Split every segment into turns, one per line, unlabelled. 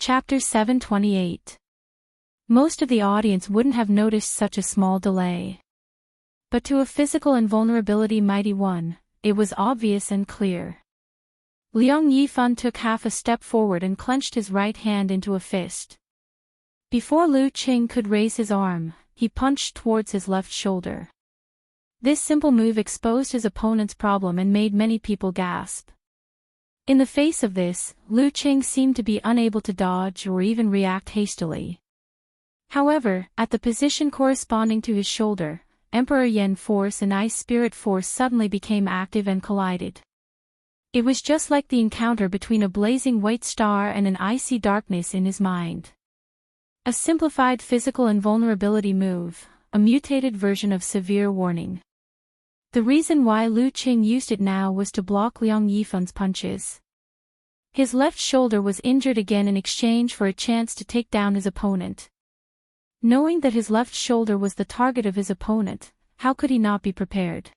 Chapter 728. Most of the audience wouldn't have noticed such a small delay. But to a physical invulnerability mighty one, it was obvious and clear. Liang Yifan took half a step forward and clenched his right hand into a fist. Before Lu Qing could raise his arm, he punched towards his left shoulder. This simple move exposed his opponent's problem and made many people gasp. In the face of this, Lu Qing seemed to be unable to dodge or even react hastily. However, at the position corresponding to his shoulder, Emperor Yen Force and Ice Spirit Force suddenly became active and collided. It was just like the encounter between a blazing white star and an icy darkness in his mind. A simplified physical invulnerability move, a mutated version of severe warning. The reason why Lu Qing used it now was to block Liang Yifan's punches. His left shoulder was injured again in exchange for a chance to take down his opponent. Knowing that his left shoulder was the target of his opponent, how could he not be prepared?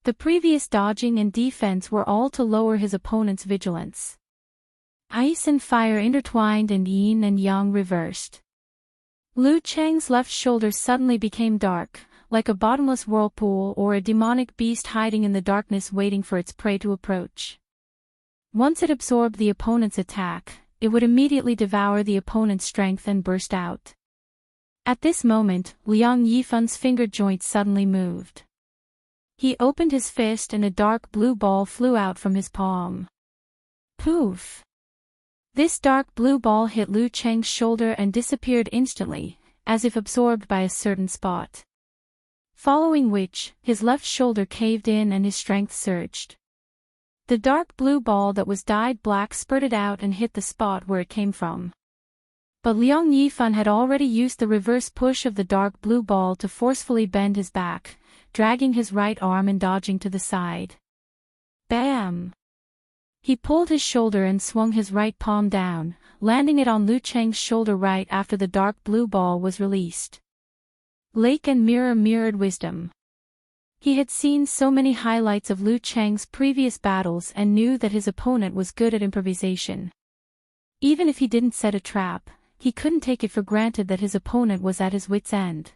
The previous dodging and defense were all to lower his opponent's vigilance. Ice and fire intertwined and yin and yang reversed. Lu Qing's left shoulder suddenly became dark, like a bottomless whirlpool or a demonic beast hiding in the darkness waiting for its prey to approach. Once it absorbed the opponent's attack, it would immediately devour the opponent's strength and burst out. At this moment, Liang Yifan's finger joint suddenly moved. He opened his fist and a dark blue ball flew out from his palm. Poof! This dark blue ball hit Lu Qing's shoulder and disappeared instantly, as if absorbed by a certain spot. Following which, his left shoulder caved in and his strength surged. The dark blue ball that was dyed black spurted out and hit the spot where it came from. But Liang Yifan had already used the reverse push of the dark blue ball to forcefully bend his back, dragging his right arm and dodging to the side. Bam! He pulled his shoulder and swung his right palm down, landing it on Lu Qing's shoulder right after the dark blue ball was released. Lake and mirror mirrored wisdom. He had seen so many highlights of Lu Qing's previous battles and knew that his opponent was good at improvisation. Even if he didn't set a trap, he couldn't take it for granted that his opponent was at his wit's end.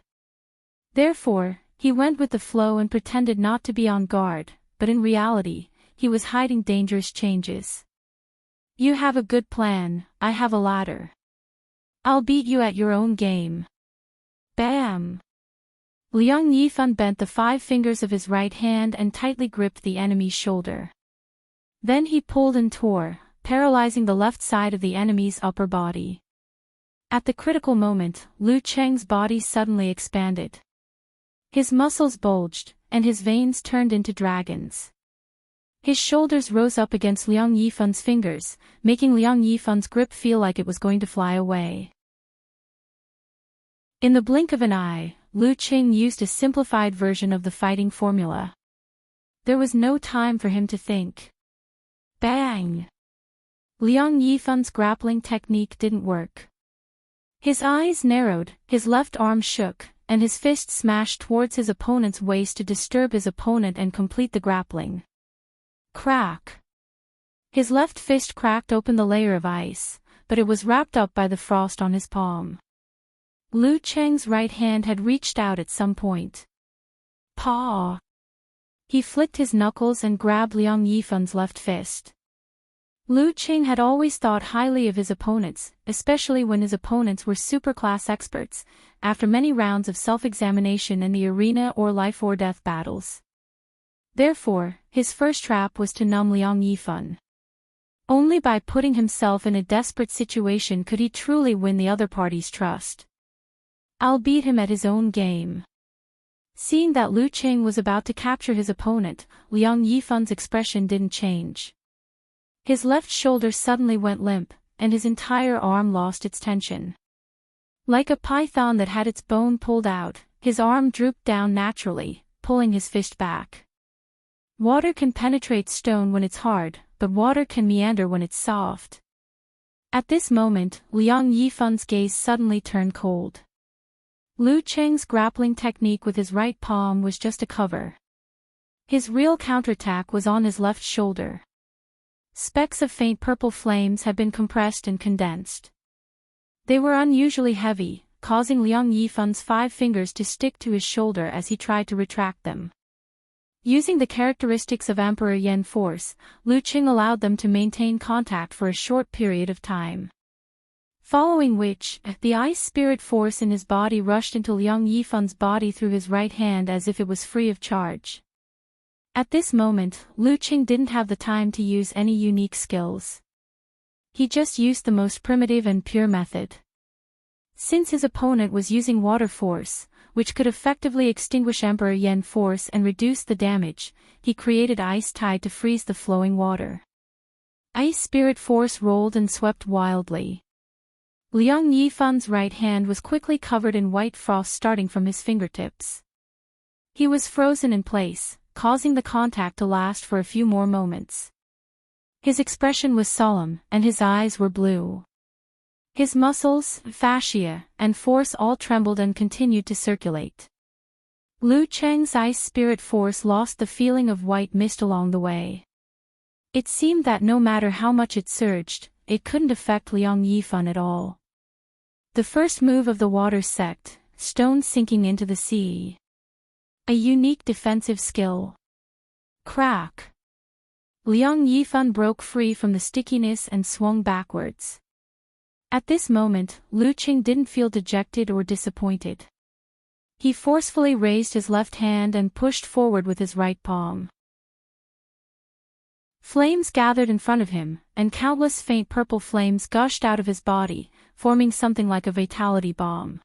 Therefore, he went with the flow and pretended not to be on guard, but in reality, he was hiding dangerous changes. You have a good plan, I have a ladder. I'll beat you at your own game. Bam! Liang Yifan bent the 5 fingers of his right hand and tightly gripped the enemy's shoulder. Then he pulled and tore, paralyzing the left side of the enemy's upper body. At the critical moment, Lu Qing's body suddenly expanded. His muscles bulged, and his veins turned into dragons. His shoulders rose up against Liang Yifan's fingers, making Liang Yifan's grip feel like it was going to fly away. In the blink of an eye, Lu Qing used a simplified version of the fighting formula. There was no time for him to think. Bang! Liang Yifan's grappling technique didn't work. His eyes narrowed, his left arm shook, and his fist smashed towards his opponent's waist to disturb his opponent and complete the grappling. Crack! His left fist cracked open the layer of ice, but it was wrapped up by the frost on his palm. Lu Qing's right hand had reached out at some point. Paw! He flicked his knuckles and grabbed Liang Yifan's left fist. Lu Qing had always thought highly of his opponents, especially when his opponents were superclass experts, after many rounds of self-examination in the arena or life-or-death battles. Therefore, his first trap was to numb Liang Yifan. Only by putting himself in a desperate situation could he truly win the other party's trust. I'll beat him at his own game. Seeing that Lu Qing was about to capture his opponent, Liang Yifan's expression didn't change. His left shoulder suddenly went limp, and his entire arm lost its tension. Like a python that had its bone pulled out, his arm drooped down naturally, pulling his fist back. Water can penetrate stone when it's hard, but water can meander when it's soft. At this moment, Liang Yifan's gaze suddenly turned cold. Lu Qing's grappling technique with his right palm was just a cover. His real counterattack was on his left shoulder. Specks of faint purple flames had been compressed and condensed. They were unusually heavy, causing Liang Yifan's 5 fingers to stick to his shoulder as he tried to retract them. Using the characteristics of Emperor Yen force, Lu Qing allowed them to maintain contact for a short period of time. Following which, the ice spirit force in his body rushed into Liang Yifan's body through his right hand as if it was free of charge. At this moment, Lu Qing didn't have the time to use any unique skills. He just used the most primitive and pure method. Since his opponent was using water force, which could effectively extinguish Emperor Yen force and reduce the damage, he created ice tide to freeze the flowing water. Ice spirit force rolled and swept wildly. Liang Yifan's right hand was quickly covered in white frost starting from his fingertips. He was frozen in place, causing the contact to last for a few more moments. His expression was solemn, and his eyes were blue. His muscles, fascia, and force all trembled and continued to circulate. Lu Cheng's ice spirit force lost the feeling of white mist along the way. It seemed that no matter how much it surged, it couldn't affect Liang Yifan at all. The first move of the water sect, stone sinking into the sea. A unique defensive skill. Crack. Liang Yifan broke free from the stickiness and swung backwards. At this moment, Lu Qing didn't feel dejected or disappointed. He forcefully raised his left hand and pushed forward with his right palm. Flames gathered in front of him, and countless faint purple flames gushed out of his body, forming something like a vitality bomb.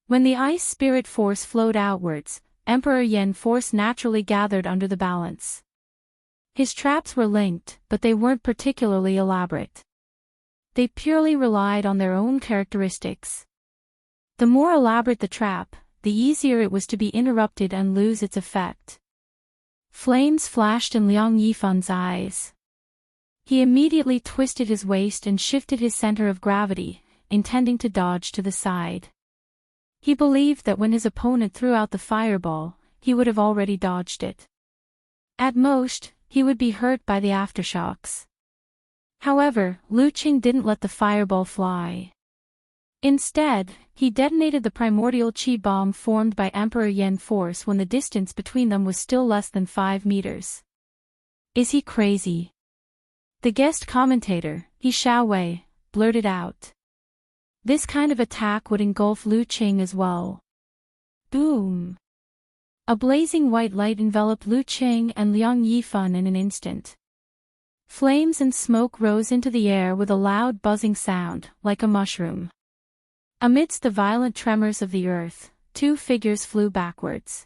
When the ice spirit force flowed outwards, Emperor Yen force naturally gathered under the balance. His traps were linked, but they weren't particularly elaborate. They purely relied on their own characteristics. The more elaborate the trap, the easier it was to be interrupted and lose its effect. Flames flashed in Liang Yifan's eyes. He immediately twisted his waist and shifted his center of gravity, intending to dodge to the side. He believed that when his opponent threw out the fireball, he would have already dodged it. At most, he would be hurt by the aftershocks. However, Lu Qing didn't let the fireball fly. Instead, he detonated the primordial chi bomb formed by Emperor Yen force when the distance between them was still less than 5 meters. Is he crazy? The guest commentator, He Xiaowei, blurted out. This kind of attack would engulf Lu Qing as well. Boom! A blazing white light enveloped Lu Qing and Liang Yifan in an instant. Flames and smoke rose into the air with a loud buzzing sound, like a mushroom. Amidst the violent tremors of the earth, 2 figures flew backwards.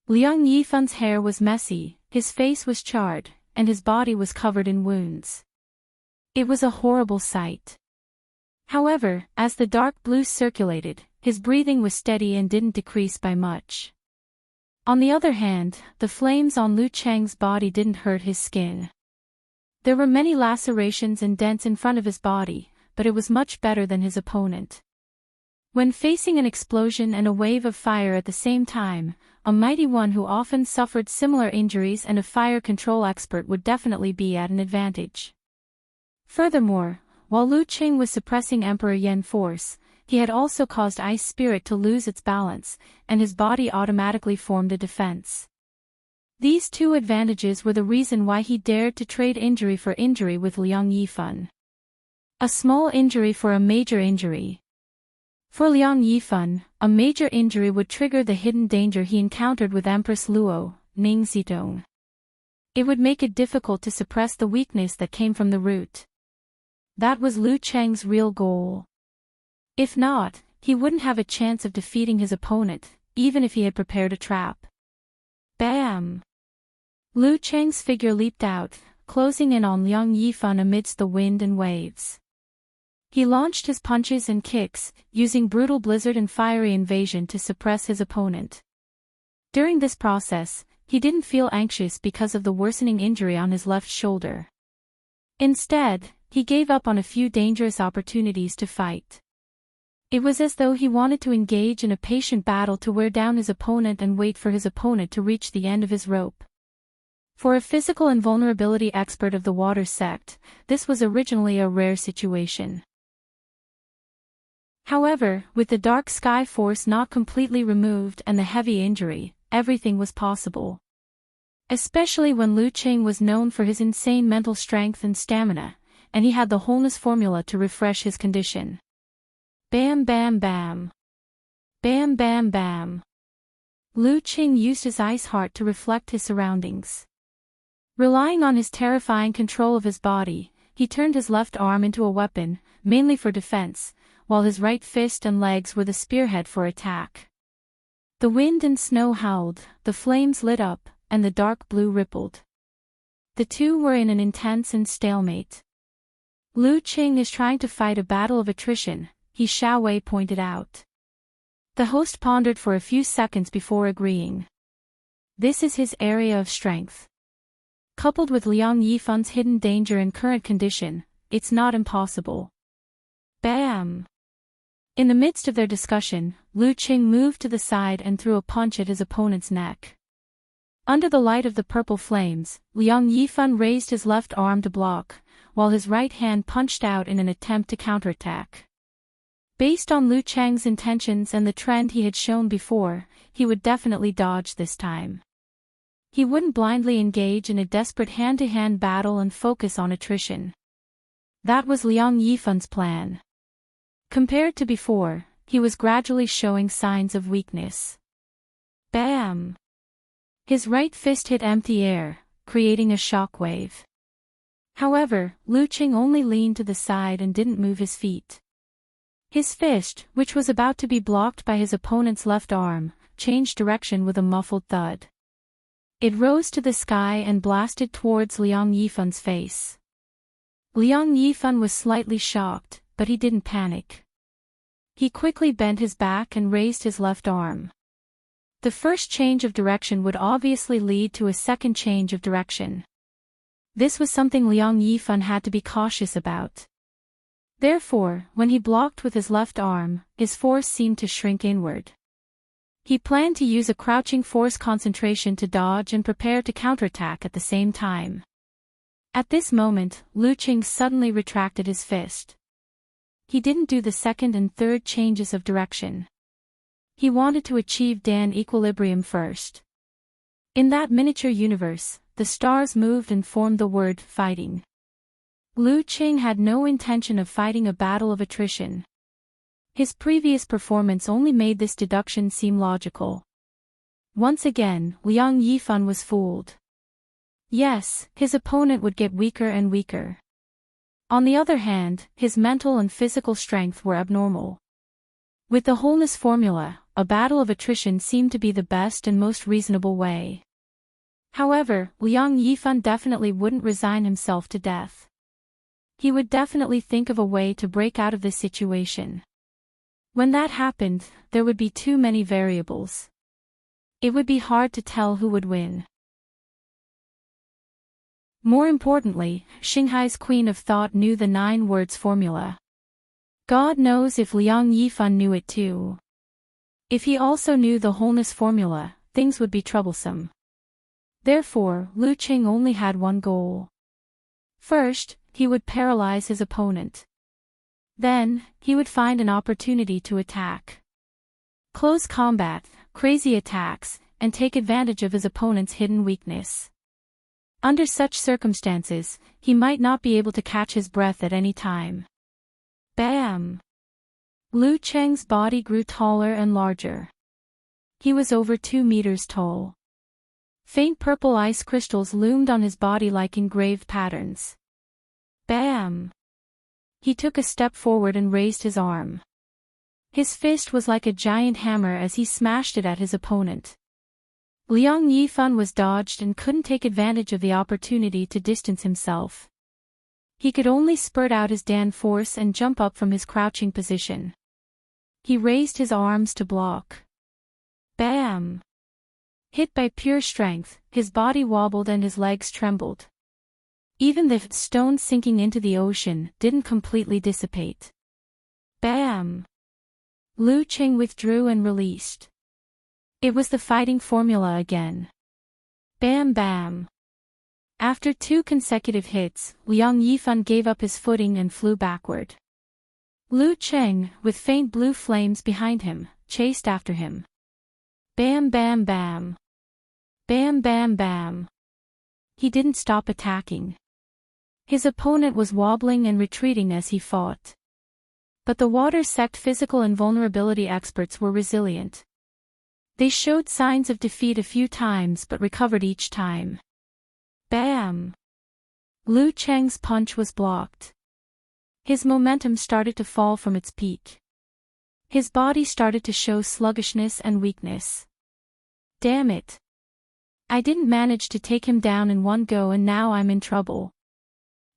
Liang Yifan's hair was messy, his face was charred, and his body was covered in wounds. It was a horrible sight. However, as the dark blue circulated, his breathing was steady and didn't decrease by much. On the other hand, the flames on Lu Cheng's body didn't hurt his skin. There were many lacerations and dents in front of his body, but it was much better than his opponent. When facing an explosion and a wave of fire at the same time, a mighty one who often suffered similar injuries and a fire control expert would definitely be at an advantage. Furthermore, while Lu Qing was suppressing Emperor Yen force, he had also caused ice spirit to lose its balance, and his body automatically formed a defense. These 2 advantages were the reason why he dared to trade injury for injury with Liang Yifan. A small injury for a major injury. For Liang Yifan, a major injury would trigger the hidden danger he encountered with Empress Luo, Ning Zitong. It would make it difficult to suppress the weakness that came from the root. That was Lu Cheng's real goal. If not, he wouldn't have a chance of defeating his opponent, even if he had prepared a trap. Bam! Lu Cheng's figure leaped out, closing in on Liang Yifan amidst the wind and waves. He launched his punches and kicks, using brutal blizzard and fiery invasion to suppress his opponent. During this process, he didn't feel anxious because of the worsening injury on his left shoulder. Instead, he gave up on a few dangerous opportunities to fight. It was as though he wanted to engage in a patient battle to wear down his opponent and wait for his opponent to reach the end of his rope. For a physical invulnerability expert of the water sect, this was originally a rare situation. However, with the dark sky force not completely removed and the heavy injury, everything was possible. Especially when Lu Qing was known for his insane mental strength and stamina, and he had the wholeness formula to refresh his condition. Bam bam bam. Bam bam bam. Lu Qing used his ice heart to reflect his surroundings. Relying on his terrifying control of his body, he turned his left arm into a weapon, mainly for defense, while his right fist and legs were the spearhead for attack. The wind and snow howled, the flames lit up, and the dark blue rippled. The two were in an intense and stalemate. Lu Qing is trying to fight a battle of attrition, he Xiaowei pointed out. The host pondered for a few seconds before agreeing. This is his area of strength. Coupled with Liang Yifan's hidden danger and current condition, it's not impossible. Bam! In the midst of their discussion, Lu Qing moved to the side and threw a punch at his opponent's neck. Under the light of the purple flames, Liang Yifan raised his left arm to block, while his right hand punched out in an attempt to counterattack. Based on Lu Cheng's intentions and the trend he had shown before, he would definitely dodge this time. He wouldn't blindly engage in a desperate hand-to-hand battle and focus on attrition. That was Liang Yifan's plan. Compared to before, he was gradually showing signs of weakness. Bam! His right fist hit empty air, creating a shockwave. However, Lu Qing only leaned to the side and didn't move his feet. His fist, which was about to be blocked by his opponent's left arm, changed direction with a muffled thud. It rose to the sky and blasted towards Liang Yifan's face. Liang Yifan was slightly shocked, but he didn't panic. He quickly bent his back and raised his left arm. The first change of direction would obviously lead to a second change of direction. This was something Liang Yifan had to be cautious about. Therefore, when he blocked with his left arm, his force seemed to shrink inward. He planned to use a crouching force concentration to dodge and prepare to counterattack at the same time. At this moment, Lu Qing suddenly retracted his fist. He didn't do the second and third changes of direction. He wanted to achieve Dan equilibrium first. In that miniature universe, the stars moved and formed the word fighting. Lu Qing had no intention of fighting a battle of attrition. His previous performance only made this deduction seem logical. Once again, Liang Yifan was fooled. Yes, his opponent would get weaker and weaker. On the other hand, his mental and physical strength were abnormal. With the wholeness formula, a battle of attrition seemed to be the best and most reasonable way. However, Liang Yifan definitely wouldn't resign himself to death. He would definitely think of a way to break out of this situation. When that happened, there would be too many variables. It would be hard to tell who would win. More importantly, Xinghai's Queen of Thought knew the 9 words formula. God knows if Liang Yifan knew it too. If he also knew the wholeness formula, things would be troublesome. Therefore, Lu Qing only had one goal. First, he would paralyze his opponent. Then, he would find an opportunity to attack. Close combat, crazy attacks, and take advantage of his opponent's hidden weakness. Under such circumstances, he might not be able to catch his breath at any time. Bam! Lu Cheng's body grew taller and larger. He was over 2 meters tall. Faint purple ice crystals loomed on his body like engraved patterns. Bam! He took a step forward and raised his arm. His fist was like a giant hammer as he smashed it at his opponent. Liang Yifan was dodged and couldn't take advantage of the opportunity to distance himself. He could only spurt out his Dan force and jump up from his crouching position. He raised his arms to block. Bam! Hit by pure strength, his body wobbled and his legs trembled. Even the stone sinking into the ocean didn't completely dissipate. Bam! Lu Qing withdrew and released. It was the fighting formula again. Bam bam! After 2 consecutive hits, Liang Yifan gave up his footing and flew backward. Lu Cheng, with faint blue flames behind him, chased after him. Bam bam bam. Bam bam bam. He didn't stop attacking. His opponent was wobbling and retreating as he fought. But the water sect physical invulnerability experts were resilient. They showed signs of defeat a few times but recovered each time. Bam! Lu Cheng's punch was blocked. His momentum started to fall from its peak. His body started to show sluggishness and weakness. Damn it! I didn't manage to take him down in one go and now I'm in trouble.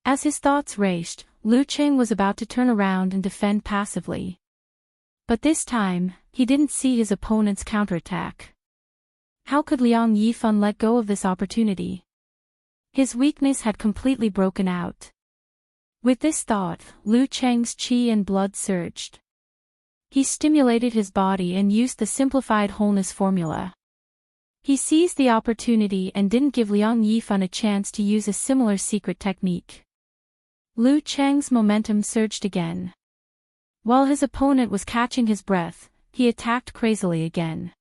As his thoughts raced, Lu Cheng was about to turn around and defend passively. But this time, he didn't see his opponent's counterattack. How could Liang Yifan let go of this opportunity? His weakness had completely broken out. With this thought, Lu Cheng's qi and blood surged. He stimulated his body and used the simplified wholeness formula. He seized the opportunity and didn't give Liang Yifan a chance to use a similar secret technique. Lu Cheng's momentum surged again. While his opponent was catching his breath, he attacked crazily again.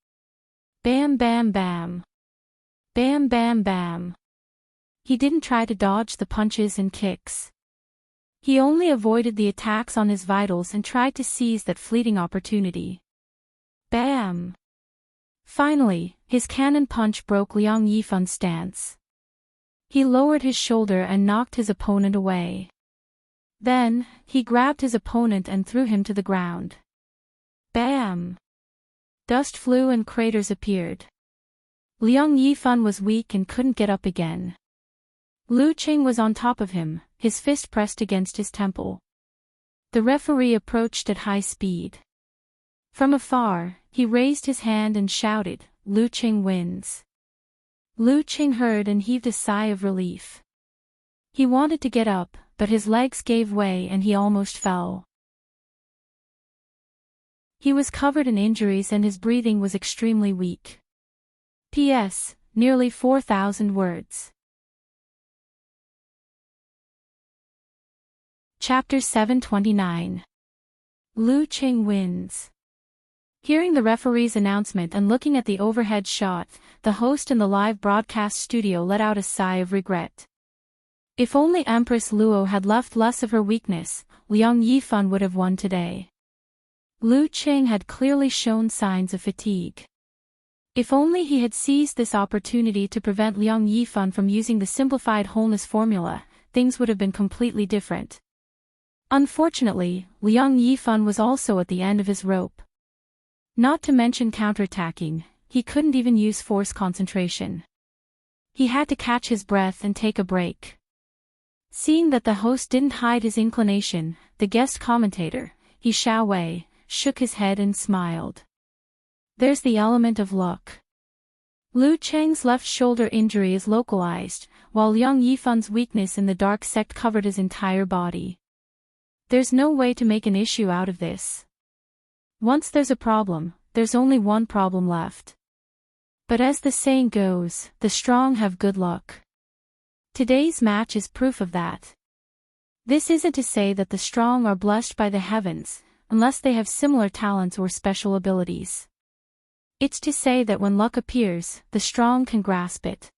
Bam bam bam. Bam bam bam. He didn't try to dodge the punches and kicks. He only avoided the attacks on his vitals and tried to seize that fleeting opportunity. Bam! Finally, his cannon punch broke Liang Yifan's stance. He lowered his shoulder and knocked his opponent away. Then, he grabbed his opponent and threw him to the ground. Bam! Dust flew and craters appeared. Liang Yifan was weak and couldn't get up again. Lu Cheng was on top of him, his fist pressed against his temple. The referee approached at high speed. From afar, he raised his hand and shouted, "Lu Cheng wins." Lu Cheng heard and heaved a sigh of relief. He wanted to get up, but his legs gave way and he almost fell. He was covered in injuries and his breathing was extremely weak. P.S. Nearly 4,000 words. Chapter 729. Lu Cheng wins. Hearing the referee's announcement and looking at the overhead shot, the host in the live broadcast studio let out a sigh of regret. If only Empress Luo had left less of her weakness, Liang Yifan would have won today. Lu Cheng had clearly shown signs of fatigue. If only he had seized this opportunity to prevent Liang Yifan from using the simplified wholeness formula, things would have been completely different. Unfortunately, Liang Yifan was also at the end of his rope. Not to mention counterattacking, he couldn't even use force concentration. He had to catch his breath and take a break. Seeing that the host didn't hide his inclination, the guest commentator, He Xiaowei, shook his head and smiled. There's the element of luck. Lu Cheng's left shoulder injury is localized, while Liang Yifan's weakness in the dark sect covered his entire body. There's no way to make an issue out of this. Once there's a problem, there's only one problem left. But as the saying goes, the strong have good luck. Today's match is proof of that. This isn't to say that the strong are blessed by the heavens, unless they have similar talents or special abilities. It's to say that when luck appears, the strong can grasp it.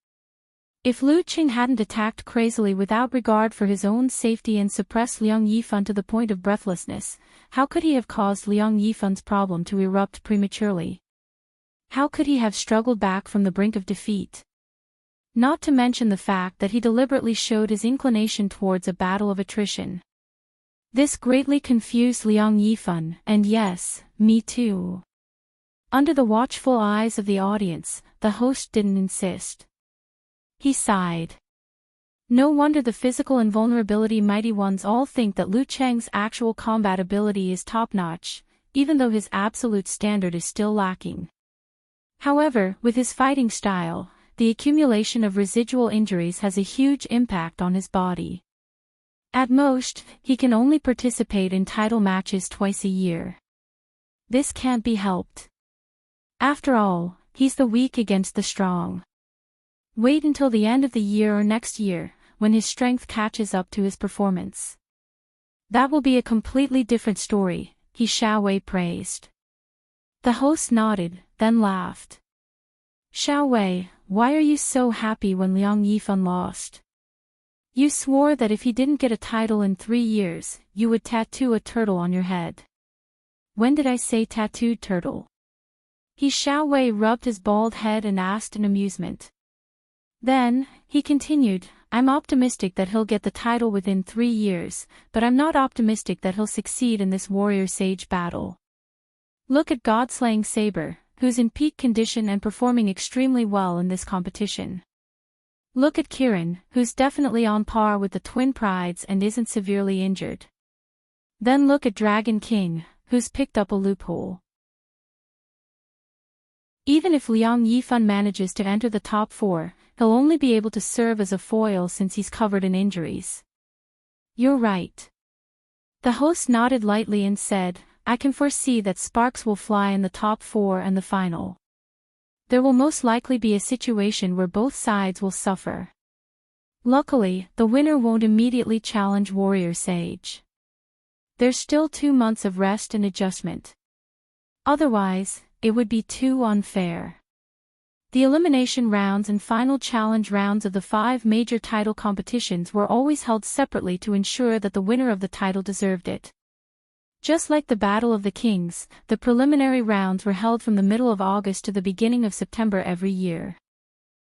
If Lu Cheng hadn't attacked crazily without regard for his own safety and suppressed Liang Yifan to the point of breathlessness, how could he have caused Liang Yifan's problem to erupt prematurely? How could he have struggled back from the brink of defeat? Not to mention the fact that he deliberately showed his inclination towards a battle of attrition. This greatly confused Liang Yifan, and yes, me too. Under the watchful eyes of the audience, the host didn't insist. He sighed. No wonder the physical invulnerability mighty ones all think that Lu Cheng's actual combat ability is top-notch, even though his absolute standard is still lacking. However, with his fighting style, the accumulation of residual injuries has a huge impact on his body. At most, he can only participate in title matches twice a year. This can't be helped. After all, he's the weak against the strong. Wait until the end of the year or next year, when his strength catches up to his performance. That will be a completely different story, he Xiaowei praised. The host nodded, then laughed. Xiaowei, why are you so happy when Liang Yifan lost? You swore that if he didn't get a title in 3 years, you would tattoo a turtle on your head. When did I say tattooed turtle? He Xiaowei rubbed his bald head and asked in amusement. Then, he continued, I'm optimistic that he'll get the title within 3 years, but I'm not optimistic that he'll succeed in this warrior-sage battle. Look at God-slaying Saber, who's in peak condition and performing extremely well in this competition. Look at Kirin, who's definitely on par with the twin prides and isn't severely injured. Then look at Dragon King, who's picked up a loophole. Even if Liang Yifan manages to enter the top 4, he'll only be able to serve as a foil since he's covered in injuries. You're right. The host nodded lightly and said, I can foresee that sparks will fly in the top 4 and the final. There will most likely be a situation where both sides will suffer. Luckily, the winner won't immediately challenge Warrior Sage. There's still 2 months of rest and adjustment. Otherwise, it would be too unfair. The elimination rounds and final challenge rounds of the 5 major title competitions were always held separately to ensure that the winner of the title deserved it. Just like the Battle of the Kings, the preliminary rounds were held from the middle of August to the beginning of September every year.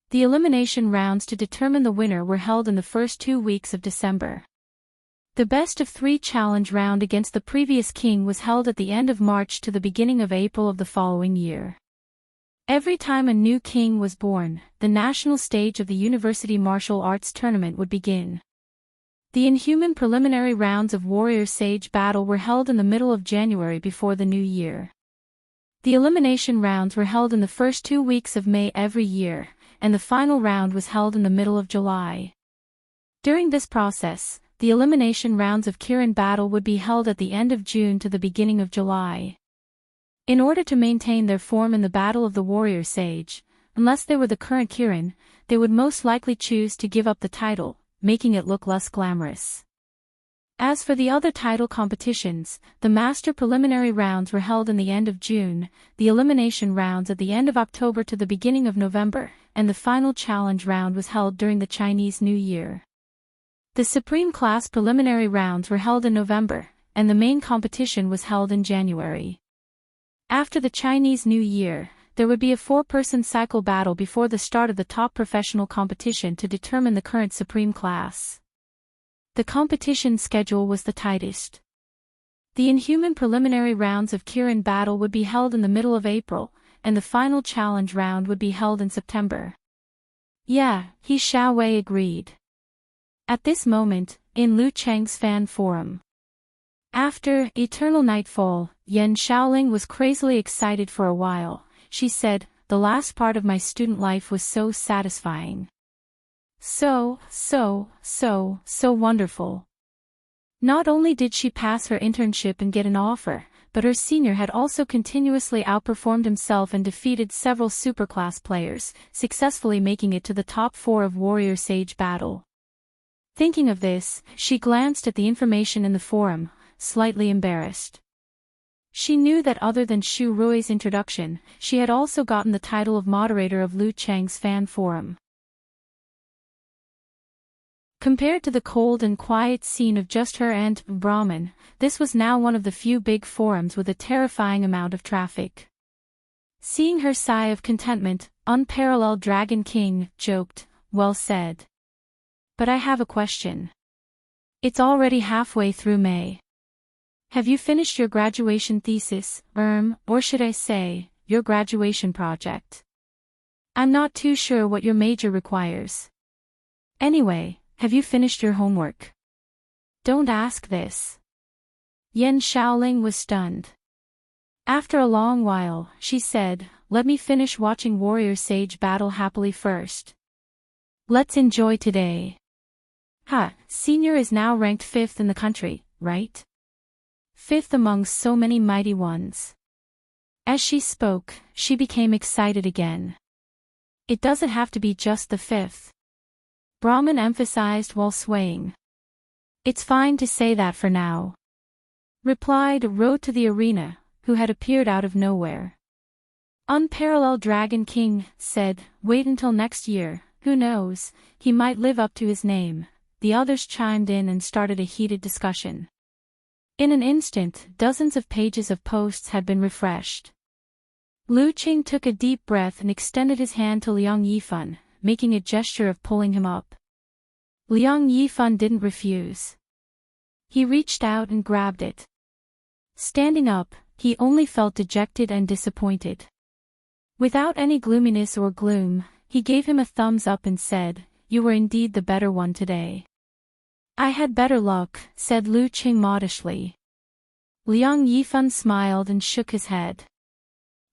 The elimination rounds to determine the winner were held in the first 2 weeks of December. The best of 3 challenge round against the previous king was held at the end of March to the beginning of April of the following year. Every time a new king was born, the national stage of the University Martial Arts Tournament would begin. The inhuman preliminary rounds of Warrior Sage Battle were held in the middle of January before the new year. The elimination rounds were held in the first 2 weeks of May every year, and the final round was held in the middle of July. During this process, the elimination rounds of Kirin Battle would be held at the end of June to the beginning of July. In order to maintain their form in the Battle of the Warrior Sage, unless they were the current Kirin, they would most likely choose to give up the title, making it look less glamorous. As for the other title competitions, the Master preliminary rounds were held in the end of June, the elimination rounds at the end of October to the beginning of November, and the final challenge round was held during the Chinese New Year. The Supreme Class preliminary rounds were held in November, and the main competition was held in January. After the Chinese New Year, there would be a 4-person cycle battle before the start of the top professional competition to determine the current Supreme Class. The competition schedule was the tightest. The inhuman preliminary rounds of Kirin Battle would be held in the middle of April, and the final challenge round would be held in September. Yeah, he Xiaowei agreed. At this moment, in Lu Cheng's fan forum. After Eternal Nightfall, Yan Xiaoling was crazily excited for a while. She said, the last part of my student life was so satisfying. So wonderful. Not only did she pass her internship and get an offer, but her senior had also continuously outperformed himself and defeated several superclass players, successfully making it to the top 4 of Warrior Sage Battle. Thinking of this, she glanced at the information in the forum, slightly embarrassed. She knew that other than Xu Rui's introduction, she had also gotten the title of moderator of Lu Cheng's fan forum. Compared to the cold and quiet scene of just her and Brahman, this was now one of the few big forums with a terrifying amount of traffic. Seeing her sigh of contentment, unparalleled Dragon King joked, well said. But I have a question. It's already halfway through May. Have you finished your graduation thesis, or should I say, your graduation project? I'm not too sure what your major requires. Anyway, have you finished your homework? Don't ask this. Yan Xiaoling was stunned. After a long while, she said, let me finish watching Warrior Sage Battle happily first. Let's enjoy today. Senior is now ranked 5th in the country, right? 5th amongst so many mighty ones. As she spoke, she became excited again. It doesn't have to be just the 5th. Brahman emphasized while swaying. It's fine to say that for now, replied Road to the Arena, who had appeared out of nowhere. Unparalleled Dragon King said, wait until next year, who knows, he might live up to his name. The others chimed in and started a heated discussion. In an instant, dozens of pages of posts had been refreshed. Lu Qing took a deep breath and extended his hand to Liang Yifan, making a gesture of pulling him up. Liang Yifan didn't refuse. He reached out and grabbed it. Standing up, he only felt dejected and disappointed. Without any gloominess or gloom, he gave him a thumbs up and said, you were indeed the better one today. I had better luck, said Lu Qing modestly. Liang Yifan smiled and shook his head.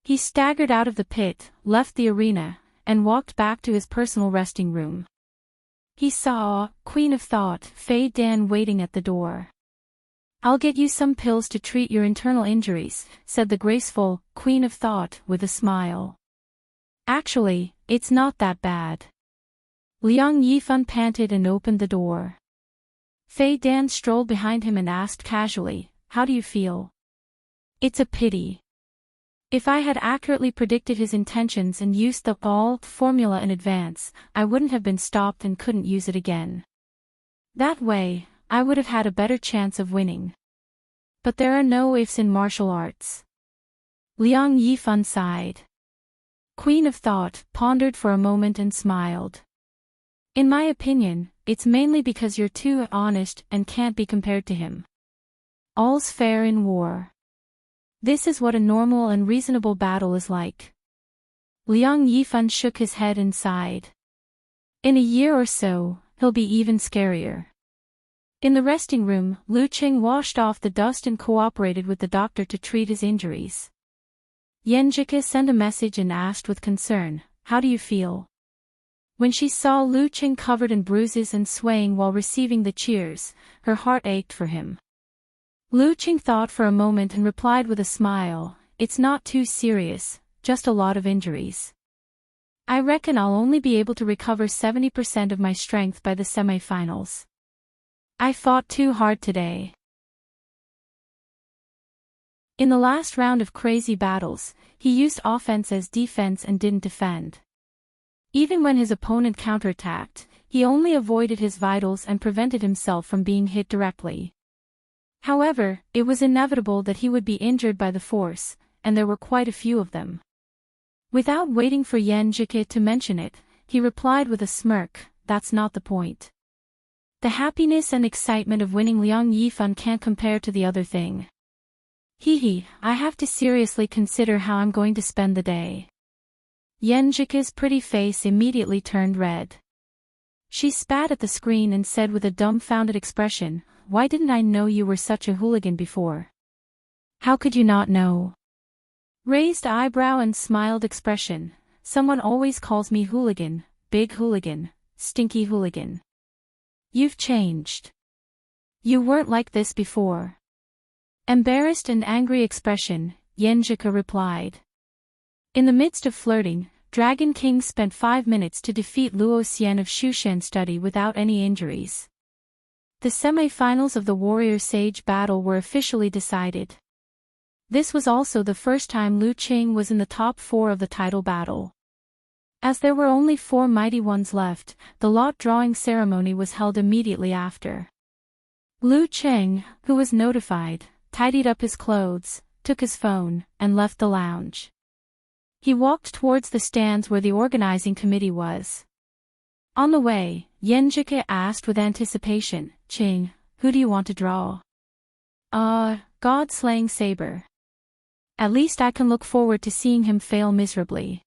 He staggered out of the pit, left the arena, and walked back to his personal resting room. He saw Queen of Thought, Fei Dan, waiting at the door. I'll get you some pills to treat your internal injuries, said the graceful Queen of Thought with a smile. Actually, it's not that bad. Liang Yifan panted and opened the door. Fei Dan strolled behind him and asked casually, how do you feel? It's a pity. If I had accurately predicted his intentions and used the all formula in advance, I wouldn't have been stopped and couldn't use it again. That way, I would have had a better chance of winning. But there are no ifs in martial arts. Liang Yifan sighed. Queen of Thought pondered for a moment and smiled. In my opinion, it's mainly because you're too honest and can't be compared to him. All's fair in war. This is what a normal and reasonable battle is like. Liang Yifan shook his head and sighed. In a year or so, he'll be even scarier. In the resting room, Lu Qing washed off the dust and cooperated with the doctor to treat his injuries. Yenjike sent a message and asked with concern, how do you feel? When she saw Lu Qing covered in bruises and swaying while receiving the cheers, her heart ached for him. Lu Qing thought for a moment and replied with a smile, it's not too serious, just a lot of injuries. I reckon I'll only be able to recover 70% of my strength by the semifinals. I fought too hard today. In the last round of crazy battles, he used offense as defense and didn't defend. Even when his opponent counterattacked, he only avoided his vitals and prevented himself from being hit directly. However, it was inevitable that he would be injured by the force, and there were quite a few of them. Without waiting for Yenjike to mention it, he replied with a smirk, that's not the point. The happiness and excitement of winning Liang Yifan can't compare to the other thing. I have to seriously consider how I'm going to spend the day. Yenjike's pretty face immediately turned red. She spat at the screen and said with a dumbfounded expression, why didn't I know you were such a hooligan before? How could you not know? Raised eyebrow and smiled expression, someone always calls me hooligan, big hooligan, stinky hooligan. You've changed. You weren't like this before. Embarrassed and angry expression, Yenjike replied. In the midst of flirting, Dragon King spent 5 minutes to defeat Luo Xian of Shushan study without any injuries. The semi-finals of the Warrior Sage battle were officially decided. This was also the first time Lu Qing was in the top 4 of the title battle. As there were only 4 mighty ones left, the lot drawing ceremony was held immediately after. Lu Qing, who was notified, tidied up his clothes, took his phone, and left the lounge. He walked towards the stands where the organizing committee was. On the way, Yenjike asked with anticipation, Qing, who do you want to draw? God-slaying saber. At least I can look forward to seeing him fail miserably.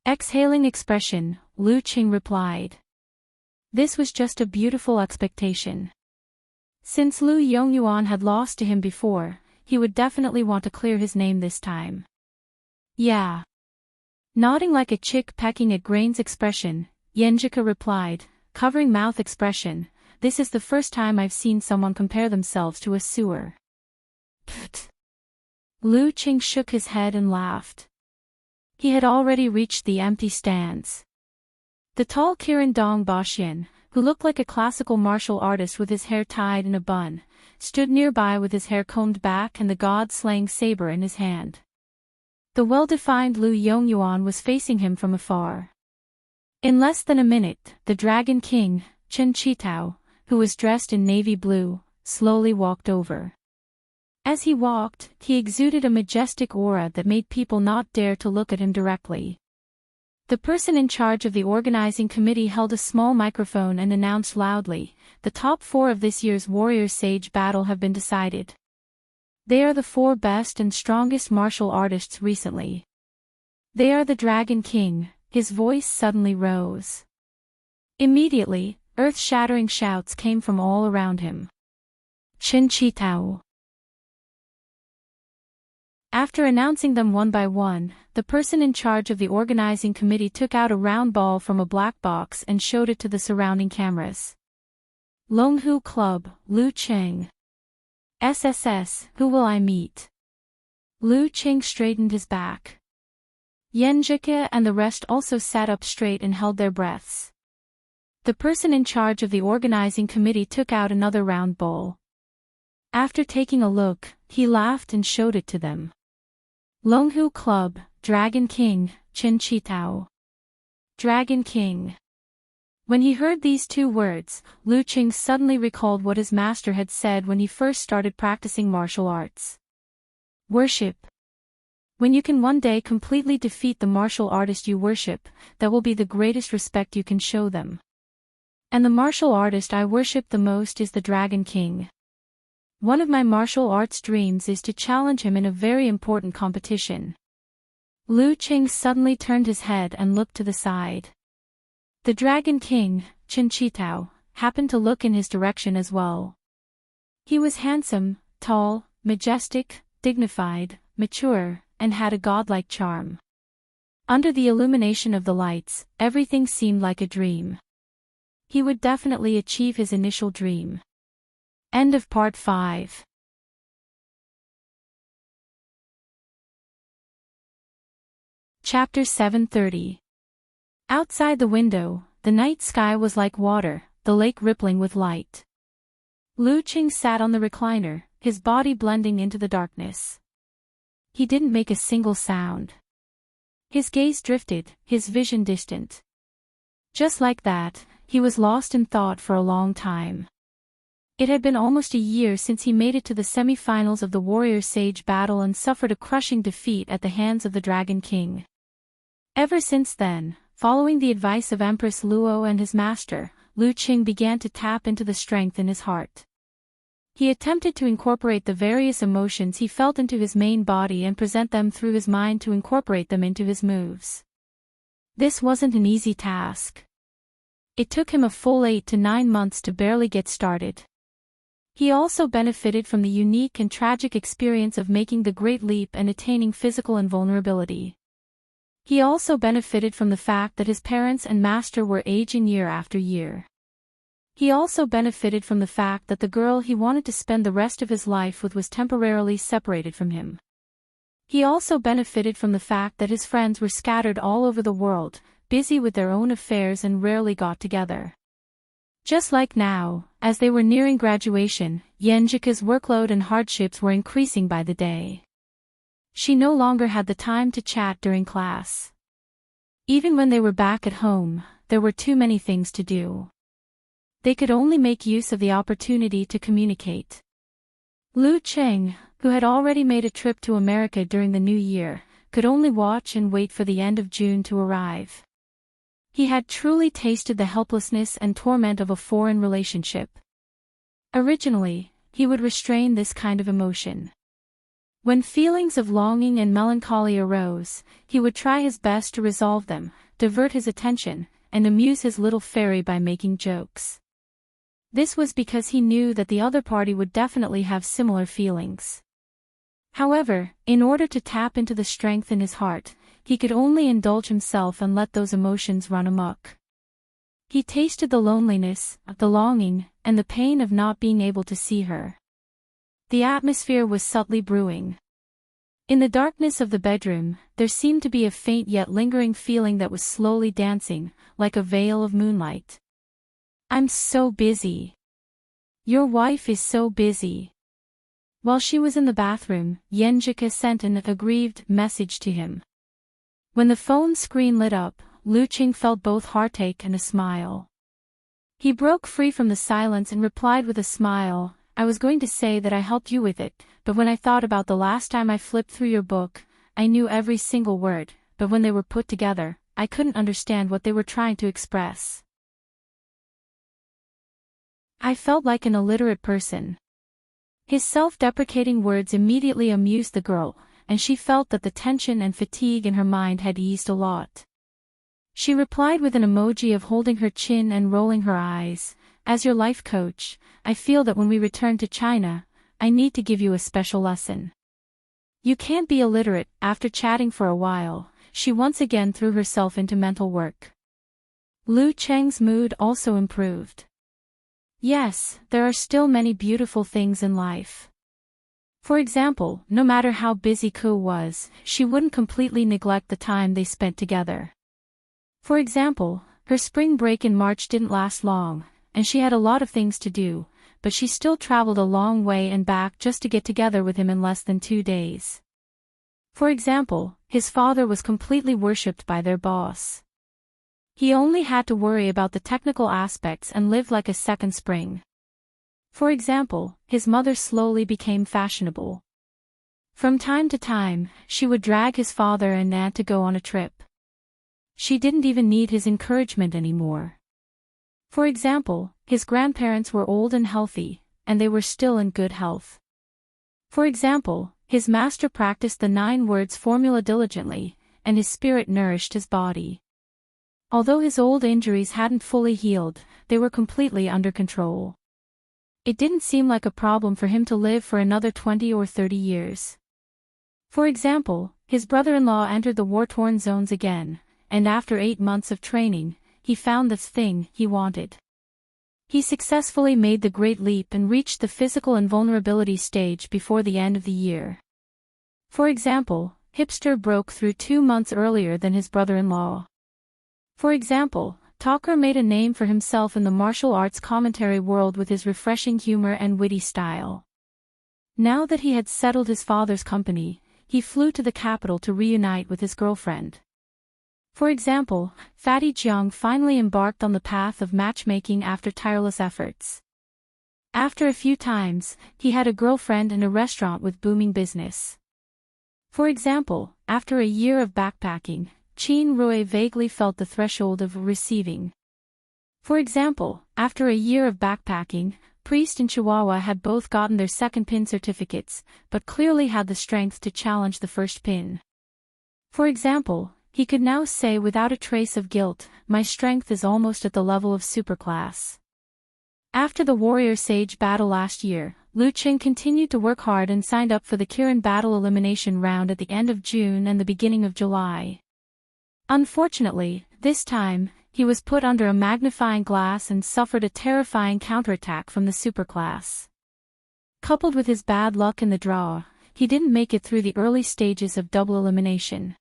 Exhaling expression, Lu Qing replied. This was just a beautiful expectation. Since Lu Yongyuan had lost to him before, he would definitely want to clear his name this time. Yeah. Nodding like a chick pecking at grains expression, Yenjike replied, covering mouth expression, this is the first time I've seen someone compare themselves to a sewer. Pfft. Lu Qing shook his head and laughed. He had already reached the empty stands. The tall Kirin Dong Baxian, who looked like a classical martial artist with his hair tied in a bun, stood nearby with his hair combed back and the god-slaying saber in his hand. The well-defined Lu Yongyuan was facing him from afar. In less than a minute, the Dragon King, Chen Qitao, who was dressed in navy blue, slowly walked over. As he walked, he exuded a majestic aura that made people not dare to look at him directly. The person in charge of the organizing committee held a small microphone and announced loudly, "The top 4 of this year's Warrior Sage battle have been decided. They are the 4 best and strongest martial artists recently. They are the Dragon King." His voice suddenly rose. Immediately, earth-shattering shouts came from all around him. Chen Qitao. After announcing them one by one, the person in charge of the organizing committee took out a round ball from a black box and showed it to the surrounding cameras. Longhu Club, Lu Cheng. SSS, who will I meet? Lu Cheng straightened his back. Yenjike and the rest also sat up straight and held their breaths. The person in charge of the organizing committee took out another round bowl. After taking a look, he laughed and showed it to them. Longhu Club, Dragon King, Chen Qitao. Dragon King. When he heard these 2 words, Lu Cheng suddenly recalled what his master had said when he first started practicing martial arts. Worship. When you can one day completely defeat the martial artist you worship, that will be the greatest respect you can show them. And the martial artist I worship the most is the Dragon King. One of my martial arts dreams is to challenge him in a very important competition. Lu Cheng suddenly turned his head and looked to the side. The Dragon King, Chen Qitao, happened to look in his direction as well. He was handsome, tall, majestic, dignified, mature, and had a godlike charm. Under the illumination of the lights, everything seemed like a dream. He would definitely achieve his initial dream. End of part 5. Chapter 730. Outside the window, the night sky was like water, the lake rippling with light. Lu Cheng sat on the recliner, his body blending into the darkness. He didn't make a single sound. His gaze drifted, his vision distant. Just like that, he was lost in thought for a long time. It had been almost a year since he made it to the semi-finals of the Warrior Sage battle and suffered a crushing defeat at the hands of the Dragon King. Ever since then, following the advice of Empress Luo and his master, Lu Cheng began to tap into the strength in his heart. He attempted to incorporate the various emotions he felt into his main body and present them through his mind to incorporate them into his moves. This wasn't an easy task. It took him a full 8 to 9 months to barely get started. He also benefited from the unique and tragic experience of making the great leap and attaining physical invulnerability. He also benefited from the fact that his parents and master were aging year after year. He also benefited from the fact that the girl he wanted to spend the rest of his life with was temporarily separated from him. He also benefited from the fact that his friends were scattered all over the world, busy with their own affairs and rarely got together. Just like now, as they were nearing graduation, Yenjika's workload and hardships were increasing by the day. She no longer had the time to chat during class. Even when they were back at home, there were too many things to do. They could only make use of the opportunity to communicate. Lu Cheng, who had already made a trip to America during the new year, could only watch and wait for the end of June to arrive. He had truly tasted the helplessness and torment of a foreign relationship. Originally, he would restrain this kind of emotion. When feelings of longing and melancholy arose, he would try his best to resolve them, divert his attention, and amuse his little fairy by making jokes. This was because he knew that the other party would definitely have similar feelings. However, in order to tap into the strength in his heart, he could only indulge himself and let those emotions run amok. He tasted the loneliness, the longing, and the pain of not being able to see her. The atmosphere was subtly brewing. In the darkness of the bedroom, there seemed to be a faint yet lingering feeling that was slowly dancing, like a veil of moonlight. I'm so busy. Your wife is so busy. While she was in the bathroom, Yenjika sent an aggrieved message to him. When the phone screen lit up, Lu Qing felt both heartache and a smile. He broke free from the silence and replied with a smile, I was going to say that I helped you with it, but when I thought about the last time I flipped through your book, I knew every single word, but when they were put together, I couldn't understand what they were trying to express. I felt like an illiterate person. His self-deprecating words immediately amused the girl, and she felt that the tension and fatigue in her mind had eased a lot. She replied with an emoji of holding her chin and rolling her eyes, as your life coach, I feel that when we return to China, I need to give you a special lesson. You can't be illiterate. After chatting for a while, she once again threw herself into mental work. Lu Cheng's mood also improved. Yes, there are still many beautiful things in life. For example, no matter how busy Ku was, she wouldn't completely neglect the time they spent together. For example, her spring break in March didn't last long, and she had a lot of things to do, but she still traveled a long way and back just to get together with him in less than 2 days. For example, his father was completely worshipped by their boss. He only had to worry about the technical aspects and lived like a second spring. For example, his mother slowly became fashionable. From time to time, she would drag his father and Nat to go on a trip. She didn't even need his encouragement anymore. For example, his grandparents were old and healthy, and they were still in good health. For example, his master practiced the 9 words formula diligently, and his spirit nourished his body. Although his old injuries hadn't fully healed, they were completely under control. It didn't seem like a problem for him to live for another 20 or 30 years. For example, his brother-in-law entered the war-torn zones again, and after 8 months of training, he found the thing he wanted. He successfully made the great leap and reached the physical invulnerability stage before the end of the year. For example, Hipster broke through 2 months earlier than his brother-in-law. For example, Talker made a name for himself in the martial arts commentary world with his refreshing humor and witty style. Now that he had settled his father's company, he flew to the capital to reunite with his girlfriend. For example, Fatty Jiang finally embarked on the path of matchmaking after tireless efforts. After a few times, he had a girlfriend and a restaurant with booming business. For example, after a year of backpacking, Qin Rui vaguely felt the threshold of receiving. For example, after a year of backpacking, Priest and Chihuahua had both gotten their second pin certificates, but clearly had the strength to challenge the first pin. For example, he could now say without a trace of guilt, my strength is almost at the level of superclass. After the Warrior Sage battle last year, Lu Qing continued to work hard and signed up for the Kirin battle elimination round at the end of June and the beginning of July. Unfortunately, this time, he was put under a magnifying glass and suffered a terrifying counterattack from the superclass. Coupled with his bad luck in the draw, he didn't make it through the early stages of double elimination.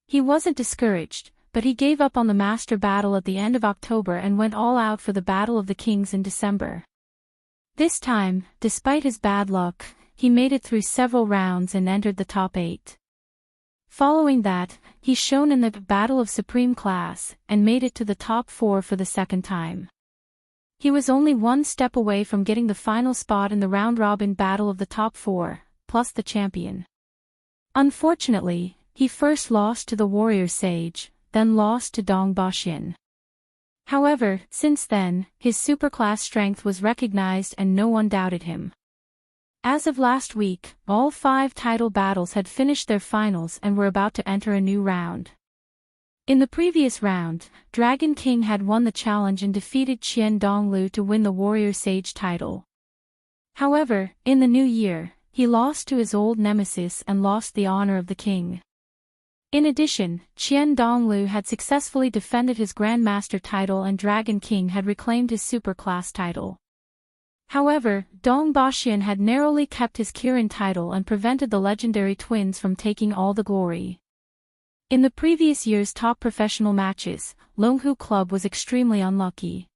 He wasn't discouraged, but he gave up on the master battle at the end of October and went all out for the Battle of the Kings in December. This time, despite his bad luck, he made it through several rounds and entered the top 8. Following that, he shone in the Battle of Supreme Class and made it to the top 4 for the second time. He was only 1 step away from getting the final spot in the round-robin battle of the top 4, plus the champion. Unfortunately, he first lost to the Warrior Sage, then lost to Dong Baxian. However, since then, his superclass strength was recognized and no one doubted him. As of last week, all 5 title battles had finished their finals and were about to enter a new round. In the previous round, Dragon King had won the challenge and defeated Qian Donglu to win the Warrior Sage title. However, in the new year, he lost to his old nemesis and lost the honor of the king. In addition, Qian Donglu had successfully defended his Grandmaster title and Dragon King had reclaimed his Superclass title. However, Dong Baxian had narrowly kept his Kirin title and prevented the legendary twins from taking all the glory. In the previous year's top professional matches, Longhu Club was extremely unlucky.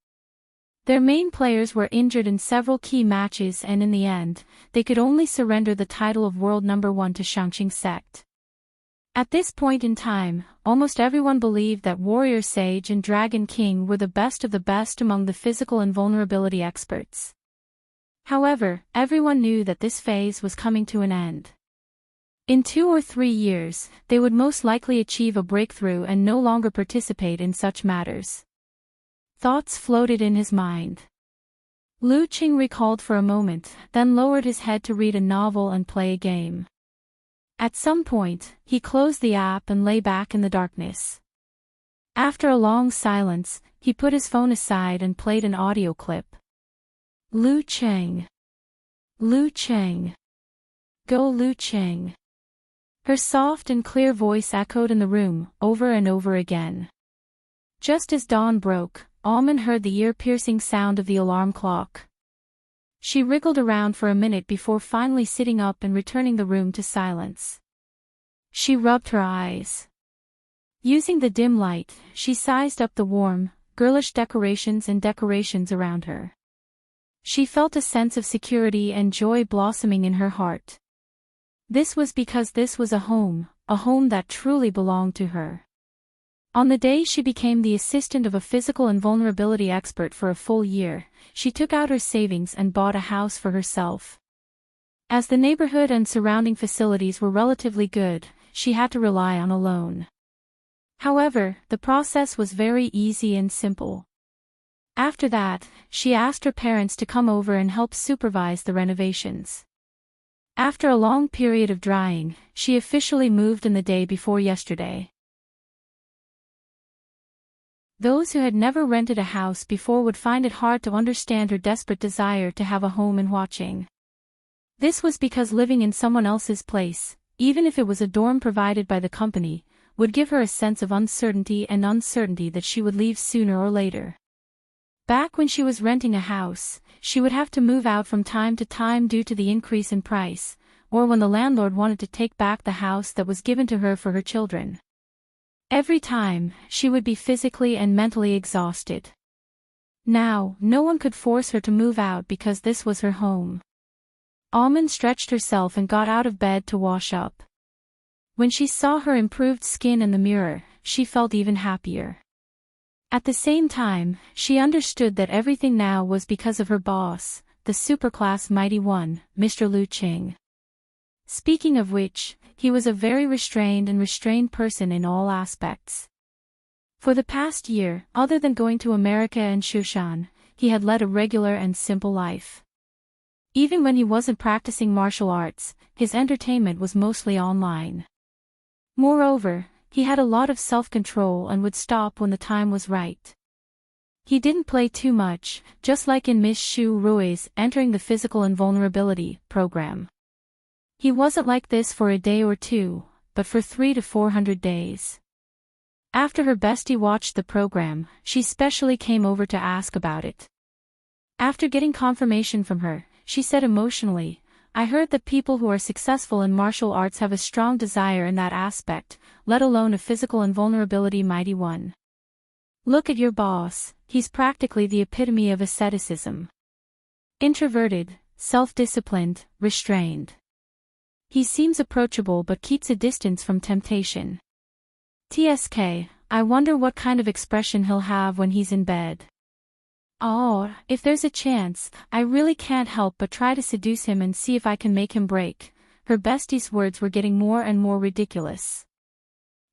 Their main players were injured in several key matches and in the end, they could only surrender the title of world number 1 to Shangqing sect. At this point in time, almost everyone believed that Warrior Sage and Dragon King were the best of the best among the physical and vulnerability experts. However, everyone knew that this phase was coming to an end. In 2 or 3 years, they would most likely achieve a breakthrough and no longer participate in such matters. Thoughts floated in his mind. Lu Qing recalled for a moment, then lowered his head to read a novel and play a game. At some point, he closed the app and lay back in the darkness. After a long silence, he put his phone aside and played an audio clip. Lu Qing. Lu Qing. Go Lu Qing. Her soft and clear voice echoed in the room, over and over again. Just as dawn broke, Almond heard the ear-piercing sound of the alarm clock. She wriggled around for a minute before finally sitting up and returning the room to silence. She rubbed her eyes. Using the dim light, she sized up the warm, girlish decorations around her. She felt a sense of security and joy blossoming in her heart. This was because this was a home that truly belonged to her. On the day she became the assistant of a physical and vulnerability expert for a full year, she took out her savings and bought a house for herself. As the neighborhood and surrounding facilities were relatively good, she had to rely on a loan. However, the process was very easy and simple. After that, she asked her parents to come over and help supervise the renovations. After a long period of drying, she officially moved in the day before yesterday. Those who had never rented a house before would find it hard to understand her desperate desire to have a home in Huaqing. This was because living in someone else's place, even if it was a dorm provided by the company, would give her a sense of uncertainty that she would leave sooner or later. Back when she was renting a house, she would have to move out from time to time due to the increase in price, or when the landlord wanted to take back the house that was given to her for her children. Every time, she would be physically and mentally exhausted. Now, no one could force her to move out because this was her home. Almond stretched herself and got out of bed to wash up. When she saw her improved skin in the mirror, she felt even happier. At the same time, she understood that everything now was because of her boss, the superclass mighty one, Mr. Lu Qing. Speaking of which, he was a very restrained person in all aspects. For the past year, other than going to America and Shushan, he had led a regular and simple life. Even when he wasn't practicing martial arts, his entertainment was mostly online. Moreover, he had a lot of self-control and would stop when the time was right. He didn't play too much, just like in Miss Xu Rui's entering the physical invulnerability program. He wasn't like this for a day or two, but for 300 to 400 days. After her bestie watched the program, she specially came over to ask about it. After getting confirmation from her, she said emotionally, "I heard that people who are successful in martial arts have a strong desire in that aspect, let alone a physical invulnerability mighty one. Look at your boss, he's practically the epitome of asceticism. Introverted, self-disciplined, restrained. He seems approachable but keeps a distance from temptation. TSK, I wonder what kind of expression he'll have when he's in bed. Oh, if there's a chance, I really can't help but try to seduce him and see if I can make him break." Her bestie's words were getting more and more ridiculous.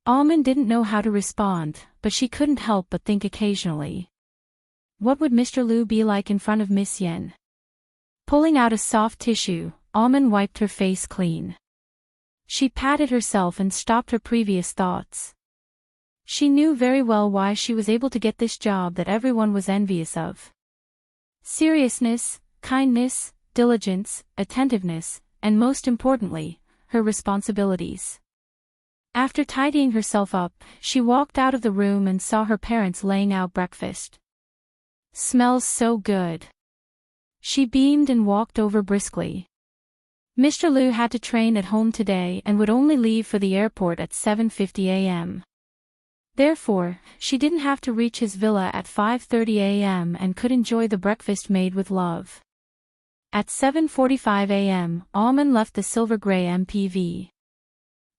Almond didn't know how to respond, but she couldn't help but think occasionally. What would Mr. Lu be like in front of Miss Yen? Pulling out a soft tissue, Almond wiped her face clean. She patted herself and stopped her previous thoughts. She knew very well why she was able to get this job that everyone was envious of. Seriousness, kindness, diligence, attentiveness, and most importantly, her responsibilities. After tidying herself up, she walked out of the room and saw her parents laying out breakfast. "Smells so good." She beamed and walked over briskly. Mr. Liu had to train at home today and would only leave for the airport at 7:50 a.m. Therefore, she didn't have to reach his villa at 5:30 a.m. and could enjoy the breakfast made with love. At 7:45 a.m., Alman left the silver grey MPV.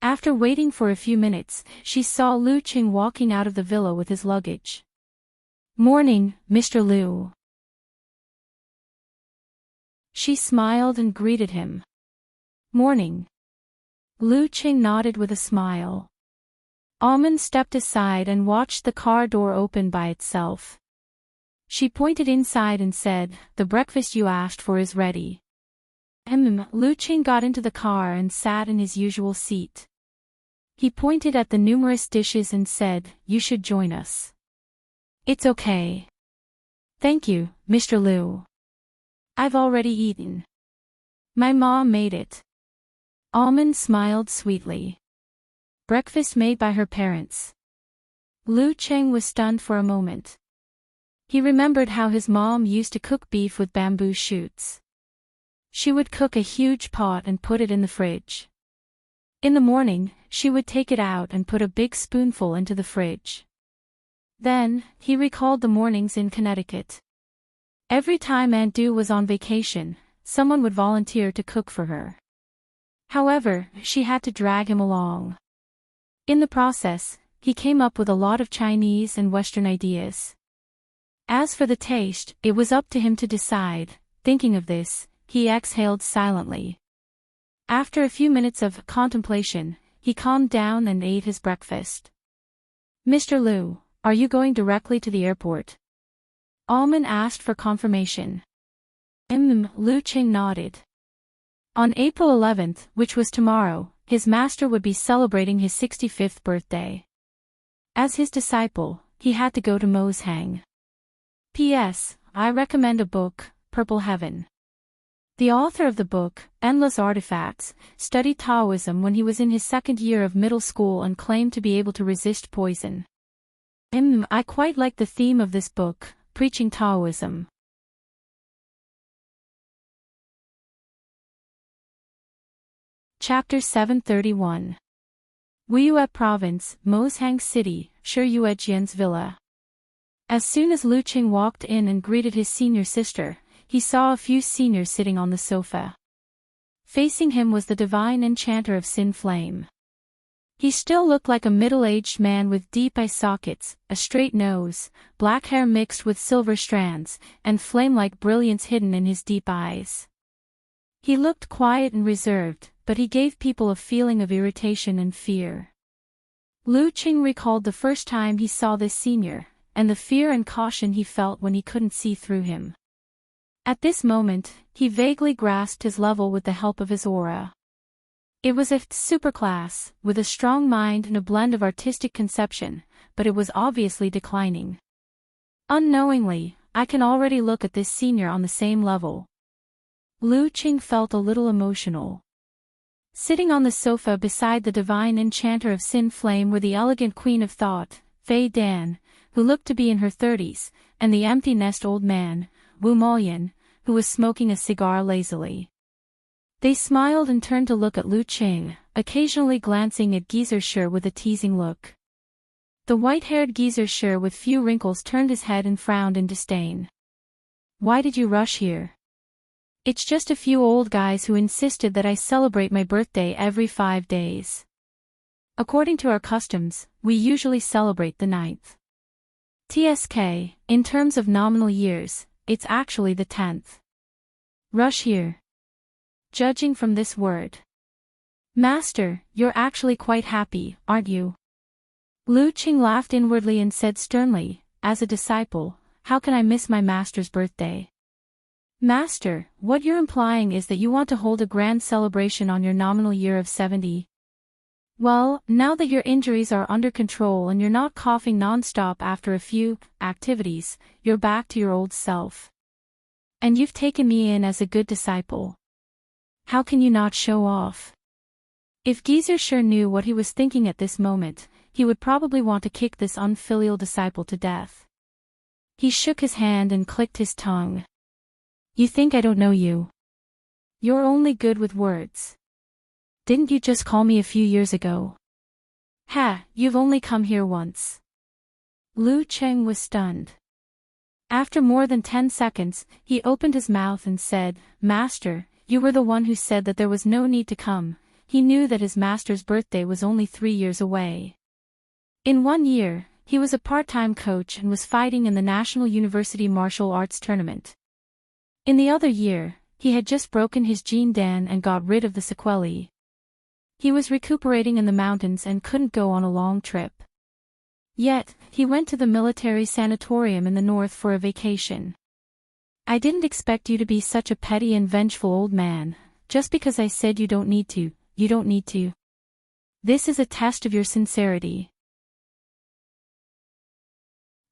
After waiting for a few minutes, she saw Lu Qing walking out of the villa with his luggage. "Morning, Mr. Liu." She smiled and greeted him. "Morning." Lu Qing nodded with a smile. Alman stepped aside and watched the car door open by itself. She pointed inside and said, "The breakfast you asked for is ready." Lu Qing got into the car and sat in his usual seat. He pointed at the numerous dishes and said, "You should join us." "It's okay. Thank you, Mr. Liu. I've already eaten. My mom made it." Alman smiled sweetly. Breakfast made by her parents. Lu Qing was stunned for a moment. He remembered how his mom used to cook beef with bamboo shoots. She would cook a huge pot and put it in the fridge. In the morning, she would take it out and put a big spoonful into the fridge. Then, he recalled the mornings in Connecticut. Every time Aunt Du was on vacation, someone would volunteer to cook for her. However, she had to drag him along. In the process, he came up with a lot of Chinese and Western ideas. As for the taste, it was up to him to decide. Thinking of this, he exhaled silently. After a few minutes of contemplation, he calmed down and ate his breakfast. "Mr. Liu, are you going directly to the airport?" Alman asked for confirmation. Lu Qing nodded. On April 11th, which was tomorrow, his master would be celebrating his 65th birthday. As his disciple, he had to go to Moshang. P.S. I recommend a book, Purple Heaven. The author of the book, Endless Artifacts, studied Taoism when he was in his second year of middle school and claimed to be able to resist poison. I quite like the theme of this book, preaching Taoism. Chapter 731. Wuyue Province, Moshang City, Shiyuejian's villa. As soon as Lu Qing walked in and greeted his senior sister, he saw a few seniors sitting on the sofa. Facing him was the divine enchanter of Sin Flame. He still looked like a middle-aged man with deep eye sockets, a straight nose, black hair mixed with silver strands, and flame-like brilliance hidden in his deep eyes. He looked quiet and reserved, but he gave people a feeling of irritation and fear. Lu Qing recalled the first time he saw this senior, and the fear and caution he felt when he couldn't see through him. At this moment, he vaguely grasped his level with the help of his aura. It was a superclass, with a strong mind and a blend of artistic conception, but it was obviously declining. Unknowingly, I can already look at this senior on the same level. Lu Qing felt a little emotional. Sitting on the sofa beside the divine enchanter of Sin Flame were the elegant queen of thought, Fei Dan, who looked to be in her 30s, and the empty-nest old man, Wu Moyan, who was smoking a cigar lazily. They smiled and turned to look at Lu Qing, occasionally glancing at Geyser with a teasing look. The white-haired Geyser with few wrinkles turned his head and frowned in disdain. "Why did you rush here?" "It's just a few old guys who insisted that I celebrate my birthday every 5 days. According to our customs, we usually celebrate the 9th. TSK, in terms of nominal years, it's actually the 10th. Rush here." Judging from this word. "Master, you're actually quite happy, aren't you?" Lu Qing laughed inwardly and said sternly, "As a disciple, how can I miss my master's birthday?" "Master, what you're implying is that you want to hold a grand celebration on your nominal year of 70. Well, now that your injuries are under control and you're not coughing non-stop after a few activities, you're back to your old self. And you've taken me in as a good disciple. How can you not show off?" If Geyser knew what he was thinking at this moment, he would probably want to kick this unfilial disciple to death. He shook his hand and clicked his tongue. "You think I don't know you?" You're only good with words. Didn't you just call me a few years ago? Ha, you've only come here once. Lu Cheng was stunned. After more than 10 seconds, he opened his mouth and said, Master, you were the one who said that there was no need to come. He knew that his master's birthday was only 3 years away. In 1 year, he was a part-time coach and was fighting in the National University Martial Arts Tournament. In the other year, he had just broken his Jin Dan and got rid of the sequelae. He was recuperating in the mountains and couldn't go on a long trip. Yet, he went to the military sanatorium in the north for a vacation. I didn't expect you to be such a petty and vengeful old man, just because I said you don't need to. You don't need to. This is a test of your sincerity.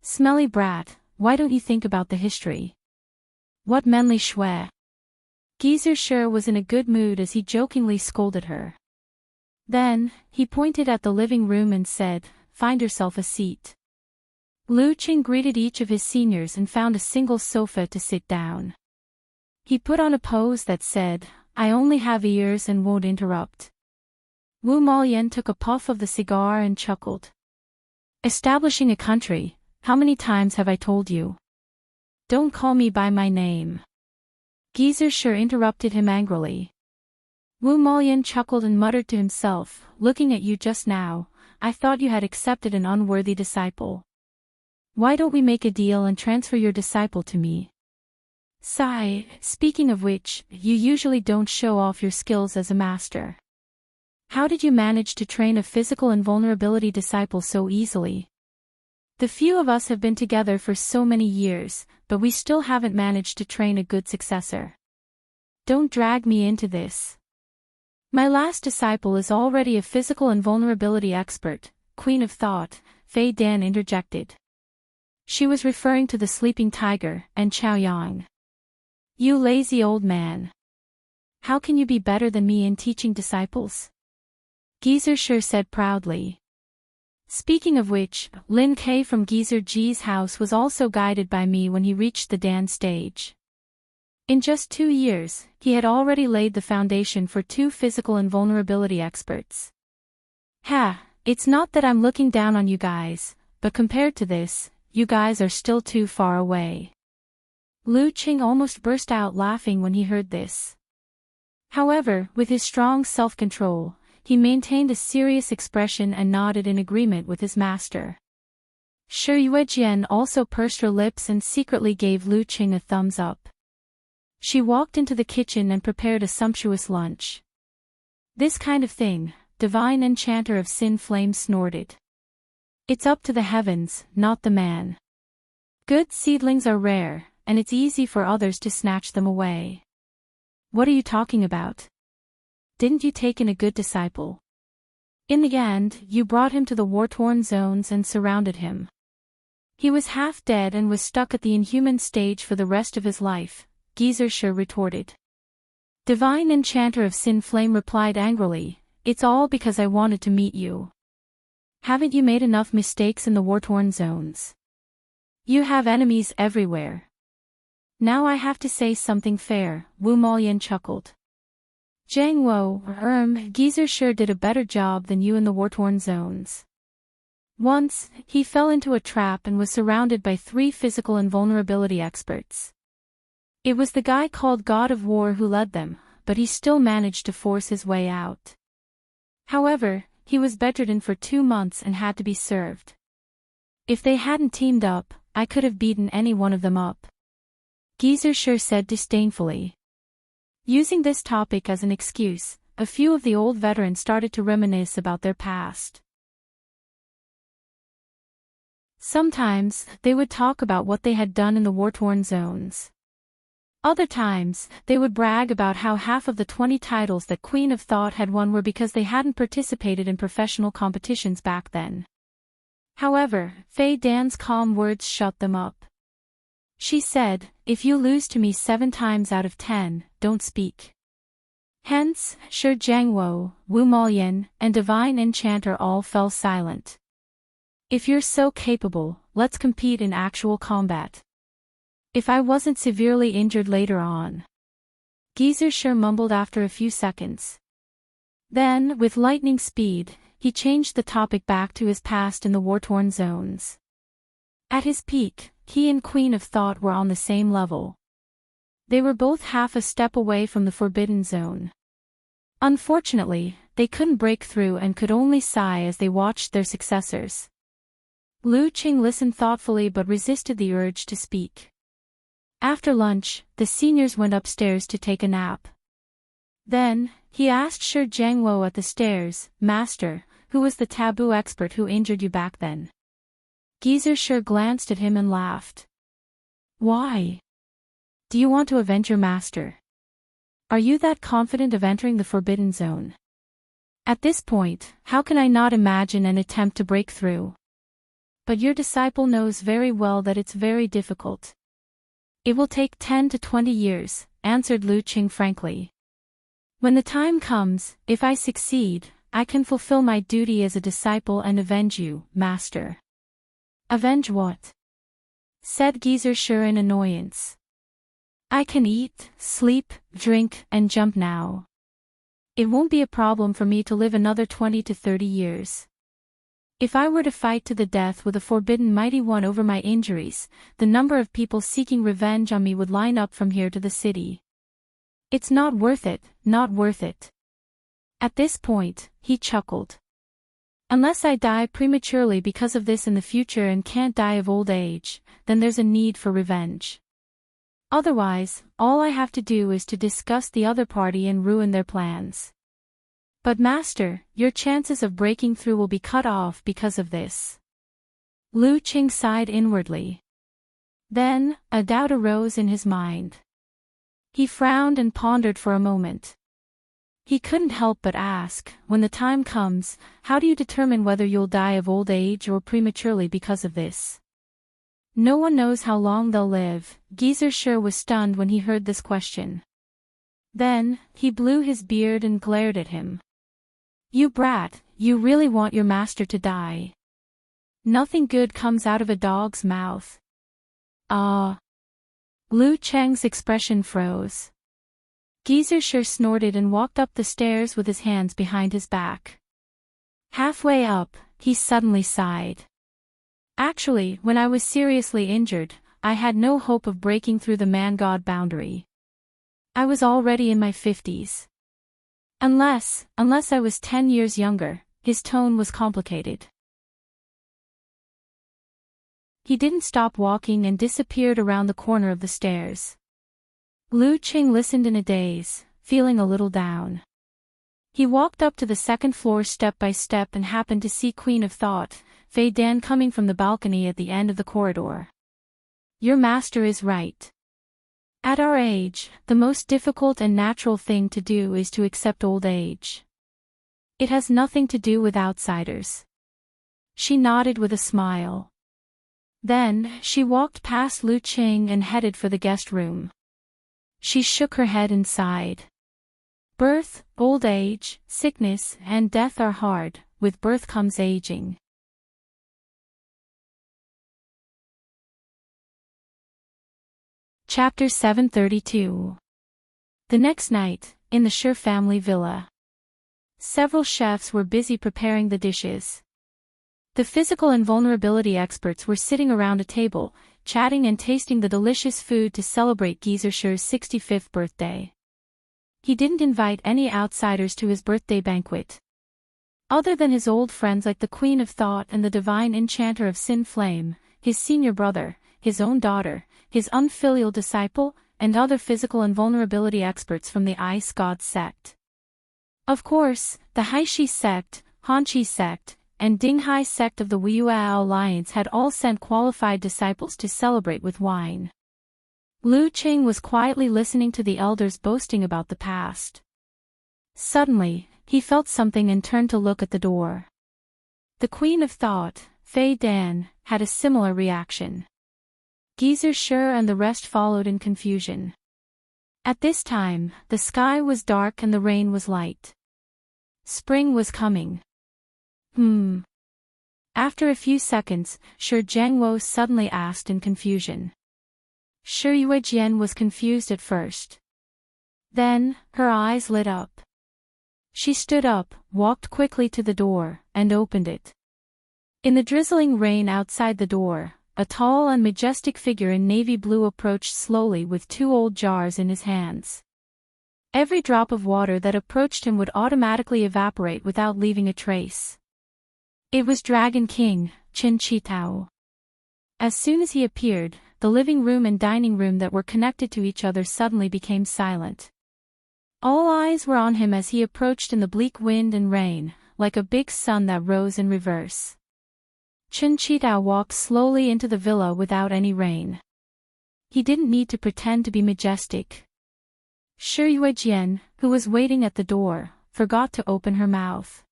Smelly brat, why don't you think about the history? What manly shui? Geezer Sher was in a good mood as he jokingly scolded her. Then, he pointed at the living room and said, Find yourself a seat. Lu Qing greeted each of his seniors and found a single sofa to sit down. He put on a pose that said, I only have ears and won't interrupt. Wu Maoyan took a puff of the cigar and chuckled. Establishing a country, how many times have I told you? Don't call me by my name. Geezer Sher interrupted him angrily. Wu Maoyan chuckled and muttered to himself, Looking at you just now, I thought you had accepted an unworthy disciple. Why don't we make a deal and transfer your disciple to me? Sigh, speaking of which, you usually don't show off your skills as a master. How did you manage to train a physical invulnerability disciple so easily? The few of us have been together for so many years, but we still haven't managed to train a good successor. Don't drag me into this. My last disciple is already a physical invulnerability expert, Queen of Thought, Fei Dan interjected. She was referring to the sleeping tiger and Chao Yang. You lazy old man. How can you be better than me in teaching disciples? Geezer Sher said proudly. Speaking of which, Lin K from Geezer G's house was also guided by me when he reached the Dan stage. In just 2 years, he had already laid the foundation for 2 physical invulnerability experts. Ha, it's not that I'm looking down on you guys, but compared to this, you guys are still too far away. Lu Qing almost burst out laughing when he heard this. However, with his strong self-control, he maintained a serious expression and nodded in agreement with his master. Shi Yuejian also pursed her lips and secretly gave Lu Qing a thumbs up. She walked into the kitchen and prepared a sumptuous lunch. This kind of thing, divine enchanter of Sin Flame snorted. It's up to the heavens, not the man. Good seedlings are rare, and it's easy for others to snatch them away. What are you talking about? Didn't you take in a good disciple? In the end, you brought him to the war-torn zones and surrounded him. He was half dead and was stuck at the inhuman stage for the rest of his life, Geezer Sher retorted. Divine Enchanter of Sin Flame replied angrily, It's all because I wanted to meet you. Haven't you made enough mistakes in the war-torn zones? You have enemies everywhere. Now I have to say something fair, Wu Maoyan chuckled. Zhang Wo, Geezer Sher did a better job than you in the war-torn zones. Once, he fell into a trap and was surrounded by 3 physical invulnerability experts. It was the guy called God of War who led them, but he still managed to force his way out. However, he was bedridden for 2 months and had to be served. If they hadn't teamed up, I could have beaten any one of them up. Geezer Sher said disdainfully. Using this topic as an excuse, a few of the old veterans started to reminisce about their past. Sometimes, they would talk about what they had done in the war-torn zones. Other times, they would brag about how half of the 20 titles that Queen of Thought had won were because they hadn't participated in professional competitions back then. However, Fei Dan's calm words shut them up. She said, If you lose to me 7 times out of 10, don't speak. Hence, Shi Jiangwo, Wu Maoyan, and Divine Enchanter all fell silent. If you're so capable, let's compete in actual combat. If I wasn't severely injured later on. Geezer sure mumbled after a few seconds. Then, with lightning speed, he changed the topic back to his past in the war-torn zones. At his peak, he and Queen of Thought were on the same level. They were both half a step away from the forbidden zone. Unfortunately, they couldn't break through and could only sigh as they watched their successors. Lu Qing listened thoughtfully but resisted the urge to speak. After lunch, the seniors went upstairs to take a nap. Then, he asked Shi Jiangwo at the stairs, "Master, who was the taboo expert who injured you back then?" Geezer Shi glanced at him and laughed. "Why? Do you want to avenge your master? Are you that confident of entering the forbidden zone? At this point, how can I not imagine an attempt to break through? But your disciple knows very well that it's very difficult." "It will take 10 to 20 years, answered Lu Qing frankly. "When the time comes, if I succeed, I can fulfill my duty as a disciple and avenge you, master." "Avenge what?" said Geezer Shi in annoyance. "I can eat, sleep, drink, and jump now. It won't be a problem for me to live another 20 to 30 years. If I were to fight to the death with a forbidden mighty one over my injuries, the number of people seeking revenge on me would line up from here to the city. It's not worth it, not worth it." At this point, he chuckled. "Unless I die prematurely because of this in the future and can't die of old age, then there's a need for revenge. Otherwise, all I have to do is to disgust the other party and ruin their plans. But master, your chances of breaking through will be cut off because of this." Lu Qing sighed inwardly. Then, a doubt arose in his mind. He frowned and pondered for a moment. He couldn't help but ask, "When the time comes, how do you determine whether you'll die of old age or prematurely because of this?" "No one knows how long they'll live." Geezer Shi was stunned when he heard this question. Then, he blew his beard and glared at him. "You brat, you really want your master to die? Nothing good comes out of a dog's mouth." "Ah." Lu Cheng's expression froze. Geezer Shi snorted and walked up the stairs with his hands behind his back. Halfway up, he suddenly sighed. "Actually, when I was seriously injured, I had no hope of breaking through the man-god boundary. I was already in my 50s. Unless I was 10 years younger." His tone was complicated. He didn't stop walking and disappeared around the corner of the stairs. Lu Qing listened in a daze, feeling a little down. He walked up to the second floor step by step and happened to see Queen of Thought, Fei Dan, coming from the balcony at the end of the corridor. "Your master is right. At our age, the most difficult and natural thing to do is to accept old age. It has nothing to do with outsiders." She nodded with a smile. Then, she walked past Lu Qing and headed for the guest room. She shook her head and sighed. "Birth, old age, sickness, and death are hard. With birth comes aging." Chapter 732. The next night, in the Shi family villa, several chefs were busy preparing the dishes. The physical invulnerability experts were sitting around a table, chatting and tasting the delicious food to celebrate Geezer Shi's 65th birthday. He didn't invite any outsiders to his birthday banquet. Other than his old friends like the Queen of Thought and the divine enchanter of Sin Flame, his senior brother, his own daughter, his unfilial disciple, and other physical invulnerability experts from the Ice God sect. Of course, the Haishi sect, Hanchi sect, and Dinghai sect of the Wiyuao Alliance had all sent qualified disciples to celebrate with wine. Lu Qing was quietly listening to the elders boasting about the past. Suddenly, he felt something and turned to look at the door. The Queen of Thought, Fei Dan, had a similar reaction. Geezer Shi and the rest followed in confusion. At this time, the sky was dark and the rain was light. Spring was coming. After a few seconds, Shi Jiangwo suddenly asked in confusion. Shi Yuejian was confused at first. Then, her eyes lit up. She stood up, walked quickly to the door, and opened it. In the drizzling rain outside the door, a tall and majestic figure in navy blue approached slowly with 2 old jars in his hands. Every drop of water that approached him would automatically evaporate without leaving a trace. It was Dragon King, Qin Shi Tao. As soon as he appeared, the living room and dining room that were connected to each other suddenly became silent. All eyes were on him as he approached in the bleak wind and rain, like a big sun that rose in reverse. Qin Shi Tao walked slowly into the villa without any rain. He didn't need to pretend to be majestic. Shi Yuejian, who was waiting at the door, forgot to open her mouth.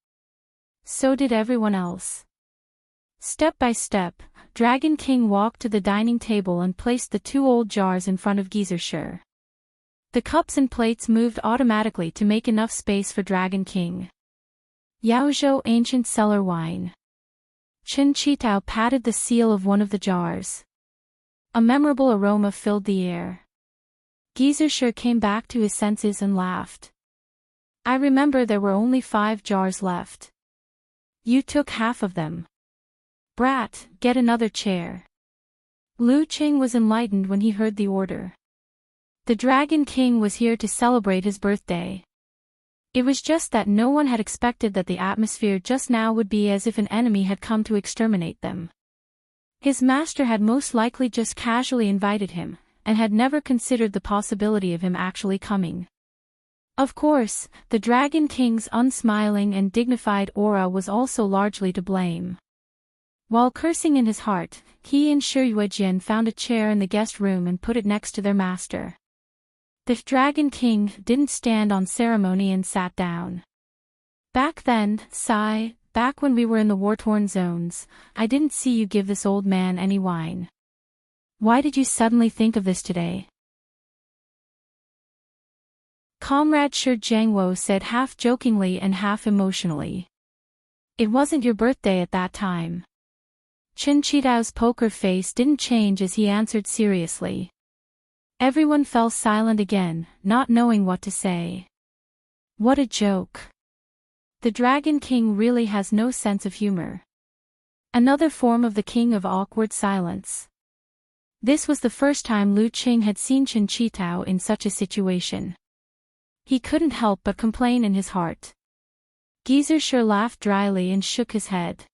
So did everyone else. Step by step, Dragon King walked to the dining table and placed the 2 old jars in front of Geyser. The cups and plates moved automatically to make enough space for Dragon King. Yaozhou ancient cellar wine. Qin Shi Tao patted the seal of one of the jars. A memorable aroma filled the air. Geyser came back to his senses and laughed. I remember there were only 5 jars left. You took half of them. Brat, get another chair. Lu Qing was enlightened when he heard the order. The Dragon King was here to celebrate his birthday. It was just that no one had expected that the atmosphere just now would be as if an enemy had come to exterminate them. His master had most likely just casually invited him, and had never considered the possibility of him actually coming. Of course, the Dragon King's unsmiling and dignified aura was also largely to blame. While cursing in his heart, he and Shi Yuejian found a chair in the guest room and put it next to their master. The Dragon King didn't stand on ceremony and sat down. Back then, Sai, back when we were in the war-torn zones, I didn't see you give this old man any wine. Why did you suddenly think of this today? Comrade Shi Jiangwo said half jokingly and half emotionally. It wasn't your birthday at that time. Qin Shi Tao's poker face didn't change as he answered seriously. Everyone fell silent again, not knowing what to say. What a joke. The Dragon King really has no sense of humor. Another form of the king of awkward silence. This was the first time Lu Qing had seen Qin Shi Tao in such a situation. He couldn't help but complain in his heart. Geyser laughed dryly and shook his head.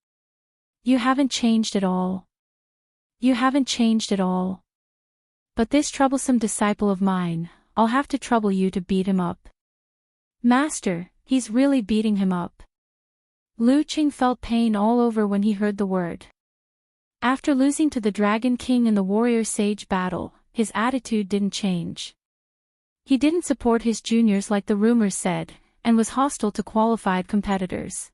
You haven't changed at all. You haven't changed at all. But this troublesome disciple of mine, I'll have to trouble you to beat him up. Master, he's really beating him up. Lu Qing felt pain all over when he heard the word. After losing to the Dragon King in the warrior sage battle, his attitude didn't change. He didn't support his juniors like the rumors said, and was hostile to qualified competitors.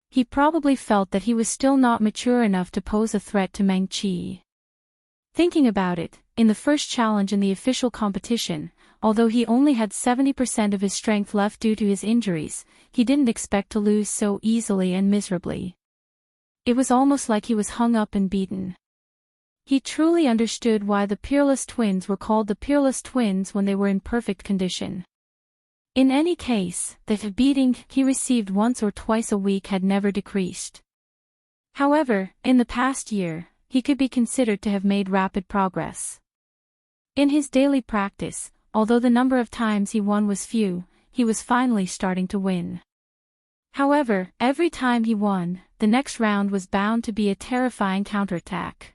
He probably felt that he was still not mature enough to pose a threat to Meng Qi. Thinking about it, in the first challenge in the official competition, although he only had 70% of his strength left due to his injuries, he didn't expect to lose so easily and miserably. It was almost like he was hung up and beaten. He truly understood why the Peerless Twins were called the Peerless Twins when they were in perfect condition. In any case, the beating he received once or twice a week had never decreased. However, in the past year, he could be considered to have made rapid progress. In his daily practice, although the number of times he won was few, he was finally starting to win. However, every time he won, the next round was bound to be a terrifying counterattack.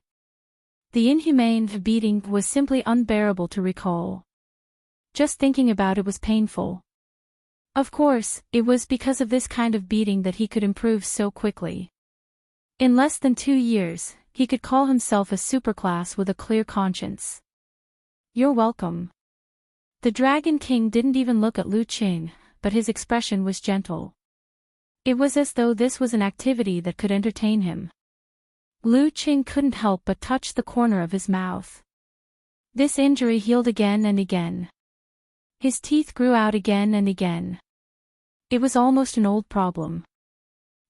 The inhumane beating was simply unbearable to recall. Just thinking about it was painful. Of course, it was because of this kind of beating that he could improve so quickly. In less than 2 years, he could call himself a superclass with a clear conscience. You're welcome. The Dragon King didn't even look at Lu Qing, but his expression was gentle. It was as though this was an activity that could entertain him. Lu Qing couldn't help but touch the corner of his mouth. This injury healed again and again. His teeth grew out again and again. It was almost an old problem.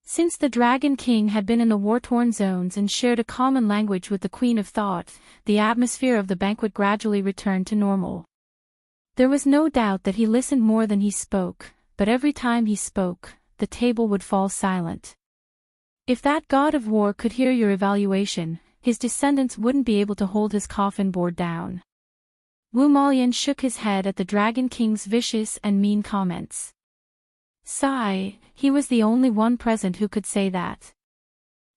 Since the Dragon King had been in the war-torn zones and shared a common language with the Queen of Thought, the atmosphere of the banquet gradually returned to normal. There was no doubt that he listened more than he spoke, but every time he spoke, the table would fall silent. If that god of war could hear your evaluation, his descendants wouldn't be able to hold his coffin board down. Wu Malian shook his head at the Dragon King's vicious and mean comments. Sigh, he was the only one present who could say that.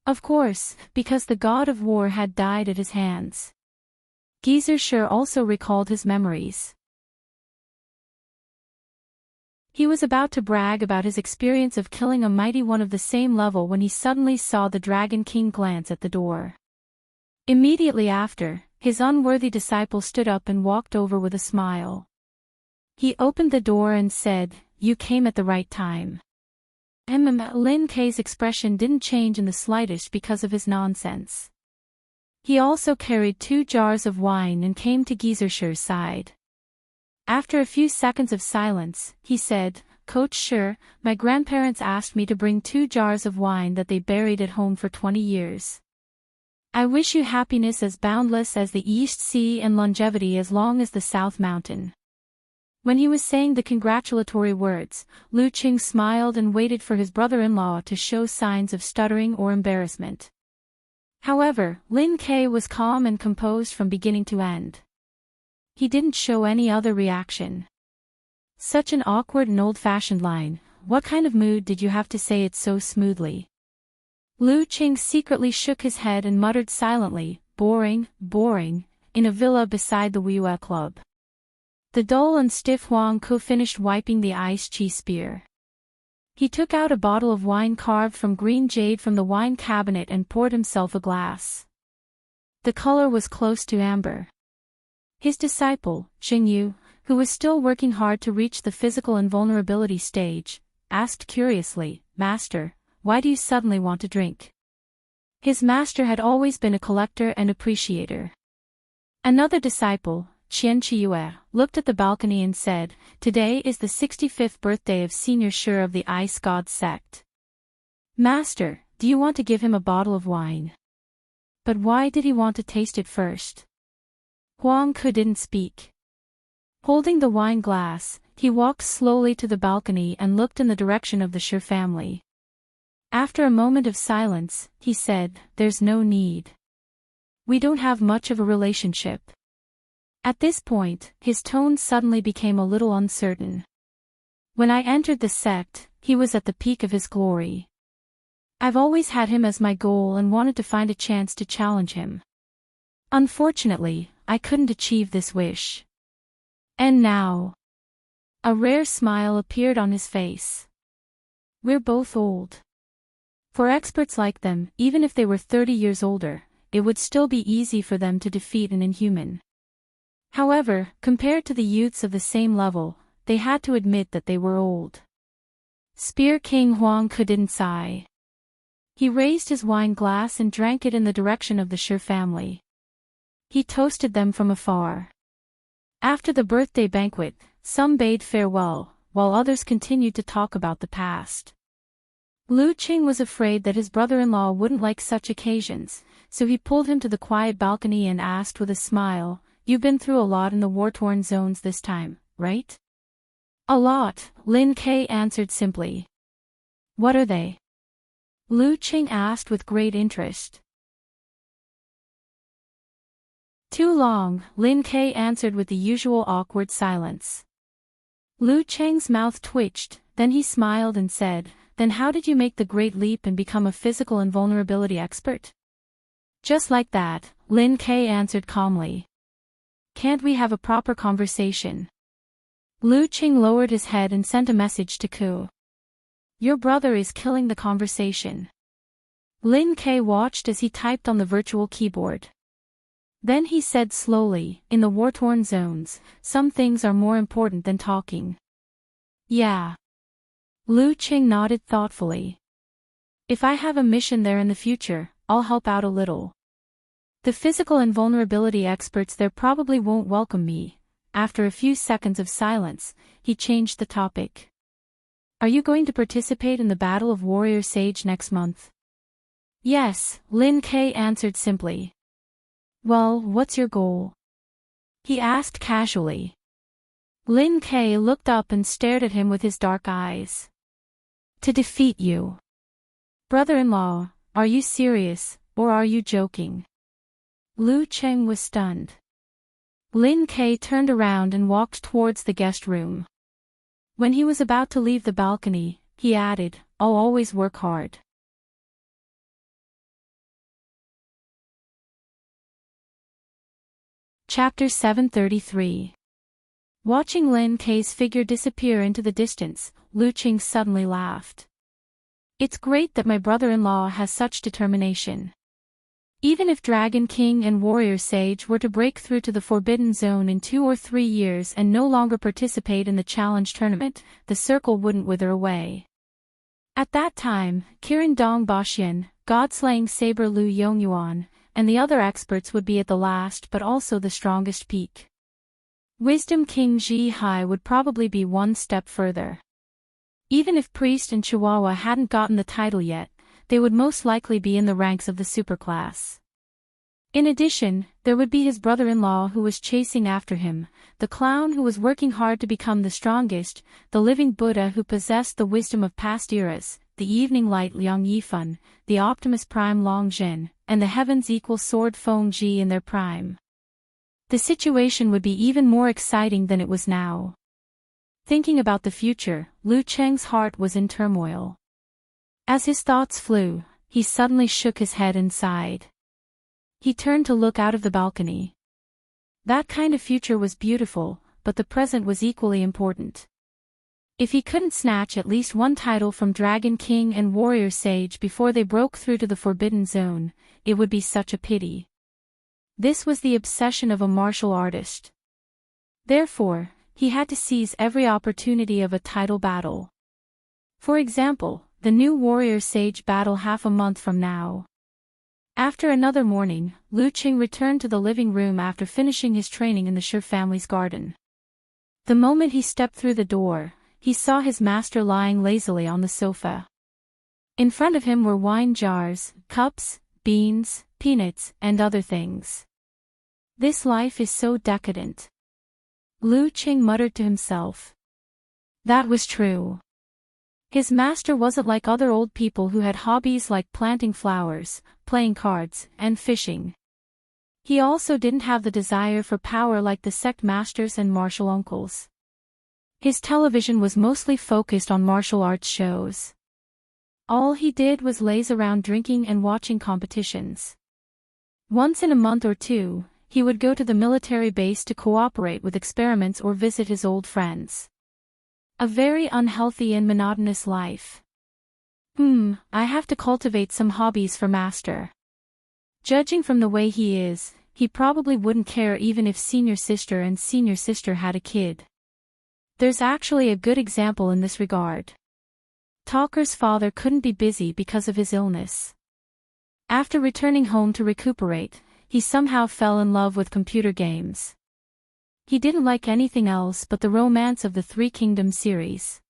Of course, because the god of war had died at his hands. Geyser also recalled his memories. He was about to brag about his experience of killing a mighty one of the same level when he suddenly saw the Dragon King glance at the door. Immediately after, his unworthy disciple stood up and walked over with a smile. He opened the door and said, "You came at the right time." Lin Kei's expression didn't change in the slightest because of his nonsense. He also carried 2 jars of wine and came to Geyser's side. After a few seconds of silence, he said, "Coach Shi, my grandparents asked me to bring 2 jars of wine that they buried at home for 20 years. I wish you happiness as boundless as the East Sea and longevity as long as the South Mountain." When he was saying the congratulatory words, Lu Qing smiled and waited for his brother-in-law to show signs of stuttering or embarrassment. However, Lin Kei was calm and composed from beginning to end. He didn't show any other reaction. Such an awkward and old-fashioned line, what kind of mood did you have to say it so smoothly? Lu Qing secretly shook his head and muttered silently, boring, in a villa beside the Wiyue Club. The dull and stiff Huang Ku finished wiping the ice chi spear. He took out a bottle of wine carved from green jade from the wine cabinet and poured himself a glass. The color was close to amber. His disciple, Xingyu, who was still working hard to reach the physical invulnerability stage, asked curiously, "Master, why do you suddenly want to drink?" His master had always been a collector and appreciator. Another disciple, Qian Chiyue, looked at the balcony and said, "Today is the 65th birthday of Senior Shi of the Ice God sect. Master, do you want to give him a bottle of wine?" But why did he want to taste it first? Huang Ku didn't speak. Holding the wine glass, he walked slowly to the balcony and looked in the direction of the Shi family. After a moment of silence, he said, "There's no need. We don't have much of a relationship." At this point, his tone suddenly became a little uncertain. "When I entered the sect, he was at the peak of his glory. I've always had him as my goal and wanted to find a chance to challenge him. Unfortunately, I couldn't achieve this wish. And now..." A rare smile appeared on his face. "We're both old. For experts like them, even if they were 30 years older, it would still be easy for them to defeat an inhuman. However, compared to the youths of the same level, they had to admit that they were old." Spear King Huang Ku didn't sigh. He raised his wine glass and drank it in the direction of the Shi family. He toasted them from afar. After the birthday banquet, some bade farewell, while others continued to talk about the past. Lu Qing was afraid that his brother-in-law wouldn't like such occasions, so he pulled him to the quiet balcony and asked with a smile, "You've been through a lot in the war-torn zones this time, right?" "A lot," Lin Kei answered simply. "What are they?" Lu Qing asked with great interest. "Too long," Lin Kei answered with the usual awkward silence. Lu Cheng's mouth twitched, then he smiled and said, "Then how did you make the great leap and become a physical invulnerability expert?" "Just like that," Lin Kei answered calmly. "Can't we have a proper conversation?" Lu Qing lowered his head and sent a message to Ku. "Your brother is killing the conversation." Lin Kei watched as he typed on the virtual keyboard. Then he said slowly, "In the war-torn zones, some things are more important than talking." "Yeah." Lu Qing nodded thoughtfully. "If I have a mission there in the future, I'll help out a little. The physical invulnerability experts there probably won't welcome me." After a few seconds of silence, he changed the topic. "Are you going to participate in the Battle of Warrior Sage next month?" "Yes," Lin Kei answered simply. "Well, what's your goal?" he asked casually. Lin Kei looked up and stared at him with his dark eyes. To defeat you. Brother-in-law, are you serious, or are you joking? Lu Cheng was stunned. Lin Kei turned around and walked towards the guest room. When he was about to leave the balcony, he added, I'll always work hard. Chapter 733. Watching Lin Kei's figure disappear into the distance, Lu Qing suddenly laughed. It's great that my brother-in-law has such determination. Even if Dragon King and Warrior Sage were to break through to the Forbidden Zone in 2 or 3 years and no longer participate in the challenge tournament, the circle wouldn't wither away. At that time, Kirin Dong Baxian, God-slaying saber Lu Yongyuan, and the other experts would be at the last but also the strongest peak. Wisdom King Ji Hai would probably be one step further. Even if Priest and Chihuahua hadn't gotten the title yet, they would most likely be in the ranks of the superclass. In addition, there would be his brother-in-law who was chasing after him, the clown who was working hard to become the strongest, the living Buddha who possessed the wisdom of past eras, the evening light Liang Yifan, the Optimus Prime Long Zhen, and the heavens equal sword Feng Ji in their prime. The situation would be even more exciting than it was now. Thinking about the future, Lu Cheng's heart was in turmoil. As his thoughts flew, he suddenly shook his head and sighed. He turned to look out of the balcony. That kind of future was beautiful, but the present was equally important. If he couldn't snatch at least one title from Dragon King and Warrior Sage before they broke through to the Forbidden Zone, it would be such a pity. This was the obsession of a martial artist. Therefore, he had to seize every opportunity of a title battle. For example, the new Warrior Sage battle half a month from now. After another morning, Lu Qing returned to the living room after finishing his training in the Shi family's garden. The moment he stepped through the door, he saw his master lying lazily on the sofa. In front of him were wine jars, cups, beans, peanuts, and other things. This life is so decadent. Lu Qing muttered to himself. That was true. His master wasn't like other old people who had hobbies like planting flowers, playing cards, and fishing. He also didn't have the desire for power like the sect masters and martial uncles. His television was mostly focused on martial arts shows. All he did was laze around drinking and watching competitions. Once in a month or two, he would go to the military base to cooperate with experiments or visit his old friends. A very unhealthy and monotonous life. I have to cultivate some hobbies for master. Judging from the way he is, he probably wouldn't care even if senior sister and senior sister had a kid. There's actually a good example in this regard. Talker's father couldn't be busy because of his illness. After returning home to recuperate, he somehow fell in love with computer games. He didn't like anything else but the romance of the Three Kingdoms series.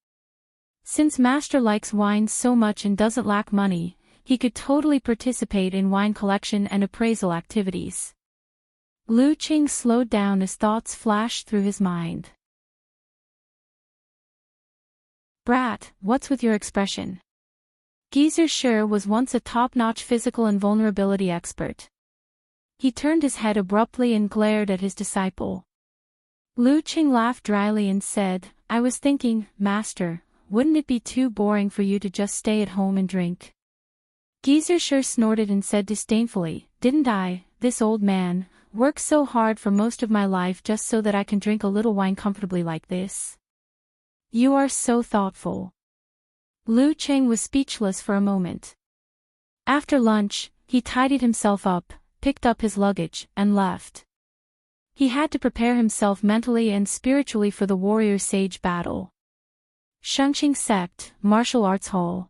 Since Master likes wine so much and doesn't lack money, he could totally participate in wine collection and appraisal activities. Lu Qing slowed down as thoughts flashed through his mind. Brat, what's with your expression? Geezer Sher was once a top-notch physical and vulnerability expert. He turned his head abruptly and glared at his disciple. Lu Qing laughed dryly and said, I was thinking, Master, wouldn't it be too boring for you to just stay at home and drink? Geezer Sher snorted and said disdainfully, Didn't I, this old man, work so hard for most of my life just so that I can drink a little wine comfortably like this? You are so thoughtful. Lu Qing was speechless for a moment. After lunch, he tidied himself up, picked up his luggage, and left. He had to prepare himself mentally and spiritually for the Warrior Sage battle. Shengqing Sect, Martial Arts Hall.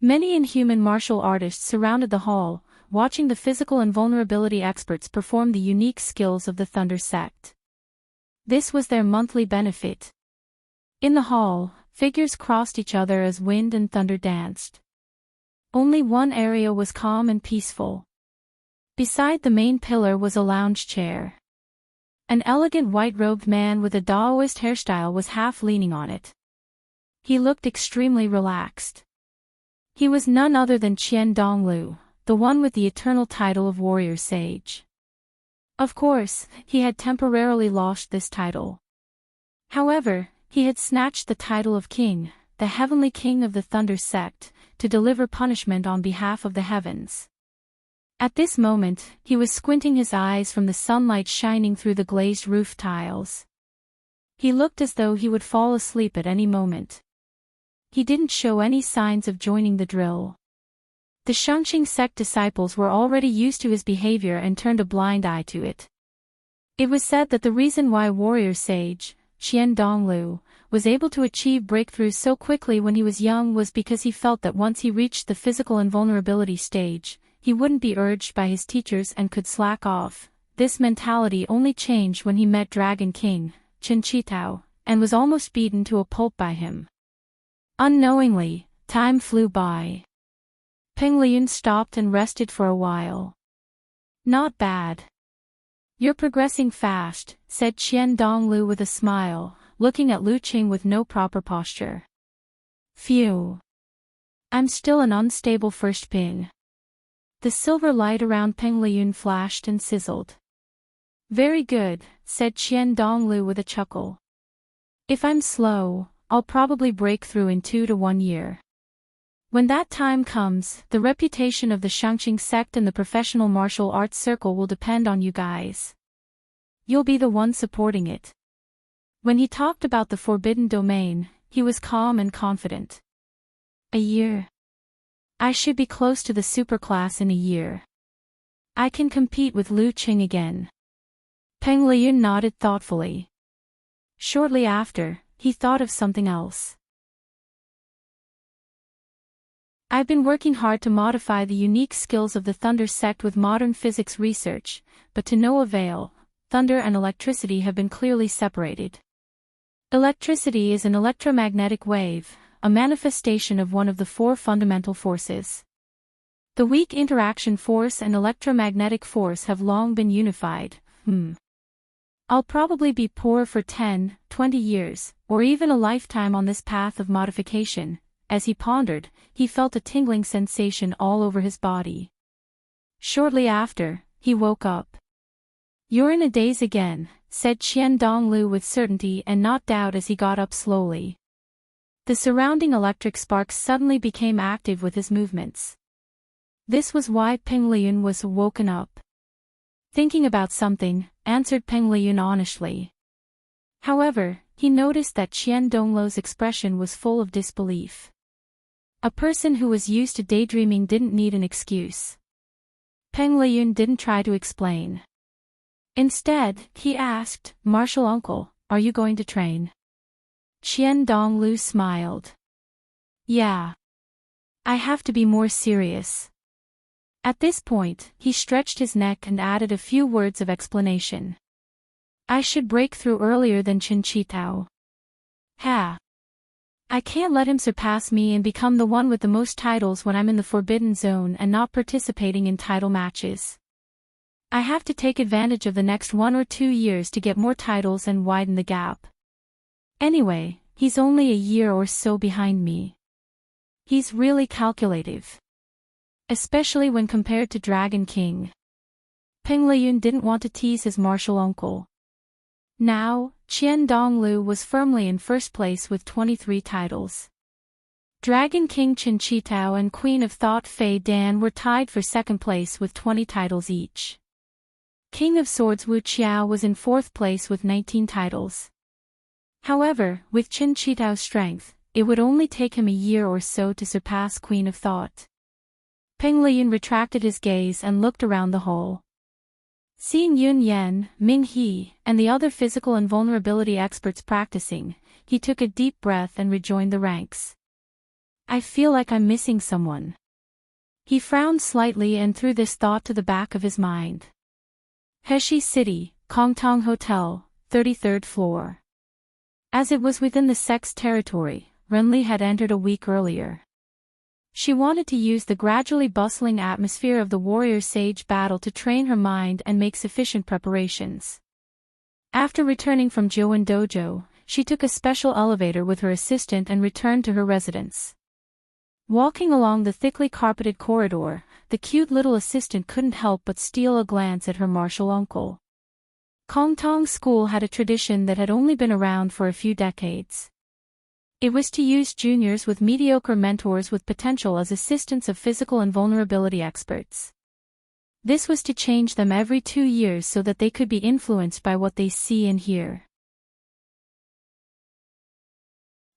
Many inhuman martial artists surrounded the hall, watching the physical and vulnerability experts perform the unique skills of the Thunder Sect. This was their monthly benefit. In the hall, figures crossed each other as wind and thunder danced. Only one area was calm and peaceful. Beside the main pillar was a lounge chair. An elegant white-robed man with a Daoist hairstyle was half leaning on it. He looked extremely relaxed. He was none other than Qian Donglu, the one with the eternal title of warrior sage. Of course, he had temporarily lost this title. However, he had snatched the title of king, the heavenly king of the Thunder sect, to deliver punishment on behalf of the heavens. At this moment, he was squinting his eyes from the sunlight shining through the glazed roof tiles. He looked as though he would fall asleep at any moment. He didn't show any signs of joining the drill. The Shangqing sect disciples were already used to his behavior and turned a blind eye to it. It was said that the reason why warrior sage, Qian Donglu, was able to achieve breakthroughs so quickly when he was young was because he felt that once he reached the physical invulnerability stage, he wouldn't be urged by his teachers and could slack off. This mentality only changed when he met Dragon King, Chen Qitao, and was almost beaten to a pulp by him. Unknowingly, time flew by. Peng Liyun stopped and rested for a while. Not bad. You're progressing fast, said Qian Donglu with a smile, looking at Lu Qing with no proper posture. Phew. I'm still an unstable first ping. The silver light around Peng Liyun flashed and sizzled. Very good, said Qian Donglu with a chuckle. If I'm slow, I'll probably break through in 2 to 1 year. When that time comes, the reputation of the Shangqing sect and the professional martial arts circle will depend on you guys. You'll be the one supporting it. When he talked about the forbidden domain, he was calm and confident. A year. I should be close to the superclass in a year. I can compete with Lu Qing again. Peng Liyun nodded thoughtfully. Shortly after, he thought of something else. I've been working hard to modify the unique skills of the Thunder sect with modern physics research, but to no avail. Thunder and electricity have been clearly separated. Electricity is an electromagnetic wave, a manifestation of one of the 4 fundamental forces. The weak interaction force and electromagnetic force have long been unified. I'll probably be poor for 10, 20 years, or even a lifetime on this path of modification. As he pondered, he felt a tingling sensation all over his body. Shortly after, he woke up. You're in a daze again, said Qian Donglu with certainty and not doubt as he got up slowly. The surrounding electric sparks suddenly became active with his movements. This was why Peng Liyun was woken up. Thinking about something, answered Peng Liyun honestly. However, he noticed that Qian Donglu's expression was full of disbelief. A person who was used to daydreaming didn't need an excuse. Peng Liyun didn't try to explain. Instead, he asked, Martial uncle, are you going to train? Qian Donglu smiled. Yeah. I have to be more serious. At this point, he stretched his neck and added a few words of explanation. I should break through earlier than Chen Qitao. Ha! I can't let him surpass me and become the one with the most titles when I'm in the forbidden zone and not participating in title matches. I have to take advantage of the next 1 or 2 years to get more titles and widen the gap. Anyway, he's only a year or so behind me. He's really calculative. Especially when compared to Dragon King. Peng Liyun didn't want to tease his martial uncle. Now, Qian Donglu was firmly in first place with 23 titles. Dragon King Chen Qitao and Queen of Thought Fei Dan were tied for second place with 20 titles each. King of Swords Wu Qiao was in fourth place with 19 titles. However, with Chen Qitao's strength, it would only take him a year or so to surpass Queen of Thought. Peng Liyun retracted his gaze and looked around the hall. Seeing Yun Yan, Ming He, and the other physical invulnerability experts practicing, he took a deep breath and rejoined the ranks. I feel like I'm missing someone. He frowned slightly and threw this thought to the back of his mind. Heshi City, Kongtong Hotel, 33rd floor. As it was within the sect's territory, Renli had entered a week earlier. She wanted to use the gradually bustling atmosphere of the warrior sage battle to train her mind and make sufficient preparations. After returning from Joan Dojo, she took a special elevator with her assistant and returned to her residence. Walking along the thickly carpeted corridor, the cute little assistant couldn't help but steal a glance at her martial uncle. Kongtong School had a tradition that had only been around for a few decades. It was to use juniors with mediocre mentors with potential as assistants of physical and vulnerability experts. This was to change them every 2 years so that they could be influenced by what they see and hear.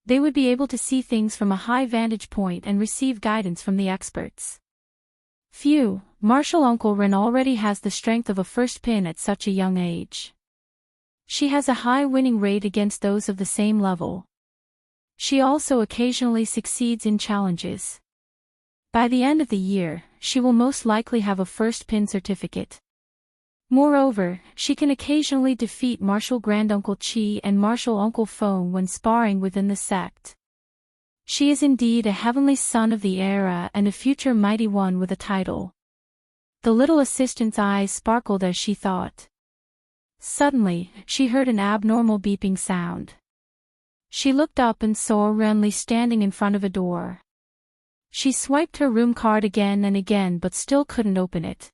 They would be able to see things from a high vantage point and receive guidance from the experts. Phew, martial uncle Ren already has the strength of a first pin at such a young age. She has a high winning rate against those of the same level. She also occasionally succeeds in challenges. By the end of the year, she will most likely have a first pin certificate. Moreover, she can occasionally defeat martial granduncle Qi and martial uncle Feng when sparring within the sect. She is indeed a heavenly son of the era and a future mighty one with a title. The little assistant's eyes sparkled as she thought. Suddenly, she heard an abnormal beeping sound. She looked up and saw Renly standing in front of a door. She swiped her room card again and again but still couldn't open it.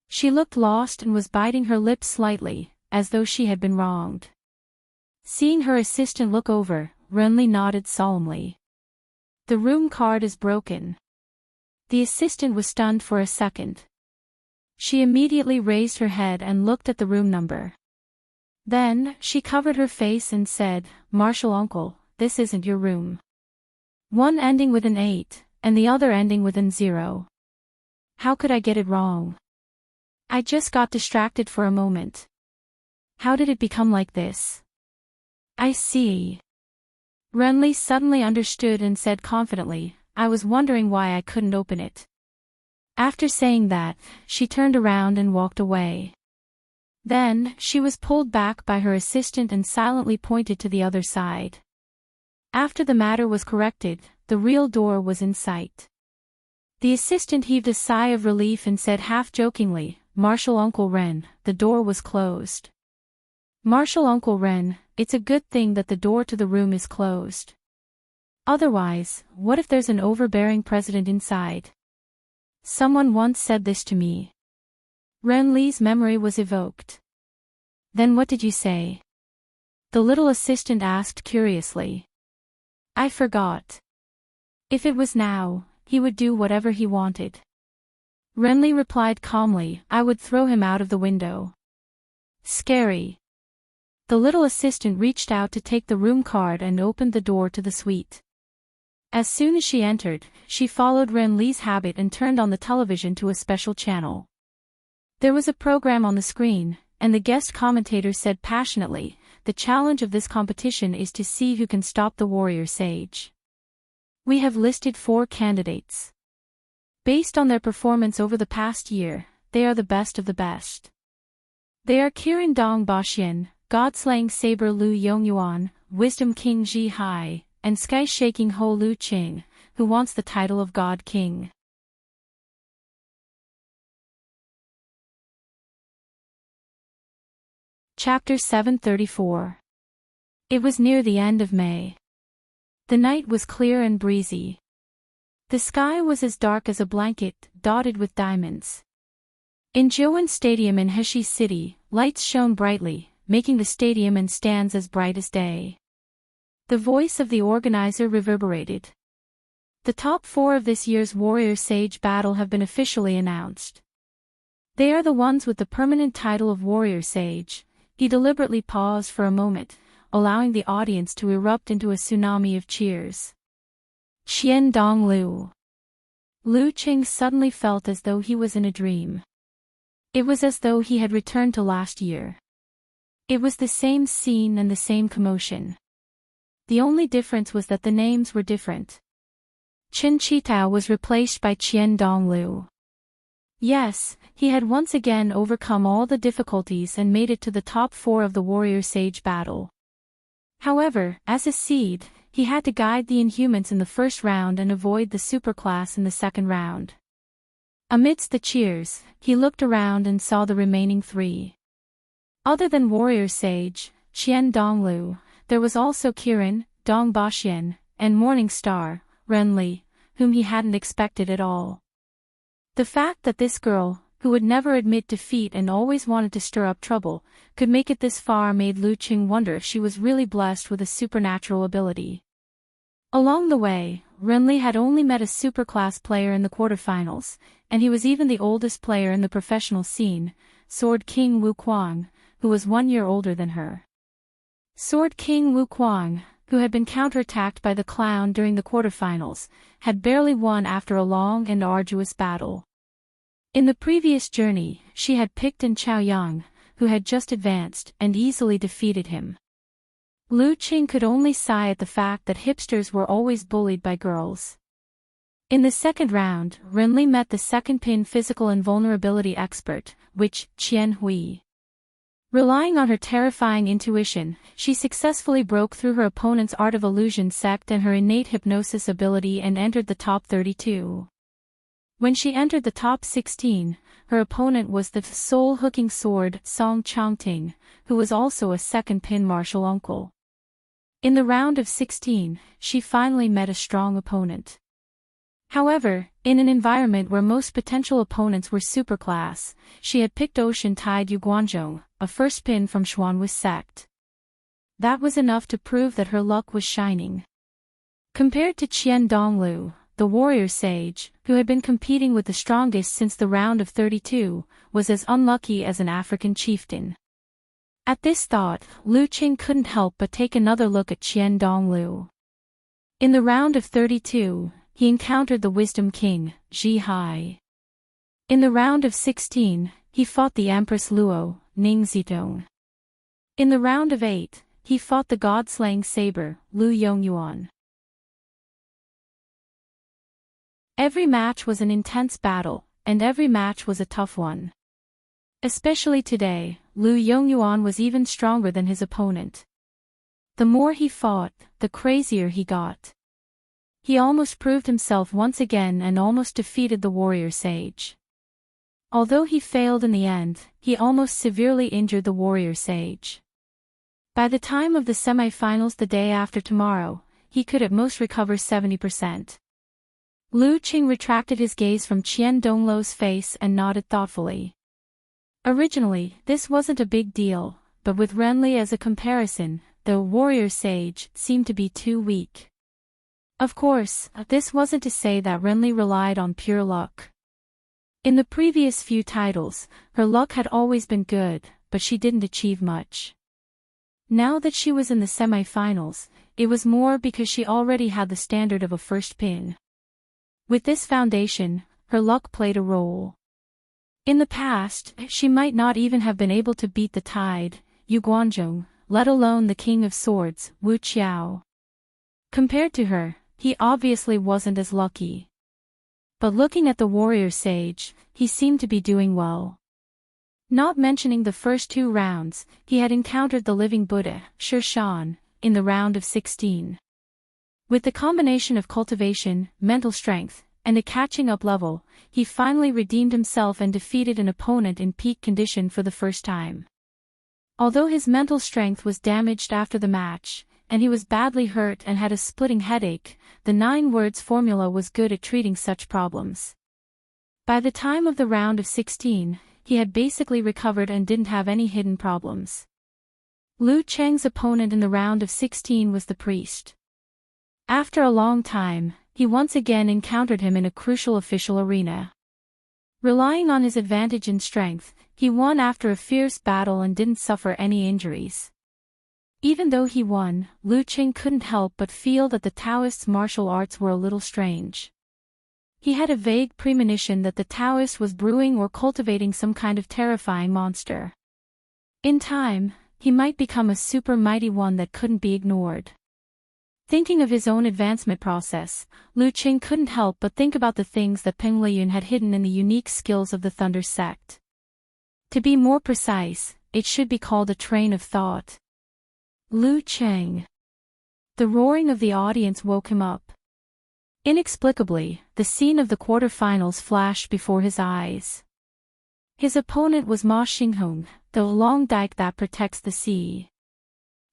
She looked lost and was biting her lips slightly, as though she had been wronged. Seeing her assistant look over, Renly nodded solemnly. The room card is broken. The assistant was stunned for a second. She immediately raised her head and looked at the room number. Then, she covered her face and said, "Martial uncle, this isn't your room. One ending with an 8, and the other ending with an 0. How could I get it wrong? I just got distracted for a moment. How did it become like this?" "I see." Renly suddenly understood and said confidently, "I was wondering why I couldn't open it." After saying that, she turned around and walked away. Then, she was pulled back by her assistant and silently pointed to the other side. After the matter was corrected, the real door was in sight. The assistant heaved a sigh of relief and said half-jokingly, "Martial Uncle Ren, the door was closed." "Martial Uncle Ren, it's a good thing that the door to the room is closed. Otherwise, what if there's an overbearing president inside? Someone once said this to me." Renly's memory was evoked. "Then what did you say?" the little assistant asked curiously. "I forgot." If it was now, he would do whatever he wanted. Renly replied calmly, "I would throw him out of the window." Scary. The little assistant reached out to take the room card and opened the door to the suite. As soon as she entered, she followed Renly's habit and turned on the television to a special channel. There was a program on the screen, and the guest commentator said passionately, "The challenge of this competition is to see who can stop the warrior sage. We have listed 4 candidates. Based on their performance over the past year, they are the best of the best. They are Kirin Dong Baxian, God-slaying saber Lu Yongyuan, Wisdom King Ji Hai, and Sky-shaking Ho Lu Qing, who wants the title of God King." Chapter 734. It was near the end of May. The night was clear and breezy. The sky was as dark as a blanket, dotted with diamonds. In Joan Stadium in Heshi City, lights shone brightly, making the stadium and stands as bright as day. The voice of the organizer reverberated. The top 4 of this year's Warrior Sage battle have been officially announced. They are the ones with the permanent title of Warrior Sage. He deliberately paused for a moment, allowing the audience to erupt into a tsunami of cheers. Qian Dong Lu. Lu Qing suddenly felt as though he was in a dream. It was as though he had returned to last year. It was the same scene and the same commotion. The only difference was that the names were different. Chen Qitao was replaced by Qian Dong Lu. Yes, he had once again overcome all the difficulties and made it to the top 4 of the Warrior Sage battle. However, as a seed, he had to guide the Inhumans in the first round and avoid the superclass in the second round. Amidst the cheers, he looked around and saw the remaining 3. Other than warrior sage, Qian Donglu, there was also Kiran, Dong Baxian, and Morning Star, Renli, whom he hadn't expected at all. The fact that this girl, who would never admit defeat and always wanted to stir up trouble, could make it this far made Lu Qing wonder if she was really blessed with a supernatural ability. Along the way, Renli had only met a superclass player in the quarterfinals, and he was even the oldest player in the professional scene, Sword King Wu Kuang, who was 1 year older than her. Sword King Wu Kuang, who had been counterattacked by the clown during the quarterfinals, had barely won after a long and arduous battle. In the previous journey, she had picked in Chaoyang, who had just advanced and easily defeated him. Lu Qing could only sigh at the fact that hipsters were always bullied by girls. In the second round, Renli met the second-pin physical invulnerability expert, Qian Hui. Relying on her terrifying intuition, she successfully broke through her opponent's art of illusion sect and her innate hypnosis ability and entered the top 32. When she entered the top 16, her opponent was the soul-hooking sword Song Chongting, who was also a second-pin martial uncle. In the round of 16, she finally met a strong opponent. However, in an environment where most potential opponents were superclass, she had picked Ocean Tide Yu Guanzhong, a first pin from Xuanwu sect. That was enough to prove that her luck was shining. Compared to Qian Donglu, the warrior sage, who had been competing with the strongest since the round of 32, was as unlucky as an African chieftain. At this thought, Lu Qing couldn't help but take another look at Qian Donglu. In the round of 32, he encountered the Wisdom King, Zhi Hai. In the round of 16, he fought the Empress Luo, Ning Zitong. In the round of 8, he fought the God-slaying saber, Lu Yongyuan. Every match was an intense battle, and every match was a tough one. Especially today, Lu Yongyuan was even stronger than his opponent. The more he fought, the crazier he got. He almost proved himself once again and almost defeated the warrior sage. Although he failed in the end, he almost severely injured the warrior sage. By the time of the semi-finals the day after tomorrow, he could at most recover 70%. Lu Qing retracted his gaze from Qian Donglu's face and nodded thoughtfully. Originally, this wasn't a big deal, but with Renli as a comparison, the warrior sage seemed to be too weak. Of course, this wasn't to say that Renli relied on pure luck. In the previous few titles, her luck had always been good, but she didn't achieve much. Now that she was in the semi-finals, it was more because she already had the standard of a first pin. With this foundation, her luck played a role. In the past, she might not even have been able to beat the Tide, Yu Guanzhong, let alone the King of Swords, Wu Qiao. Compared to her, he obviously wasn't as lucky. But looking at the warrior sage, he seemed to be doing well. Not mentioning the first 2 rounds, he had encountered the living Buddha, Shi Shan, in the round of 16. With the combination of cultivation, mental strength, and a catching-up level, he finally redeemed himself and defeated an opponent in peak condition for the first time. Although his mental strength was damaged after the match, and he was badly hurt and had a splitting headache, the 9 words formula was good at treating such problems. By the time of the round of 16, he had basically recovered and didn't have any hidden problems. Lu Cheng's opponent in the round of 16 was the priest. After a long time, he once again encountered him in a crucial official arena. Relying on his advantage in strength, he won after a fierce battle and didn't suffer any injuries. Even though he won, Lu Qing couldn't help but feel that the Taoist's martial arts were a little strange. He had a vague premonition that the Taoist was brewing or cultivating some kind of terrifying monster. In time, he might become a super mighty one that couldn't be ignored. Thinking of his own advancement process, Lu Qing couldn't help but think about the things that Peng Liyun had hidden in the unique skills of the Thunder sect. To be more precise, it should be called a train of thought. Lu Qing. The roaring of the audience woke him up. Inexplicably, the scene of the quarterfinals flashed before his eyes. His opponent was Ma Xinghong, the long dike that protects the sea.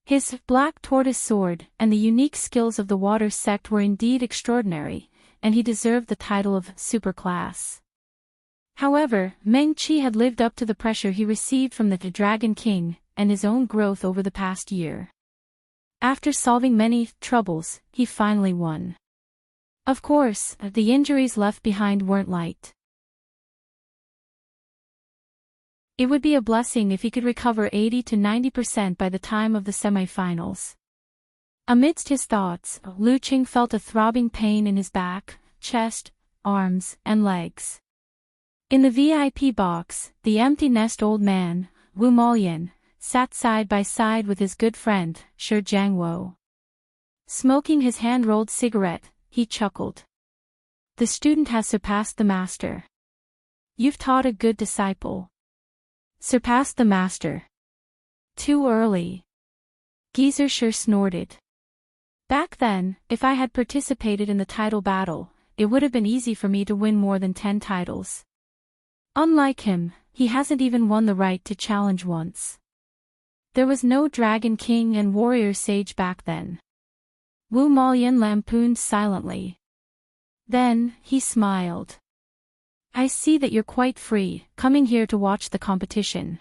His black tortoise sword and the unique skills of the water sect were indeed extraordinary, and he deserved the title of superclass. However, Meng Qi had lived up to the pressure he received from the Dragon King and his own growth over the past year. After solving many troubles, he finally won. Of course, the injuries left behind weren't light. It would be a blessing if he could recover 80 to 90% by the time of the semi-finals. Amidst his thoughts, Lu Qing felt a throbbing pain in his back, chest, arms, and legs. In the VIP box, the empty nest old man, Wu Maolian, sat side by side with his good friend, Shi Jiangwo. Smoking his hand-rolled cigarette, he chuckled. The student has surpassed the master. You've taught a good disciple. Surpassed the master. Too early. Geezer sure snorted. Back then, if I had participated in the title battle, it would have been easy for me to win more than 10 titles. Unlike him, he hasn't even won the right to challenge once. There was no Dragon King and Warrior Sage back then. Wu Maolian lampooned silently. Then, he smiled. I see that you're quite free, coming here to watch the competition.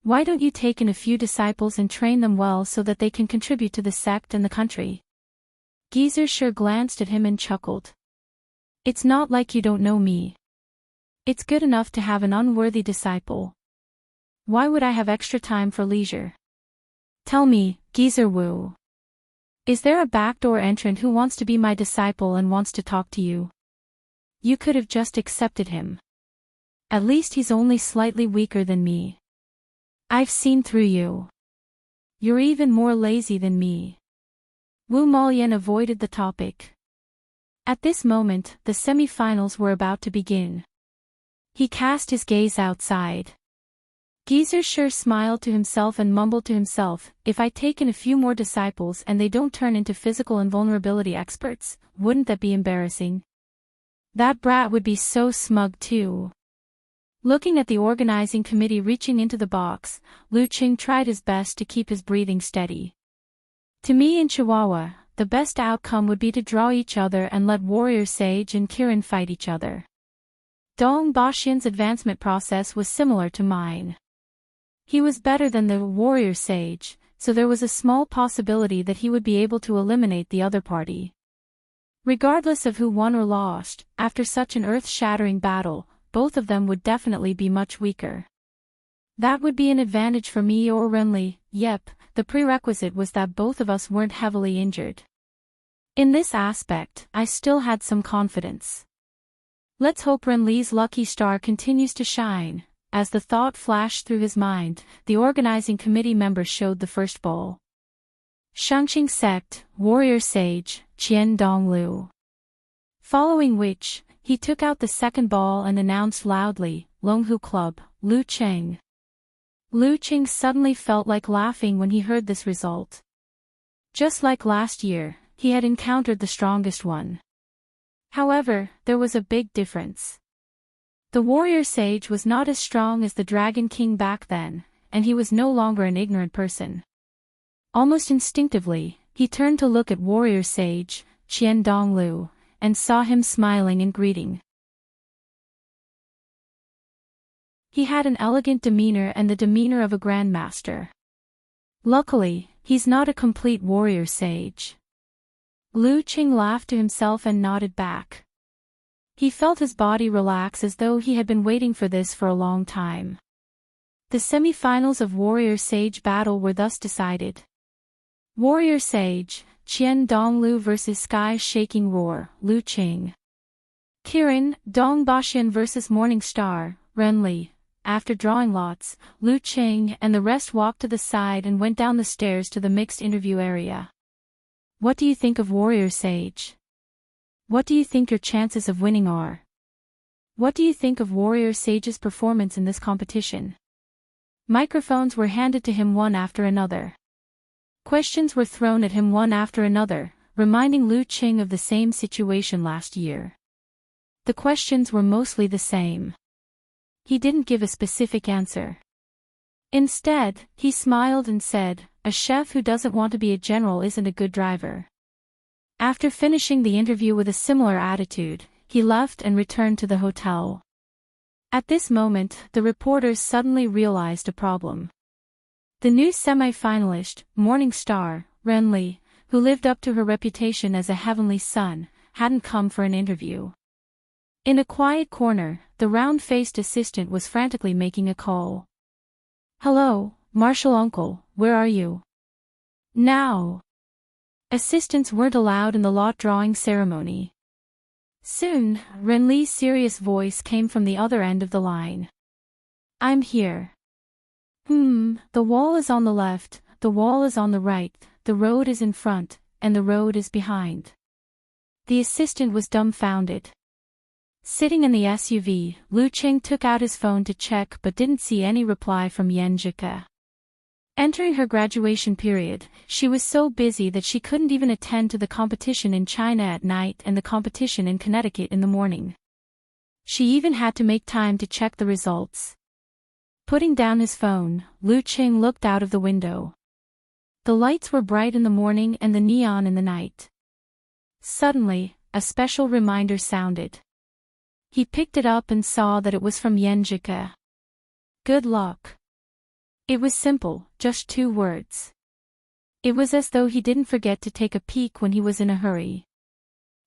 Why don't you take in a few disciples and train them well so that they can contribute to the sect and the country? Geezer sure glanced at him and chuckled. It's not like you don't know me. It's good enough to have an unworthy disciple. Why would I have extra time for leisure? Tell me, Geezer Wu. Is there a backdoor entrant who wants to be my disciple and wants to talk to you? You could have just accepted him. At least he's only slightly weaker than me. I've seen through you. You're even more lazy than me. Wu Maolian avoided the topic. At this moment, the semi-finals were about to begin. He cast his gaze outside. Geezer sure smiled to himself and mumbled to himself, if I take in a few more disciples and they don't turn into physical invulnerability experts, wouldn't that be embarrassing? That brat would be so smug too. Looking at the organizing committee reaching into the box, Lu Qing tried his best to keep his breathing steady. To me in Chihuahua, the best outcome would be to draw each other and let Warrior Sage and Kirin fight each other. Dong Baxian's advancement process was similar to mine. He was better than the Warrior Sage, so there was a small possibility that he would be able to eliminate the other party. Regardless of who won or lost, after such an earth-shattering battle, both of them would definitely be much weaker. That would be an advantage for me or Renli. Yep, the prerequisite was that both of us weren't heavily injured. In this aspect, I still had some confidence. Let's hope Renli's lucky star continues to shine. As the thought flashed through his mind, the organizing committee members showed the first bowl. Shangqing Sect, Warrior Sage, Qian Donglu. Following which, he took out the second ball and announced loudly, Longhu Club, Lu Qing. Lu Qing suddenly felt like laughing when he heard this result. Just like last year, he had encountered the strongest one. However, there was a big difference. The Warrior Sage was not as strong as the Dragon King back then, and he was no longer an ignorant person. Almost instinctively, he turned to look at Warrior Sage, Qian Donglu, and saw him smiling in greeting. He had an elegant demeanor and the demeanor of a grandmaster. Luckily, he's not a complete Warrior Sage. Lu Qing laughed to himself and nodded back. He felt his body relax as though he had been waiting for this for a long time. The semi-finals of Warrior Sage battle were thus decided. Warrior Sage, Qian Donglu vs Sky Shaking Roar, Lu Qing. Kirin, Dong Baxian vs Morning Star, Renli. After drawing lots, Lu Qing and the rest walked to the side and went down the stairs to the mixed interview area. What do you think of Warrior Sage? What do you think your chances of winning are? What do you think of Warrior Sage's performance in this competition? Microphones were handed to him one after another. Questions were thrown at him one after another, reminding Lu Qing of the same situation last year. The questions were mostly the same. He didn't give a specific answer. Instead, he smiled and said, "A chef who doesn't want to be a general isn't a good driver." After finishing the interview with a similar attitude, he left and returned to the hotel. At this moment, the reporters suddenly realized a problem. The new semi-finalist, Morning Star, Renly, who lived up to her reputation as a heavenly son, hadn't come for an interview. In a quiet corner, the round-faced assistant was frantically making a call. "Hello, Marshal Uncle, where are you?" "Now." Assistants weren't allowed in the lot drawing ceremony. Soon, Renly's serious voice came from the other end of the line. "I'm here." The wall is on the left, the wall is on the right, the road is in front, and the road is behind." The assistant was dumbfounded. Sitting in the SUV, Lu Qing took out his phone to check but didn't see any reply from Yan Zhike. Entering her graduation period, she was so busy that she couldn't even attend to the competition in China at night and the competition in Connecticut in the morning. She even had to make time to check the results. Putting down his phone, Lu Qing looked out of the window. The lights were bright in the morning and the neon in the night. Suddenly, a special reminder sounded. He picked it up and saw that it was from Yan Zhike. "Good luck." It was simple, just 2 words. It was as though he didn't forget to take a peek when he was in a hurry.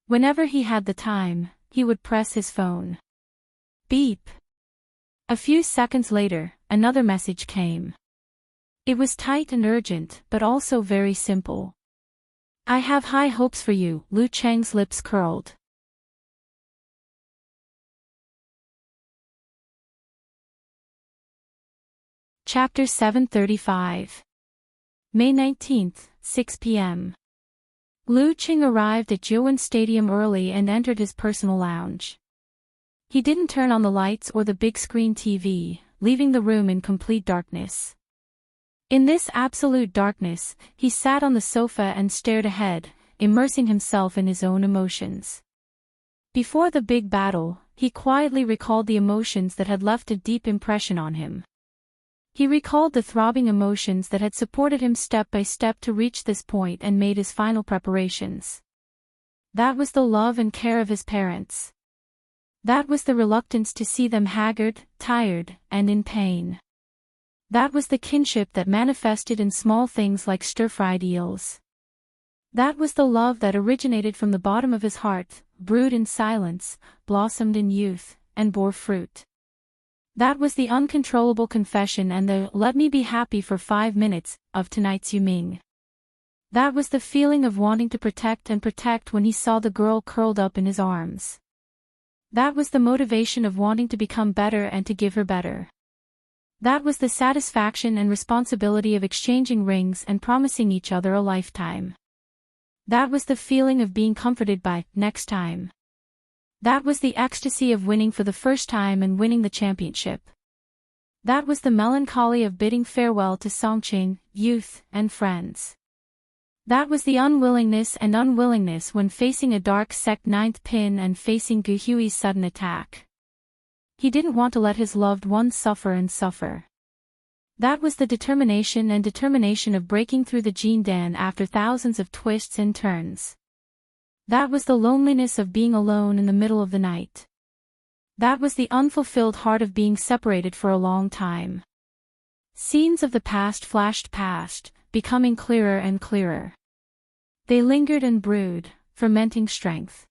Whenever he had the time, he would press his phone. Beep. A few seconds later, another message came. It was tight and urgent, but also very simple. "I have high hopes for you," Lu Cheng's lips curled. Chapter 735. May 19th, 6 p.m. Lu Qing arrived at Jiuwen Stadium early and entered his personal lounge. He didn't turn on the lights or the big-screen TV, leaving the room in complete darkness. In this absolute darkness, he sat on the sofa and stared ahead, immersing himself in his own emotions. Before the big battle, he quietly recalled the emotions that had left a deep impression on him. He recalled the throbbing emotions that had supported him step by step to reach this point and made his final preparations. That was the love and care of his parents. That was the reluctance to see them haggard, tired, and in pain. That was the kinship that manifested in small things like stir-fried eels. That was the love that originated from the bottom of his heart, brewed in silence, blossomed in youth, and bore fruit. That was the uncontrollable confession and the "let me be happy for 5 minutes" of tonight's Yuming. That was the feeling of wanting to protect when he saw the girl curled up in his arms. That was the motivation of wanting to become better and to give her better. That was the satisfaction and responsibility of exchanging rings and promising each other a lifetime. That was the feeling of being comforted by next time. That was the ecstasy of winning for the first time and winning the championship. That was the melancholy of bidding farewell to Songqing, youth, and friends. That was the unwillingness when facing a dark sect 9th pin and facing Gu Hui's sudden attack. He didn't want to let his loved ones suffer. That was the determination of breaking through the Jindan after thousands of twists and turns. That was the loneliness of being alone in the middle of the night. That was the unfulfilled heart of being separated for a long time. Scenes of the past flashed past, becoming clearer and clearer. They lingered and brewed, fermenting strength.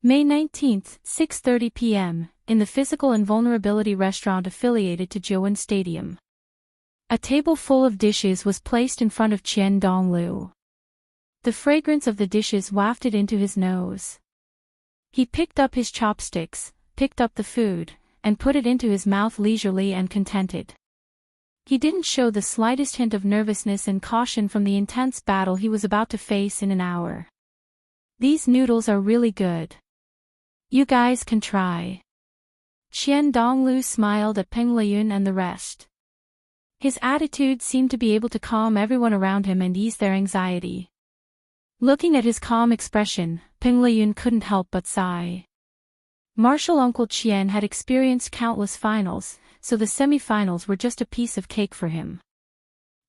May 19th, 6:30 p.m., in the Physical Invulnerability restaurant affiliated to Jiuwen Stadium. A table full of dishes was placed in front of Qian Donglu. The fragrance of the dishes wafted into his nose. He picked up his chopsticks, picked up the food, and put it into his mouth leisurely and contented. He didn't show the slightest hint of nervousness and caution from the intense battle he was about to face in an hour. "These noodles are really good. You guys can try." Qian Donglu smiled at Peng Liyun and the rest. His attitude seemed to be able to calm everyone around him and ease their anxiety. Looking at his calm expression, Peng Liyun couldn't help but sigh. Martial Uncle Qian had experienced countless finals, so the semi-finals were just a piece of cake for him.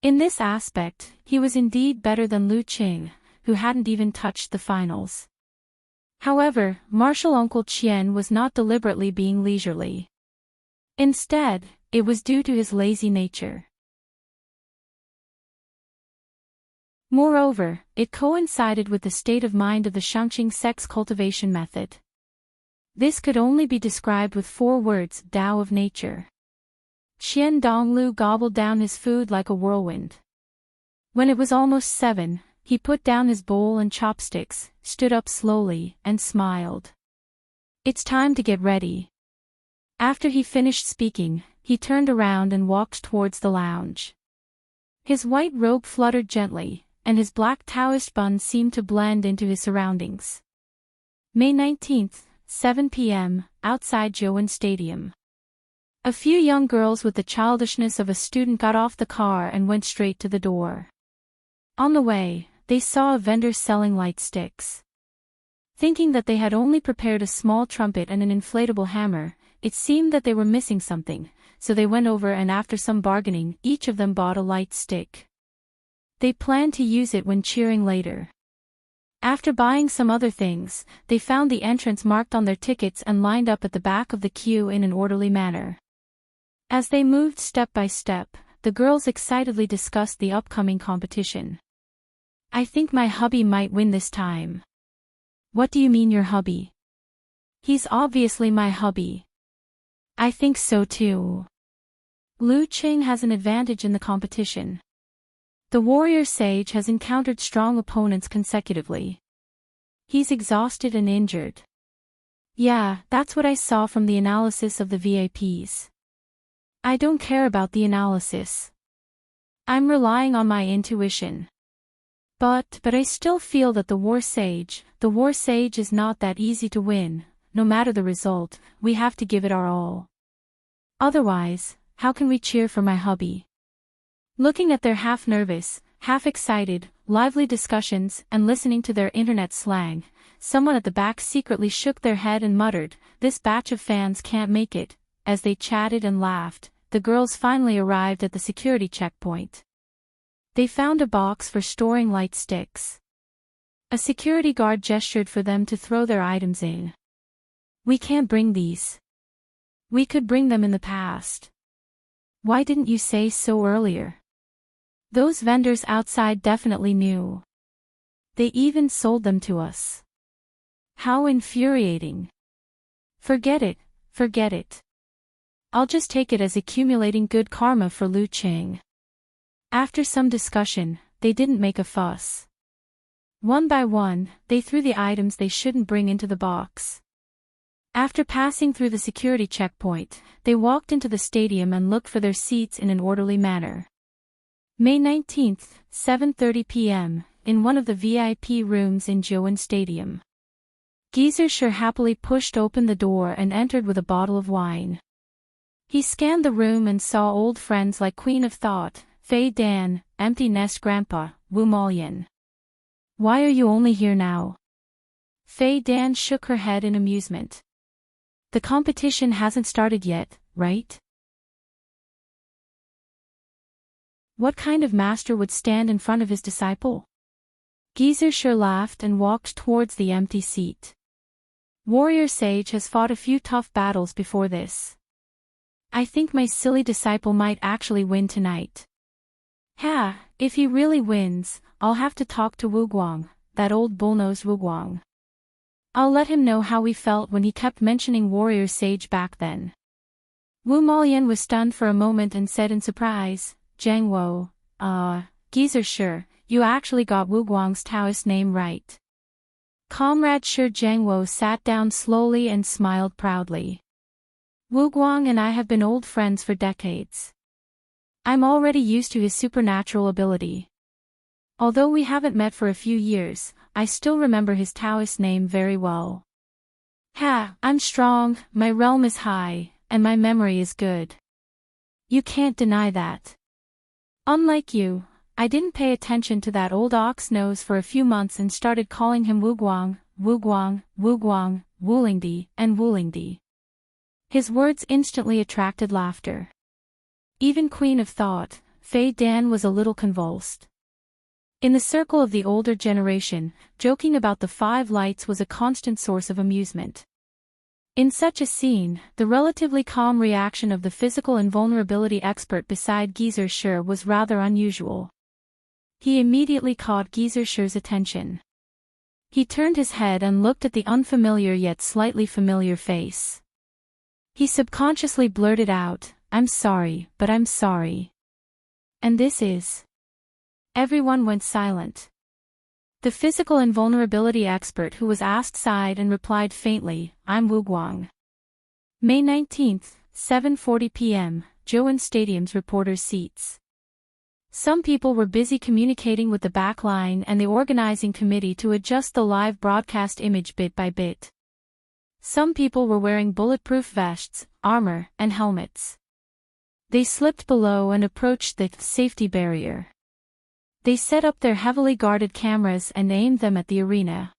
In this aspect, he was indeed better than Lu Qing, who hadn't even touched the finals. However, Martial Uncle Qian was not deliberately being leisurely. Instead, it was due to his lazy nature. Moreover, it coincided with the state of mind of the Shangqing sex cultivation method. This could only be described with 4 words: Tao of nature. Qian Donglu gobbled down his food like a whirlwind. When it was almost 7, he put down his bowl and chopsticks, stood up slowly, and smiled. It's time to get ready. After he finished speaking, he turned around and walked towards the lounge. His white robe fluttered gently, and his black Taoist bun seemed to blend into his surroundings. May 19th, 7 p.m., outside Zhouwen Stadium. A few young girls with the childishness of a student got off the car and went straight to the door. On the way, they saw a vendor selling light sticks. Thinking that they had only prepared a small trumpet and an inflatable hammer, it seemed that they were missing something, so they went over and after some bargaining, each of them bought a light stick. They planned to use it when cheering later. After buying some other things, they found the entrance marked on their tickets and lined up at the back of the queue in an orderly manner. As they moved step by step, the girls excitedly discussed the upcoming competition. I think my hubby might win this time. What do you mean your hubby? He's obviously my hubby. I think so too. Lu Qing has an advantage in the competition. The warrior sage has encountered strong opponents consecutively. He's exhausted and injured. Yeah, that's what I saw from the analysis of the VIPs. I don't care about the analysis. I'm relying on my intuition. But I still feel that the war sage is not that easy to win. No matter the result, we have to give it our all. Otherwise, how can we cheer for my hubby? Looking at their half-nervous, half-excited, lively discussions and listening to their internet slang, someone at the back secretly shook their head and muttered, "This batch of fans can't make it." As they chatted and laughed, the girls finally arrived at the security checkpoint. They found a box for storing light sticks. A security guard gestured for them to throw their items in. We can't bring these. We could bring them in the past. Why didn't you say so earlier? Those vendors outside definitely knew. They even sold them to us. How infuriating. Forget it, forget it. I'll just take it as accumulating good karma for Lu Qing. After some discussion, they didn't make a fuss. One by one, they threw the items they shouldn't bring into the box. After passing through the security checkpoint, they walked into the stadium and looked for their seats in an orderly manner. May 19th, 7:30 p.m., in one of the VIP rooms in Zhouwen Stadium. Geezer happily pushed open the door and entered with a bottle of wine. He scanned the room and saw old friends like Queen of Thought, Fei Dan, Empty Nest Grandpa, Wu Molian. Why are you only here now? Fei Dan shook her head in amusement. The competition hasn't started yet, right? What kind of master would stand in front of his disciple? Geezer laughed and walked towards the empty seat. Warrior Sage has fought a few tough battles before this. I think my silly disciple might actually win tonight. If he really wins, I'll have to talk to Wu Guang, that old bullnosed Wu Guang. I'll let him know how we felt when he kept mentioning Warrior Sage back then. Wu Molian was stunned for a moment and said in surprise, Zhang Wo, Geezer you actually got Wu Guang's Taoist name right. Comrade Zhang Wo sat down slowly and smiled proudly. Wu Guang and I have been old friends for decades. I'm already used to his supernatural ability. Although we haven't met for a few years, I still remember his Taoist name very well. I'm strong, my realm is high, and my memory is good. You can't deny that. Unlike you, I didn't pay attention to that old ox nose for a few months and started calling him Wu Guang, Wu Guang, Wu Guang, wooing thee, and wooing thee. His words instantly attracted laughter. Even Queen of Thought, Faye Dan, was a little convulsed. In the circle of the older generation, joking about the 5 lights was a constant source of amusement. In such a scene, the relatively calm reaction of the physical invulnerability expert beside Geezer Sher was rather unusual. He immediately caught Geezer Sher's attention. He turned his head and looked at the unfamiliar yet slightly familiar face. He subconsciously blurted out, "I'm sorry, but I'm sorry. And this is..." Everyone went silent. The physical invulnerability expert who was asked sighed and replied faintly, "I'm Wu Guang." May 19, 7:40 p.m., Joan Stadium's reporters' seats. Some people were busy communicating with the back line and the organizing committee to adjust the live broadcast image bit by bit. Some people were wearing bulletproof vests, armor, and helmets. They slipped below and approached the safety barrier. They set up their heavily guarded cameras and aimed them at the arena.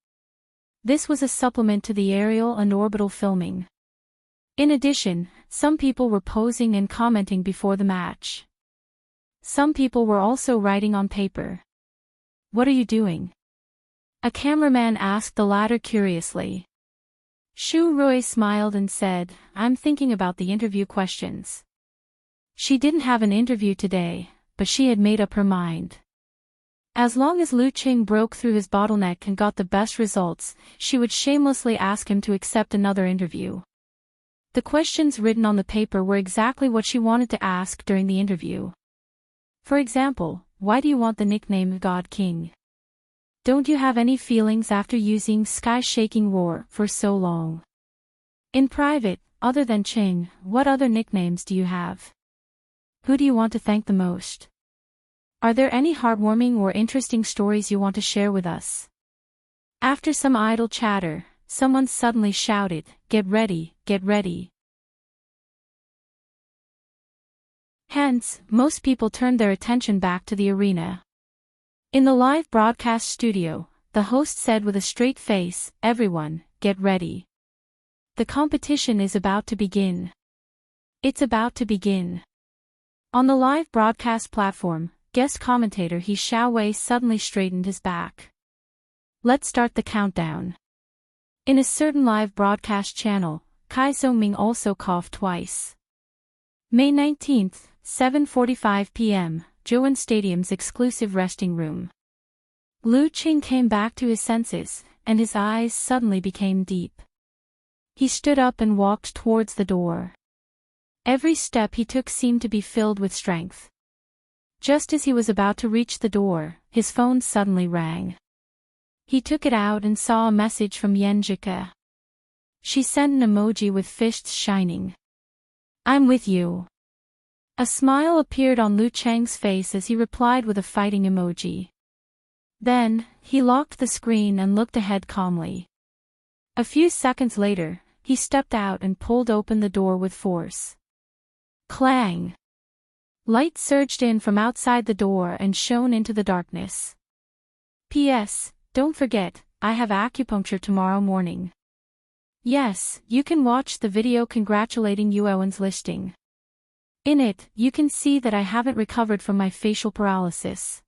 This was a supplement to the aerial and orbital filming. In addition, some people were posing and commenting before the match. Some people were also writing on paper. "What are you doing?" a cameraman asked the latter curiously. Shu Rui smiled and said, "I'm thinking about the interview questions." She didn't have an interview today, but she had made up her mind. As long as Lu Qing broke through his bottleneck and got the best results, she would shamelessly ask him to accept another interview. The questions written on the paper were exactly what she wanted to ask during the interview. For example, why do you want the nickname God King? Don't you have any feelings after using sky-shaking roar for so long? In private, other than Qing, what other nicknames do you have? Who do you want to thank the most? Are there any heartwarming or interesting stories you want to share with us? After some idle chatter, someone suddenly shouted, "Get ready, get ready." Hence, most people turned their attention back to the arena. In the live broadcast studio, the host said with a straight face, "Everyone, get ready. The competition is about to begin. It's about to begin." On the live broadcast platform, guest commentator He Xiaowei suddenly straightened his back. "Let's start the countdown." In a certain live broadcast channel, Kai Zhongming also coughed twice. May 19, 7:45 p.m., Joan Stadium's exclusive resting room. Lu Qing came back to his senses, and his eyes suddenly became deep. He stood up and walked towards the door. Every step he took seemed to be filled with strength. Just as he was about to reach the door, his phone suddenly rang. He took it out and saw a message from Yan Zhike. She sent an emoji with fists shining. "I'm with you." A smile appeared on Lu Cheng's face as he replied with a fighting emoji. Then, he locked the screen and looked ahead calmly. A few seconds later, he stepped out and pulled open the door with force. Clang! Light surged in from outside the door and shone into the darkness. P.S. Don't forget, I have acupuncture tomorrow morning. Yes, you can watch the video congratulating Yuowen's listing. In it, you can see that I haven't recovered from my facial paralysis.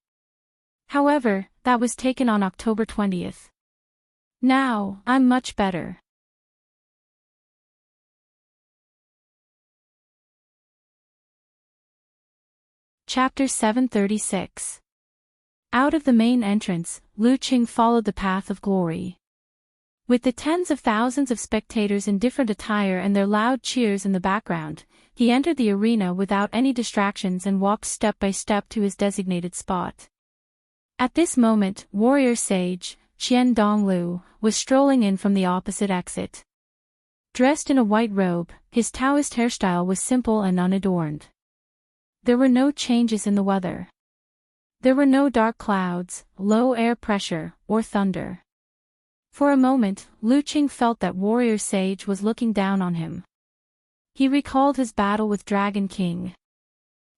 However, that was taken on October 20th. Now, I'm much better. Chapter 736. Out of the main entrance, Lu Qing followed the path of glory. With the tens of thousands of spectators in different attire and their loud cheers in the background, he entered the arena without any distractions and walked step by step to his designated spot. At this moment, warrior sage, Qian Donglu, was strolling in from the opposite exit. Dressed in a white robe, his Taoist hairstyle was simple and unadorned. There were no changes in the weather. There were no dark clouds, low air pressure, or thunder. For a moment, Lu Qing felt that warrior sage was looking down on him. He recalled his battle with Dragon King.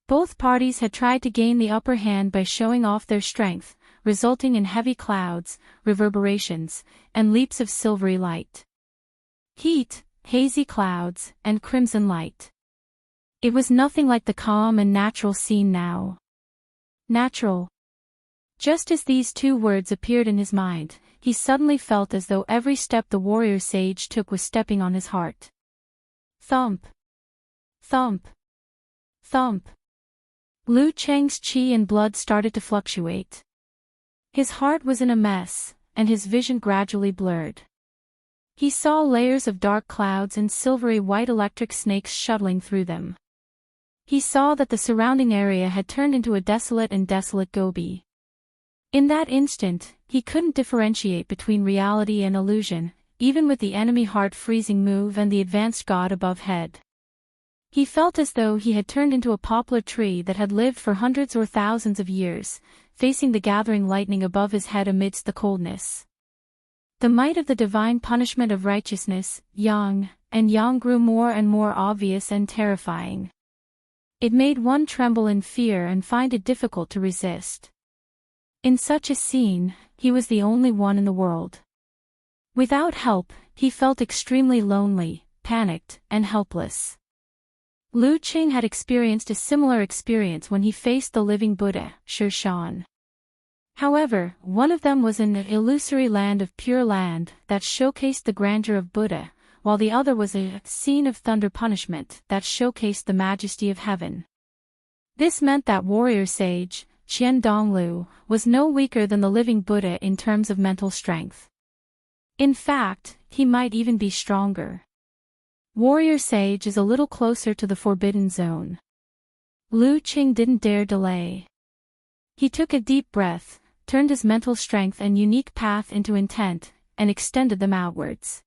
Both parties had tried to gain the upper hand by showing off their strength, resulting in heavy clouds, reverberations, and leaps of silvery light. Heat, hazy clouds, and crimson light. It was nothing like the calm and natural scene now. Natural. Just as these two words appeared in his mind, he suddenly felt as though every step the warrior sage took was stepping on his heart. Thump. Thump. Thump. Lu Cheng's qi and blood started to fluctuate. His heart was in a mess, and his vision gradually blurred. He saw layers of dark clouds and silvery white electric snakes shuttling through them. He saw that the surrounding area had turned into a desolate gobi. In that instant, he couldn't differentiate between reality and illusion, even with the enemy heart freezing move and the advanced god above head. He felt as though he had turned into a poplar tree that had lived for hundreds or thousands of years, facing the gathering lightning above his head amidst the coldness. The might of the divine punishment of righteousness, yang, and yang grew more and more obvious and terrifying. It made one tremble in fear and find it difficult to resist. In such a scene, he was the only one in the world. Without help, he felt extremely lonely, panicked, and helpless. Lu Qing had experienced a similar experience when he faced the living Buddha, Shi Shan. However, one of them was an illusory land of pure land that showcased the grandeur of Buddha, while the other was a scene of thunder punishment that showcased the majesty of heaven. This meant that warrior sage, Qian Donglu, was no weaker than the living Buddha in terms of mental strength. In fact, he might even be stronger. Warrior sage is a little closer to the forbidden zone. Lu Qing didn't dare delay. He took a deep breath, turned his mental strength and unique path into intent, and extended them outwards.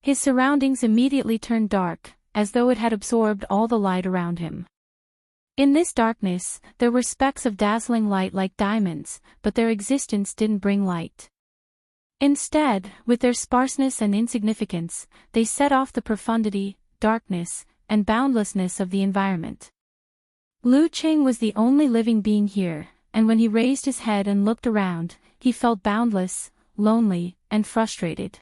His surroundings immediately turned dark, as though it had absorbed all the light around him. In this darkness, there were specks of dazzling light like diamonds, but their existence didn't bring light. Instead, with their sparseness and insignificance, they set off the profundity, darkness, and boundlessness of the environment. Lu Qing was the only living being here, and when he raised his head and looked around, he felt boundless, lonely, and frustrated.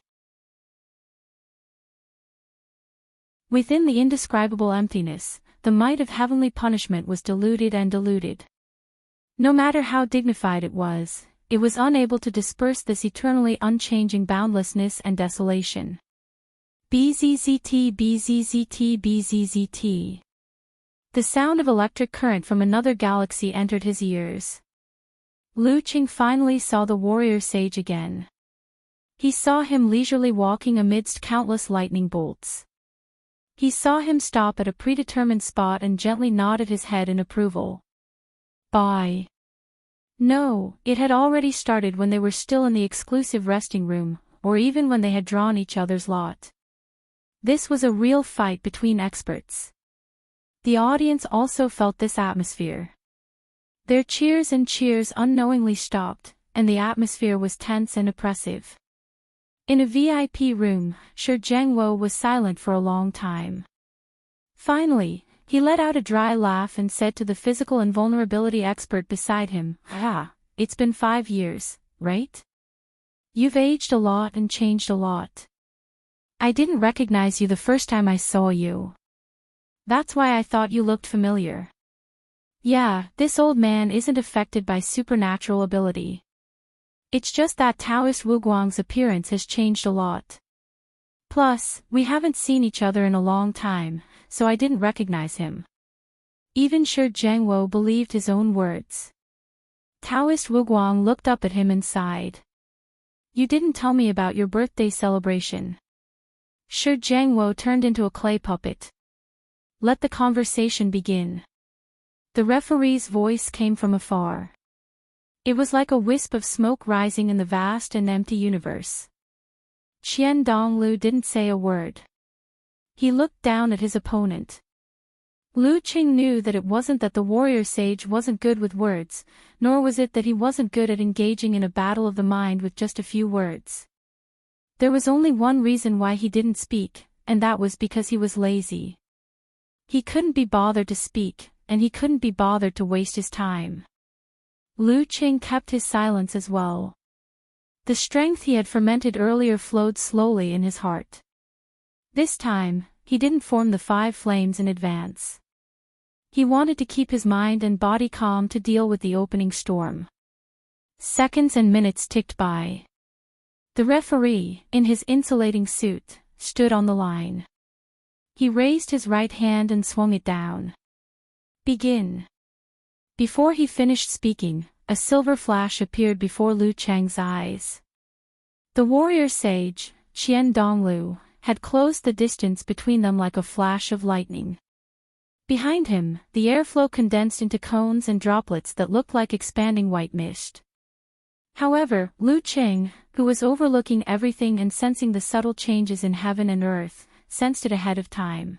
Within the indescribable emptiness, the might of heavenly punishment was diluted and diluted. No matter how dignified it was unable to disperse this eternally unchanging boundlessness and desolation. Bzzzt bzzzt bzzzt. The sound of electric current from another galaxy entered his ears. Lu Qing finally saw the warrior sage again. He saw him leisurely walking amidst countless lightning bolts. He saw him stop at a predetermined spot and gently nodded his head in approval. Bye. No, it had already started when they were still in the exclusive resting room, or even when they had drawn each other's lot. This was a real fight between experts. The audience also felt this atmosphere. Their cheers and cheers unknowingly stopped, and the atmosphere was tense and oppressive. In a VIP room, Shi Zhengwo was silent for a long time. Finally, he let out a dry laugh and said to the physical invulnerability expert beside him, it's been 5 years, right? You've aged a lot and changed a lot. I didn't recognize you the first time I saw you. That's why I thought you looked familiar. Yeah, this old man isn't affected by supernatural ability. It's just that Taoist Wuguang's appearance has changed a lot. Plus, we haven't seen each other in a long time, so I didn't recognize him. Even Shi Zhengwo believed his own words. Taoist Wuguang looked up at him and sighed. You didn't tell me about your birthday celebration. Shi Zhengwo turned into a clay puppet. Let the conversation begin. The referee's voice came from afar. It was like a wisp of smoke rising in the vast and empty universe. Qian Donglu didn't say a word. He looked down at his opponent. Lu Qing knew that it wasn't that the warrior sage wasn't good with words, nor was it that he wasn't good at engaging in a battle of the mind with just a few words. There was only one reason why he didn't speak, and that was because he was lazy. He couldn't be bothered to speak, and he couldn't be bothered to waste his time. Lu Qing kept his silence as well. The strength he had fermented earlier flowed slowly in his heart. This time, he didn't form the 5 flames in advance. He wanted to keep his mind and body calm to deal with the opening storm. Seconds and minutes ticked by. The referee, in his insulating suit, stood on the line. He raised his right hand and swung it down. Begin. Before he finished speaking, a silver flash appeared before Lu Cheng's eyes. The warrior sage, Qian Donglu, had closed the distance between them like a flash of lightning. Behind him, the airflow condensed into cones and droplets that looked like expanding white mist. However, Lu Cheng, who was overlooking everything and sensing the subtle changes in heaven and earth, sensed it ahead of time.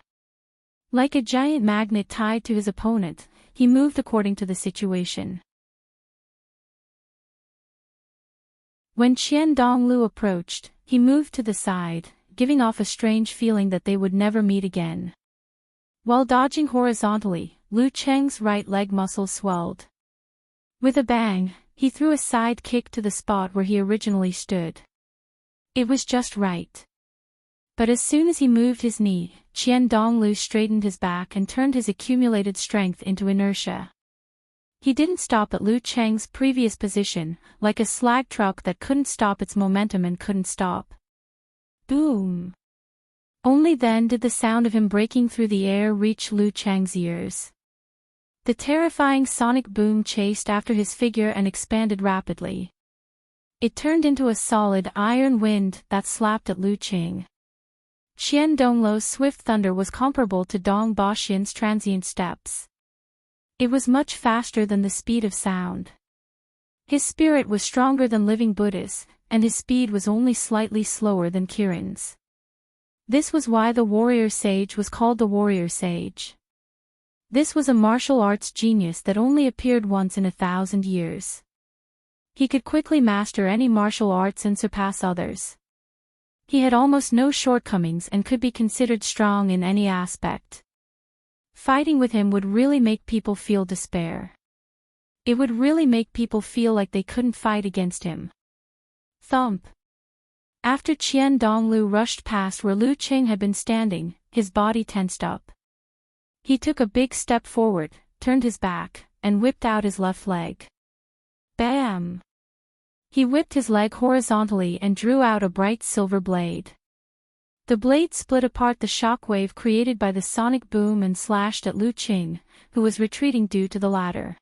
Like a giant magnet tied to his opponent, he moved according to the situation. When Qian Donglu approached, he moved to the side, giving off a strange feeling that they would never meet again. While dodging horizontally, Lu Cheng's right leg muscles swelled. With a bang, he threw a side kick to the spot where he originally stood. It was just right. But as soon as he moved his knee, Qian Donglu straightened his back and turned his accumulated strength into inertia. He didn't stop at Lu Cheng's previous position, like a slag truck that couldn't stop its momentum and couldn't stop. Boom! Only then did the sound of him breaking through the air reach Lu Cheng's ears. The terrifying sonic boom chased after his figure and expanded rapidly. It turned into a solid iron wind that slapped at Lu Cheng. Qian Donglu's swift thunder was comparable to Dong Baxian's transient steps. It was much faster than the speed of sound. His spirit was stronger than living Buddha's, and his speed was only slightly slower than Kirin's. This was why the warrior sage was called the warrior sage. This was a martial arts genius that only appeared once in 1,000 years. He could quickly master any martial arts and surpass others. He had almost no shortcomings and could be considered strong in any aspect. Fighting with him would really make people feel despair. It would really make people feel like they couldn't fight against him. Thump. After Qian Donglu rushed past where Lu Cheng had been standing, his body tensed up. He took a big step forward, turned his back, and whipped out his left leg. Bam! He whipped his leg horizontally and drew out a bright silver blade. The blade split apart the shockwave created by the sonic boom and slashed at Lu Cheng, who was retreating due to the ladder.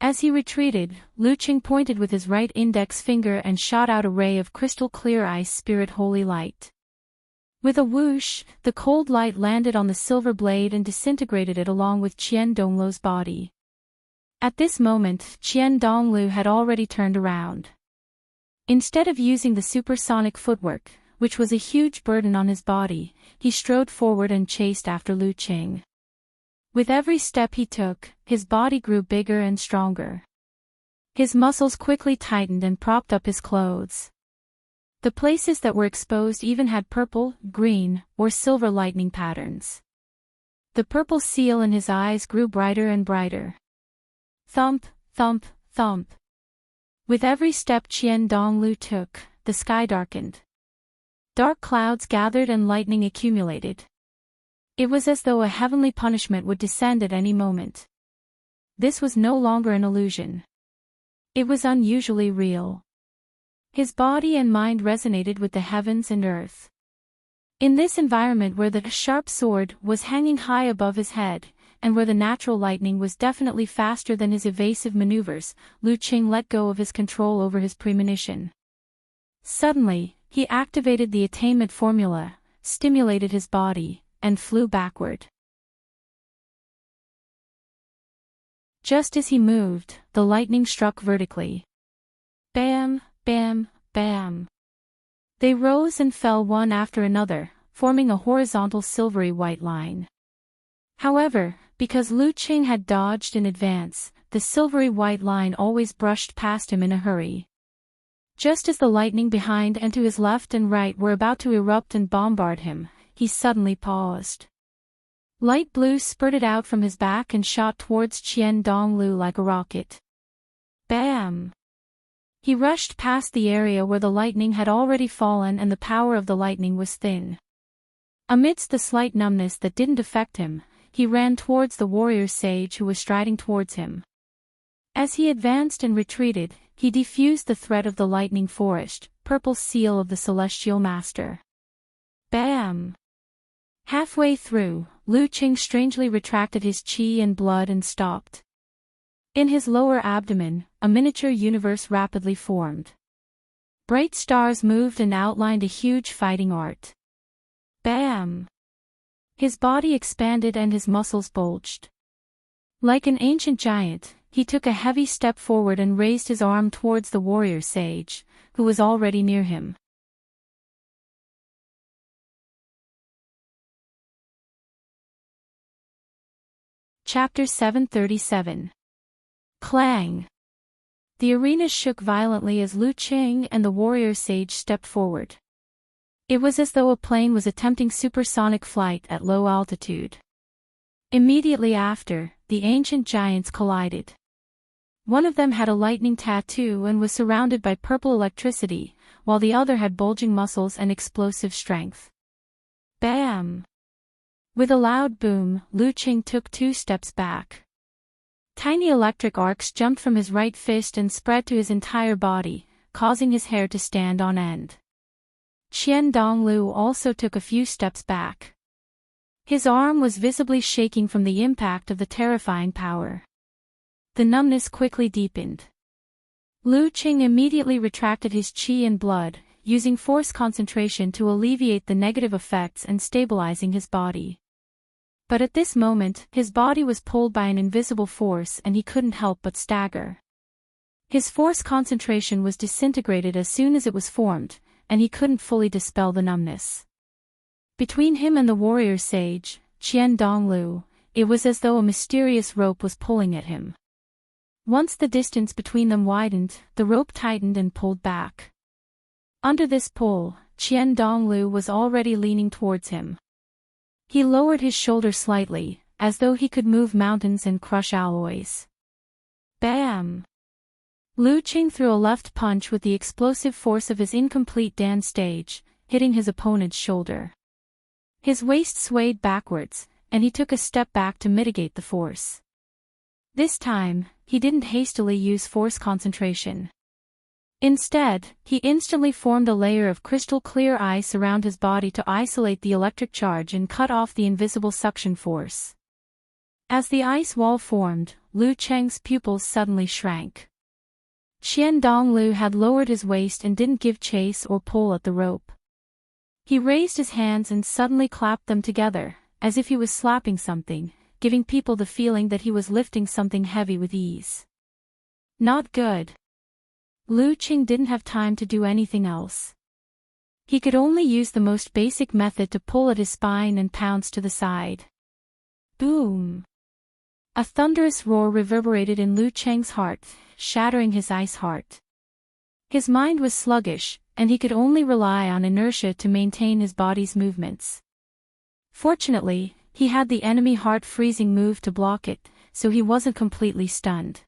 As he retreated, Lu Cheng pointed with his right index finger and shot out a ray of crystal-clear ice spirit holy light. With a whoosh, the cold light landed on the silver blade and disintegrated it along with Qian Donglu's body. At this moment, Qian Donglu had already turned around. Instead of using the supersonic footwork, which was a huge burden on his body, he strode forward and chased after Lu Cheng. With every step he took, his body grew bigger and stronger. His muscles quickly tightened and propped up his clothes. The places that were exposed even had purple, green, or silver lightning patterns. The purple seal in his eyes grew brighter and brighter. Thump, thump, thump. With every step Qian Donglu took, the sky darkened. Dark clouds gathered and lightning accumulated. It was as though a heavenly punishment would descend at any moment. This was no longer an illusion. It was unusually real. His body and mind resonated with the heavens and earth. In this environment where the sharp sword was hanging high above his head, and where the natural lightning was definitely faster than his evasive maneuvers, Lu Cheng let go of his control over his premonition. Suddenly, he activated the attainment formula, stimulated his body, and flew backward. Just as he moved, the lightning struck vertically. Bam, bam, bam. They rose and fell one after another, forming a horizontal silvery white line. However, because Lu Cheng had dodged in advance, the silvery white line always brushed past him in a hurry. Just as the lightning behind and to his left and right were about to erupt and bombard him, he suddenly paused. Light blue spurted out from his back and shot towards Qian Donglu like a rocket. Bam! He rushed past the area where the lightning had already fallen and the power of the lightning was thin. Amidst the slight numbness that didn't affect him, he ran towards the warrior sage who was striding towards him. As he advanced and retreated, he diffused the threat of the lightning forest, purple seal of the celestial master. Bam! Halfway through, Lu Qing strangely retracted his qi and blood and stopped. In his lower abdomen, a miniature universe rapidly formed. Bright stars moved and outlined a huge fighting art. Bam! His body expanded and his muscles bulged. Like an ancient giant, he took a heavy step forward and raised his arm towards the warrior sage, who was already near him. Chapter 737. Clang! The arena shook violently as Lu Qing and the warrior sage stepped forward. It was as though a plane was attempting supersonic flight at low altitude. Immediately after, the ancient giants collided. One of them had a lightning tattoo and was surrounded by purple electricity, while the other had bulging muscles and explosive strength. Bam! With a loud boom, Lu Qing took 2 steps back. Tiny electric arcs jumped from his right fist and spread to his entire body, causing his hair to stand on end. Qian Donglu also took a few steps back. His arm was visibly shaking from the impact of the terrifying power. The numbness quickly deepened. Lu Qing immediately retracted his qi and blood, using force concentration to alleviate the negative effects and stabilizing his body. But at this moment, his body was pulled by an invisible force and he couldn't help but stagger. His force concentration was disintegrated as soon as it was formed, and he couldn't fully dispel the numbness. Between him and the warrior sage, Qian Donglu, it was as though a mysterious rope was pulling at him. Once the distance between them widened, the rope tightened and pulled back. Under this pull, Qian Donglu was already leaning towards him. He lowered his shoulder slightly, as though he could move mountains and crush alloys. Bam! Lu Qing threw a left punch with the explosive force of his incomplete dance stage, hitting his opponent's shoulder. His waist swayed backwards, and he took a step back to mitigate the force. This time, he didn't hastily use force concentration. Instead, he instantly formed a layer of crystal-clear ice around his body to isolate the electric charge and cut off the invisible suction force. As the ice wall formed, Lu Qing's pupils suddenly shrank. Qian Donglu had lowered his waist and didn't give chase or pull at the rope. He raised his hands and suddenly clapped them together, as if he was slapping something, giving people the feeling that he was lifting something heavy with ease. Not good. Lu Qing didn't have time to do anything else. He could only use the most basic method to pull at his spine and pounce to the side. Boom! A thunderous roar reverberated in Lu Qing's heart, shattering his ice heart. His mind was sluggish, and he could only rely on inertia to maintain his body's movements. Fortunately, he had the enemy heart-freezing move to block it, so he wasn't completely stunned.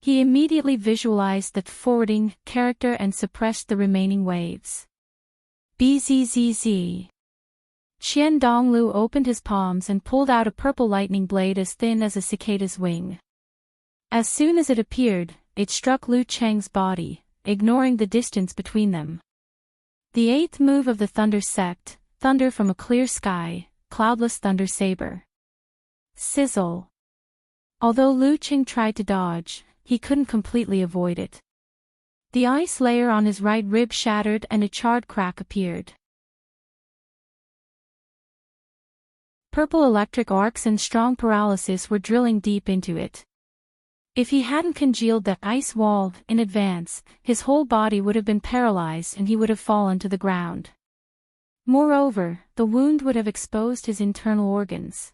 He immediately visualized the forwarding character and suppressed the remaining waves. Bzzz. Qian Donglu opened his palms and pulled out a purple lightning blade as thin as a cicada's wing. As soon as it appeared, it struck Lu Qing's body, ignoring the distance between them. The 8th move of the thunder sect, thunder from a clear sky, cloudless thunder saber. Sizzle. Although Lu Qing tried to dodge, he couldn't completely avoid it. The ice layer on his right rib shattered and a charred crack appeared. Purple electric arcs and strong paralysis were drilling deep into it. If he hadn't congealed the ice wall in advance, his whole body would have been paralyzed and he would have fallen to the ground. Moreover, the wound would have exposed his internal organs.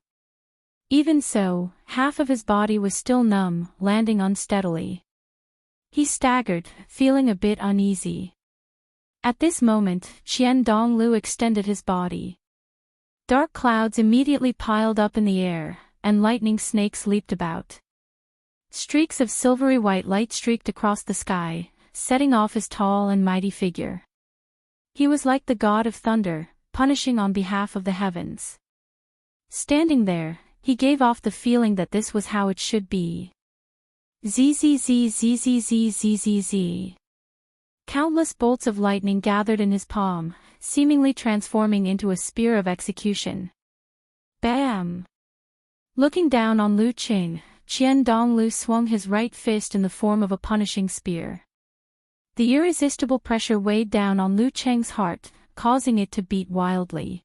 Even so, half of his body was still numb, landing unsteadily. He staggered, feeling a bit uneasy. At this moment, Qian Donglu extended his body. Dark clouds immediately piled up in the air, and lightning snakes leaped about. Streaks of silvery white light streaked across the sky, setting off his tall and mighty figure. He was like the god of thunder, punishing on behalf of the heavens. Standing there, he gave off the feeling that this was how it should be. Zzz. Countless bolts of lightning gathered in his palm, seemingly transforming into a spear of execution. Bam! Looking down on Lu Qing, Qian Donglu swung his right fist in the form of a punishing spear. The irresistible pressure weighed down on Lu Cheng's heart, causing it to beat wildly.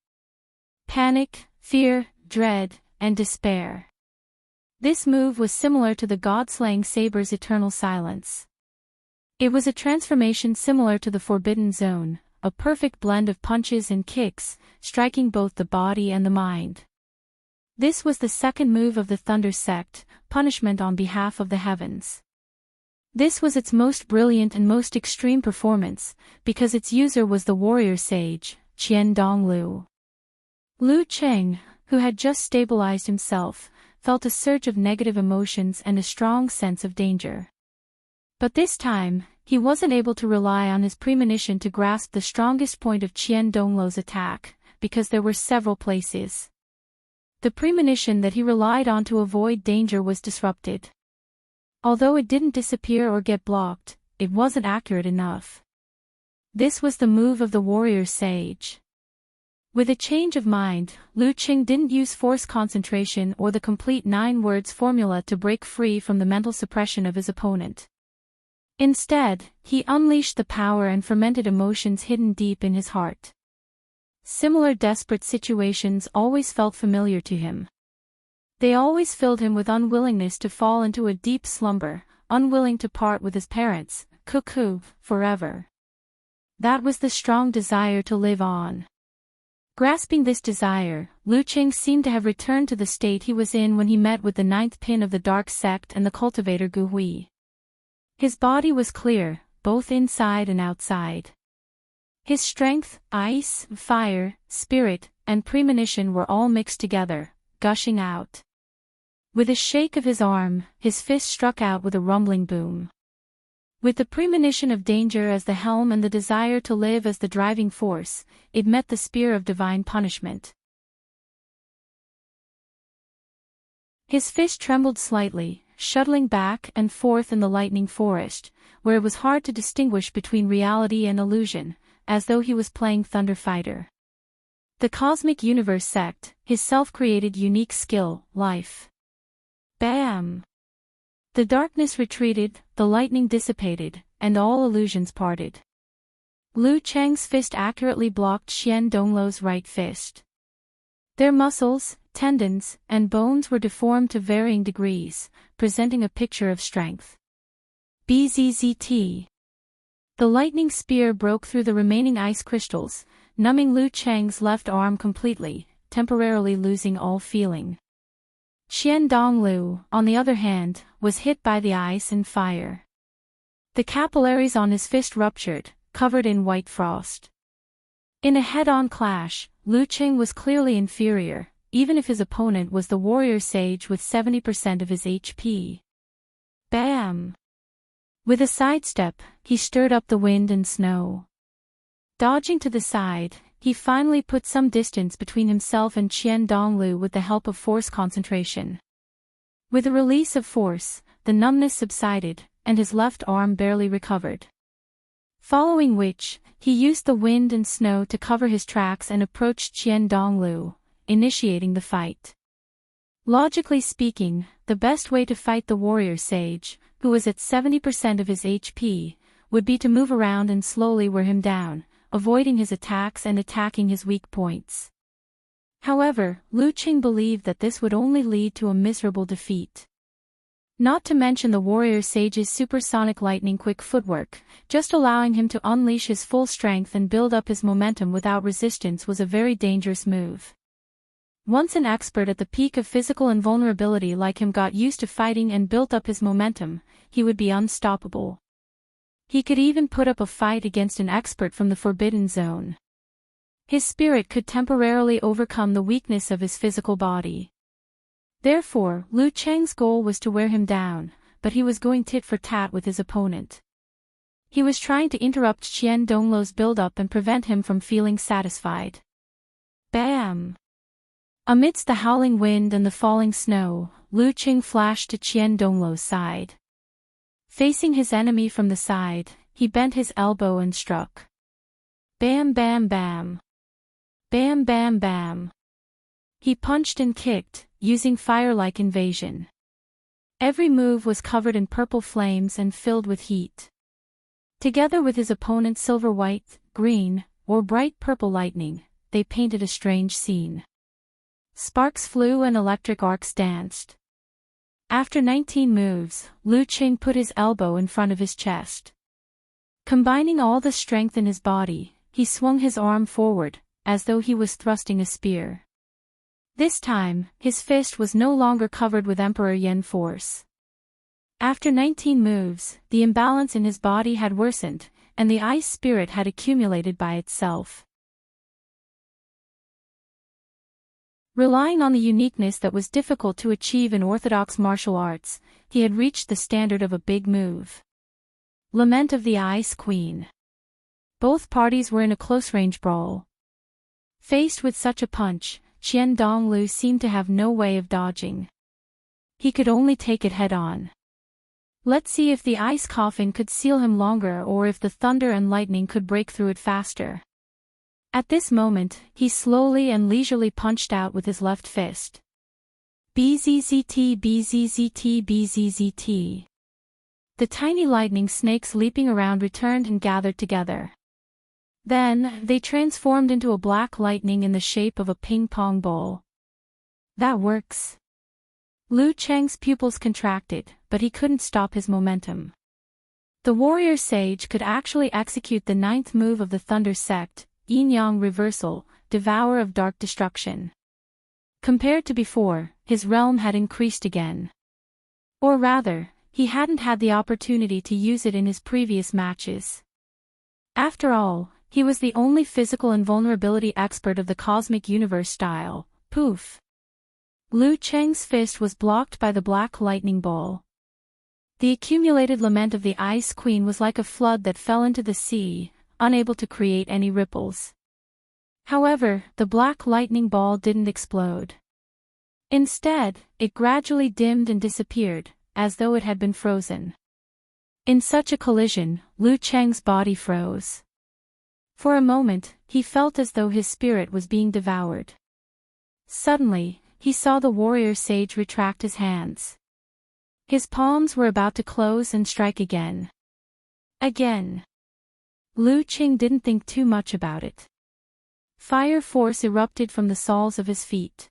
Panic, fear, dread, and despair. This move was similar to the god-slaying saber's eternal silence. It was a transformation similar to the Forbidden Zone, a perfect blend of punches and kicks, striking both the body and the mind. This was the second move of the Thunder Sect, punishment on behalf of the heavens. This was its most brilliant and most extreme performance, because its user was the warrior sage, Qian Donglu. Lu Cheng, who had just stabilized himself, felt a surge of negative emotions and a strong sense of danger. But this time, he wasn't able to rely on his premonition to grasp the strongest point of Qian Donglu's attack, because there were several places. The premonition that he relied on to avoid danger was disrupted. Although it didn't disappear or get blocked, it wasn't accurate enough. This was the move of the warrior sage. With a change of mind, Lu Qing didn't use force concentration or the complete 9 words formula to break free from the mental suppression of his opponent. Instead, he unleashed the power and fermented emotions hidden deep in his heart. Similar desperate situations always felt familiar to him. They always filled him with unwillingness to fall into a deep slumber, unwilling to part with his parents, cuckoo, forever. That was the strong desire to live on. Grasping this desire, Lu Qing seemed to have returned to the state he was in when he met with the 9th pin of the Dark Sect and the cultivator Gu Hui. His body was clear, both inside and outside. His strength, ice, fire, spirit, and premonition were all mixed together, gushing out. With a shake of his arm, his fist struck out with a rumbling boom. With the premonition of danger as the helm and the desire to live as the driving force, it met the spear of divine punishment. His fist trembled slightly, shuttling back and forth in the lightning forest, where it was hard to distinguish between reality and illusion, as though he was playing Thunder Fighter. The Cosmic Universe Sect, his self-created unique skill, life. Bam! The darkness retreated, the lightning dissipated, and all illusions parted. Lu Cheng's fist accurately blocked Qian Donglu's right fist. Their muscles, tendons, and bones were deformed to varying degrees, presenting a picture of strength. Bzzzt. The lightning spear broke through the remaining ice crystals, numbing Lu Cheng's left arm completely, temporarily losing all feeling. Qian Donglu, on the other hand, was hit by the ice and fire. The capillaries on his fist ruptured, covered in white frost. In a head-on clash, Lu Qing was clearly inferior, even if his opponent was the warrior sage with 70% of his HP. Bam! With a sidestep, he stirred up the wind and snow. Dodging to the side, he finally put some distance between himself and Qian Donglu with the help of force concentration. With a release of force, the numbness subsided, and his left arm barely recovered. Following which, he used the wind and snow to cover his tracks and approached Qian Donglu, initiating the fight. Logically speaking, the best way to fight the warrior sage, who was at 70% of his HP, would be to move around and slowly wear him down, avoiding his attacks and attacking his weak points. However, Lu Qing believed that this would only lead to a miserable defeat. Not to mention the warrior sage's supersonic lightning-quick footwork, just allowing him to unleash his full strength and build up his momentum without resistance was a very dangerous move. Once an expert at the peak of physical invulnerability like him got used to fighting and built up his momentum, he would be unstoppable. He could even put up a fight against an expert from the Forbidden Zone. His spirit could temporarily overcome the weakness of his physical body. Therefore, Lu Cheng's goal was to wear him down, but he was going tit for tat with his opponent. He was trying to interrupt Qian Donglu's build-up and prevent him from feeling satisfied. Bam! Amidst the howling wind and the falling snow, Lu Qing flashed to Qian Donglu's side. Facing his enemy from the side, he bent his elbow and struck. Bam bam bam. Bam bam bam. He punched and kicked, using fire-like invasion. Every move was covered in purple flames and filled with heat. Together with his opponent's silver-white, green, or bright purple lightning, they painted a strange scene. Sparks flew and electric arcs danced. After 19 moves, Lu Qing put his elbow in front of his chest. Combining all the strength in his body, he swung his arm forward, as though he was thrusting a spear. This time, his fist was no longer covered with Emperor Yen force. After 19 moves, the imbalance in his body had worsened, and the ice spirit had accumulated by itself. Relying on the uniqueness that was difficult to achieve in orthodox martial arts, he had reached the standard of a big move. Lament of the Ice Queen. Both parties were in a close-range brawl. Faced with such a punch, Qian Donglu seemed to have no way of dodging. He could only take it head-on. Let's see if the ice coffin could seal him longer or if the thunder and lightning could break through it faster. At this moment, he slowly and leisurely punched out with his left fist. Bzzzt bzzzt bzzzt. The tiny lightning snakes leaping around returned and gathered together. Then, they transformed into a black lightning in the shape of a ping-pong ball. That works. Lu Cheng's pupils contracted, but he couldn't stop his momentum. The warrior sage could actually execute the 9th move of the Thunder Sect, Yin-Yang Reversal, Devourer of Dark Destruction. Compared to before, his realm had increased again. Or rather, he hadn't had the opportunity to use it in his previous matches. After all, he was the only physical invulnerability expert of the cosmic universe style. Poof! Lu Cheng's fist was blocked by the black lightning ball. The accumulated lament of the Ice Queen was like a flood that fell into the sea, unable to create any ripples. However, the black lightning ball didn't explode. Instead, it gradually dimmed and disappeared, as though it had been frozen. In such a collision, Lu Cheng's body froze. For a moment, he felt as though his spirit was being devoured. Suddenly, he saw the warrior sage retract his hands. His palms were about to close and strike again. Again. Lu Qing didn't think too much about it. Fire force erupted from the soles of his feet.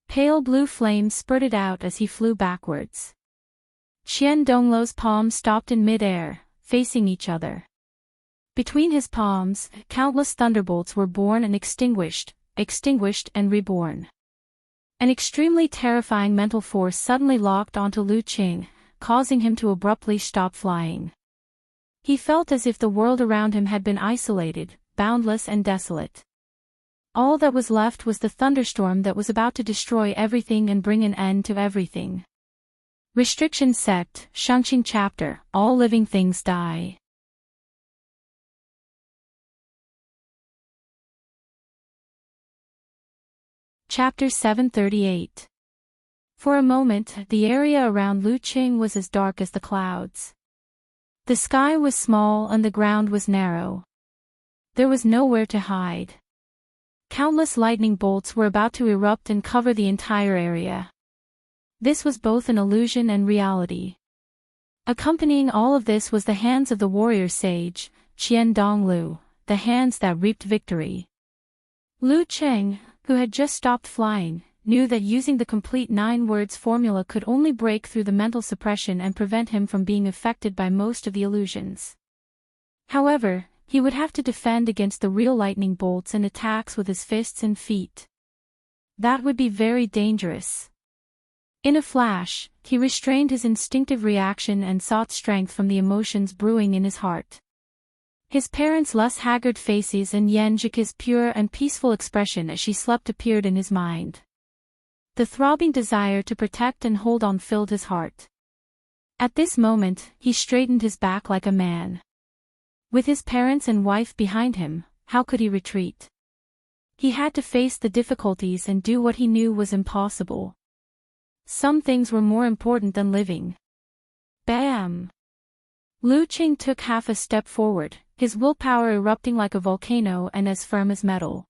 Pale blue flames spurted out as he flew backwards. Qian Donglu's palms stopped in mid-air, facing each other. Between his palms, countless thunderbolts were born and extinguished and reborn. An extremely terrifying mental force suddenly locked onto Lu Qing, causing him to abruptly stop flying. He felt as if the world around him had been isolated, boundless and desolate. All that was left was the thunderstorm that was about to destroy everything and bring an end to everything. Restriction Sect, Shengqing Chapter, All Living Things Die. Chapter 738. For a moment, the area around Lu Qing was as dark as the clouds. The sky was small and the ground was narrow. There was nowhere to hide. Countless lightning bolts were about to erupt and cover the entire area. This was both an illusion and reality. Accompanying all of this was the hands of the warrior sage, Qian Donglu, the hands that reaped victory. Lu Qing, who had just stopped flying, knew that using the complete 9 words formula could only break through the mental suppression and prevent him from being affected by most of the illusions. However, he would have to defend against the real lightning bolts and attacks with his fists and feet. That would be very dangerous. In a flash, he restrained his instinctive reaction and sought strength from the emotions brewing in his heart. His parents' less haggard faces and Yan Zhike's pure and peaceful expression as she slept appeared in his mind. The throbbing desire to protect and hold on filled his heart. At this moment, he straightened his back like a man. With his parents and wife behind him, how could he retreat? He had to face the difficulties and do what he knew was impossible. Some things were more important than living. Bam! Lu Qing took half a step forward, his willpower erupting like a volcano and as firm as metal.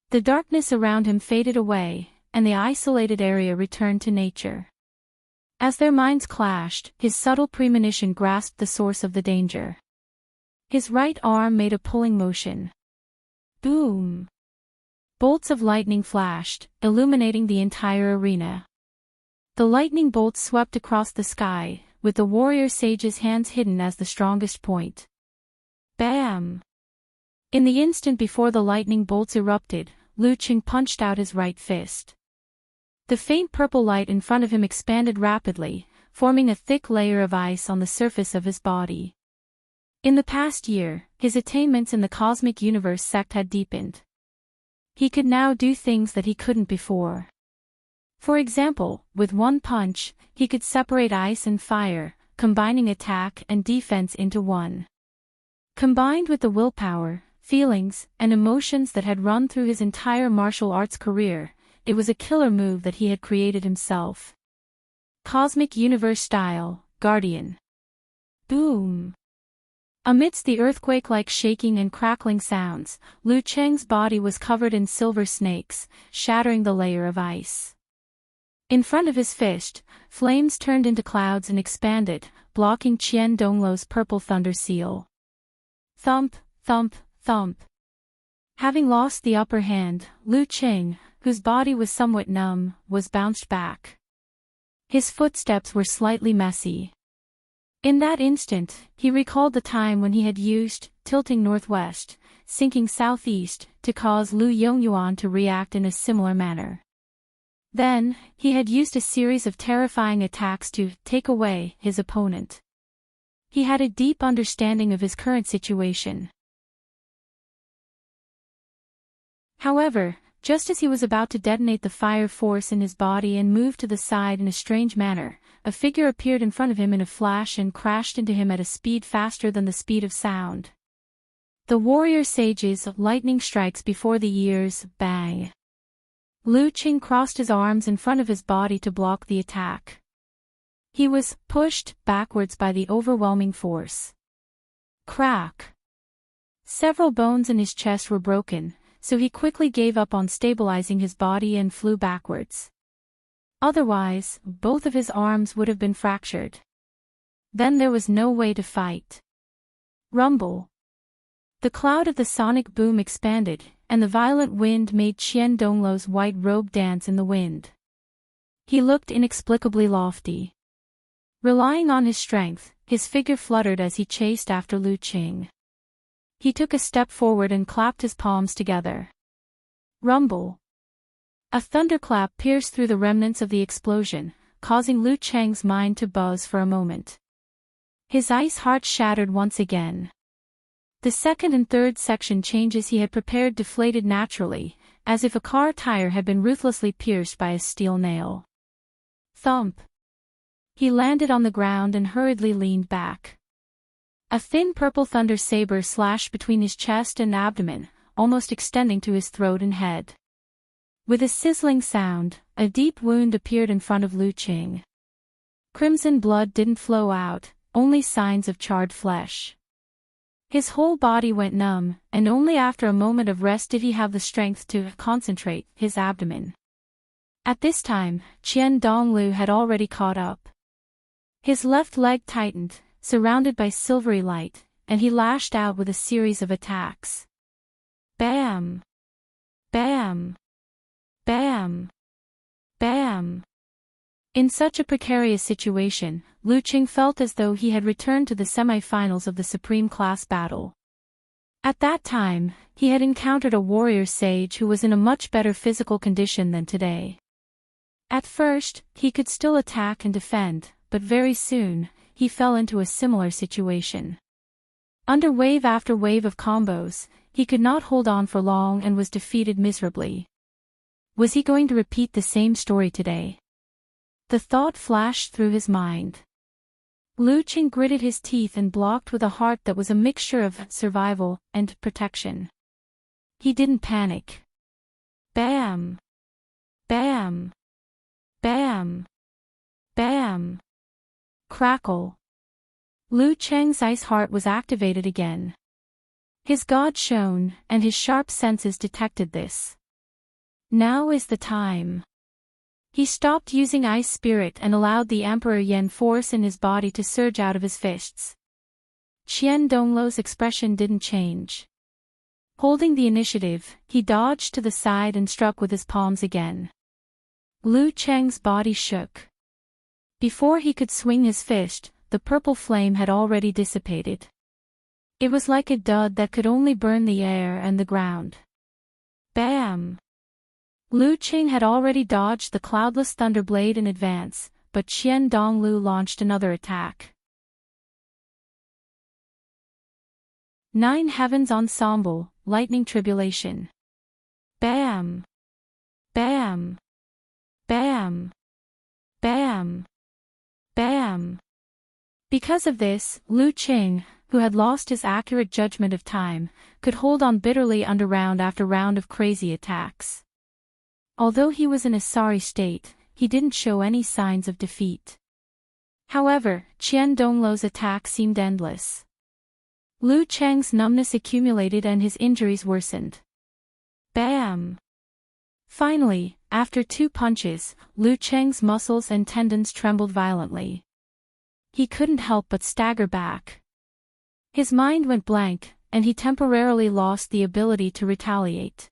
The darkness around him faded away, and the isolated area returned to nature. As their minds clashed, his subtle premonition grasped the source of the danger. His right arm made a pulling motion. Boom! Bolts of lightning flashed, illuminating the entire arena. The lightning bolts swept across the sky, with the warrior sage's hands hidden as the strongest point. Bam! In the instant before the lightning bolts erupted, Lu Qing punched out his right fist. The faint purple light in front of him expanded rapidly, forming a thick layer of ice on the surface of his body. In the past year, his attainments in the cosmic universe sect had deepened. He could now do things that he couldn't before. For example, with one punch, he could separate ice and fire, combining attack and defense into one. Combined with the willpower, feelings, and emotions that had run through his entire martial arts career, it was a killer move that he had created himself. Cosmic Universe Style, Guardian. Boom! Amidst the earthquake-like shaking and crackling sounds, Lu Qing's body was covered in silver snakes, shattering the layer of ice. In front of his fist, flames turned into clouds and expanded, blocking Qian Dongluo's purple thunder seal. Thump, thump, thump. Having lost the upper hand, Lu Qing, whose body was somewhat numb, was bounced back. His footsteps were slightly messy. In that instant, he recalled the time when he had used, tilting northwest, sinking southeast, to cause Lu Yongyuan to react in a similar manner. Then, he had used a series of terrifying attacks to take away his opponent. He had a deep understanding of his current situation. However, just as he was about to detonate the fire force in his body and move to the side in a strange manner, a figure appeared in front of him in a flash and crashed into him at a speed faster than the speed of sound. The warrior sage's lightning strikes before the ears, bang. Lu Qing crossed his arms in front of his body to block the attack. He was pushed backwards by the overwhelming force. Crack! Several bones in his chest were broken, so he quickly gave up on stabilizing his body and flew backwards. Otherwise, both of his arms would have been fractured. Then there was no way to fight. Rumble. The cloud of the sonic boom expanded, and the violent wind made Qian Dongluo's white robe dance in the wind. He looked inexplicably lofty. Relying on his strength, his figure fluttered as he chased after Lu Qing. He took a step forward and clapped his palms together. Rumble. A thunderclap pierced through the remnants of the explosion, causing Lu Qing's mind to buzz for a moment. His ice heart shattered once again. The second and third section changes he had prepared deflated naturally, as if a car tire had been ruthlessly pierced by a steel nail. Thump. He landed on the ground and hurriedly leaned back. A thin purple thunder saber slashed between his chest and abdomen, almost extending to his throat and head. With a sizzling sound, a deep wound appeared in front of Lu Qing. Crimson blood didn't flow out, only signs of charred flesh. His whole body went numb, and only after a moment of rest did he have the strength to concentrate his abdomen. At this time, Qian Dongluo had already caught up. His left leg tightened, surrounded by silvery light, and he lashed out with a series of attacks. Bam! Bam! Bam! Bam! In such a precarious situation, Lu Qing felt as though he had returned to the semi-finals of the Supreme Class battle. At that time, he had encountered a warrior sage who was in a much better physical condition than today. At first, he could still attack and defend, but very soon, he fell into a similar situation. Under wave after wave of combos, he could not hold on for long and was defeated miserably. Was he going to repeat the same story today? The thought flashed through his mind. Lu Qing gritted his teeth and blocked with a heart that was a mixture of survival and protection. He didn't panic. Bam! Bam! Bam! Bam! Crackle! Lu Cheng's ice heart was activated again. His god shone, and his sharp senses detected this. Now is the time. He stopped using ice spirit and allowed the Emperor Yen force in his body to surge out of his fists. Qian Donglu's expression didn't change. Holding the initiative, he dodged to the side and struck with his palms again. Lu Cheng's body shook. Before he could swing his fist, the purple flame had already dissipated. It was like a dud that could only burn the air and the ground. Bam! Lu Cheng had already dodged the cloudless thunderblade in advance, but Qian Donglu launched another attack. 9 Heavens Ensemble, Lightning Tribulation. Bam! Bam! Bam! Bam! Bam! Because of this, Lu Cheng, who had lost his accurate judgment of time, could hold on bitterly under round after round of crazy attacks. Although he was in a sorry state, he didn't show any signs of defeat. However, Qian Donglu's attack seemed endless. Lu Cheng's numbness accumulated and his injuries worsened. Bam! Finally, after 2 punches, Lu Cheng's muscles and tendons trembled violently. He couldn't help but stagger back. His mind went blank, and he temporarily lost the ability to retaliate.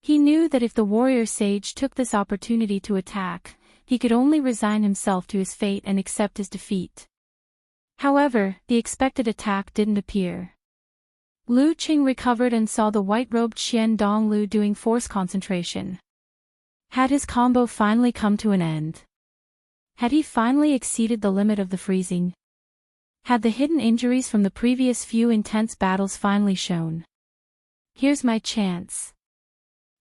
He knew that if the warrior sage took this opportunity to attack, he could only resign himself to his fate and accept his defeat. However, the expected attack didn't appear. Lu Cheng recovered and saw the white-robed Qian Donglu doing force concentration. Had his combo finally come to an end? Had he finally exceeded the limit of the freezing? Had the hidden injuries from the previous few intense battles finally shown? Here's my chance.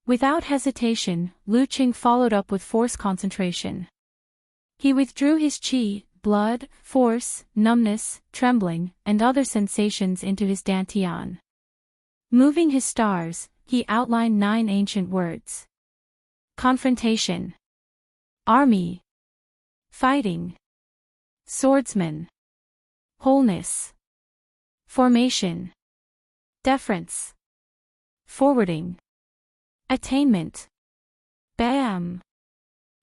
Without hesitation, Lu Cheng followed up with force concentration. He withdrew his qi, blood, force, numbness, trembling, and other sensations into his dantian. Moving his stars, he outlined 9 ancient words. Confrontation. Army. Fighting. Swordsman. Wholeness. Formation. Deference. Forwarding. Attainment. Bam!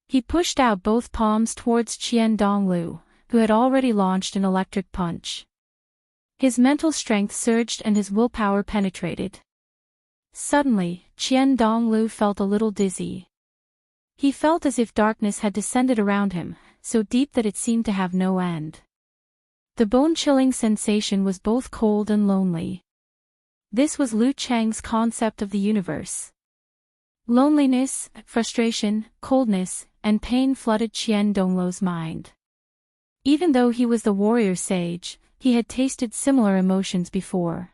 He pushed out both palms towards Qian Donglu, who had already launched an electric punch. His mental strength surged and his willpower penetrated. Suddenly, Qian Donglu felt a little dizzy. He felt as if darkness had descended around him, so deep that it seemed to have no end. The bone-chilling sensation was both cold and lonely. This was Lu Cheng's concept of the universe. Loneliness, frustration, coldness, and pain flooded Qian Donglu's mind. Even though he was the warrior sage, he had tasted similar emotions before.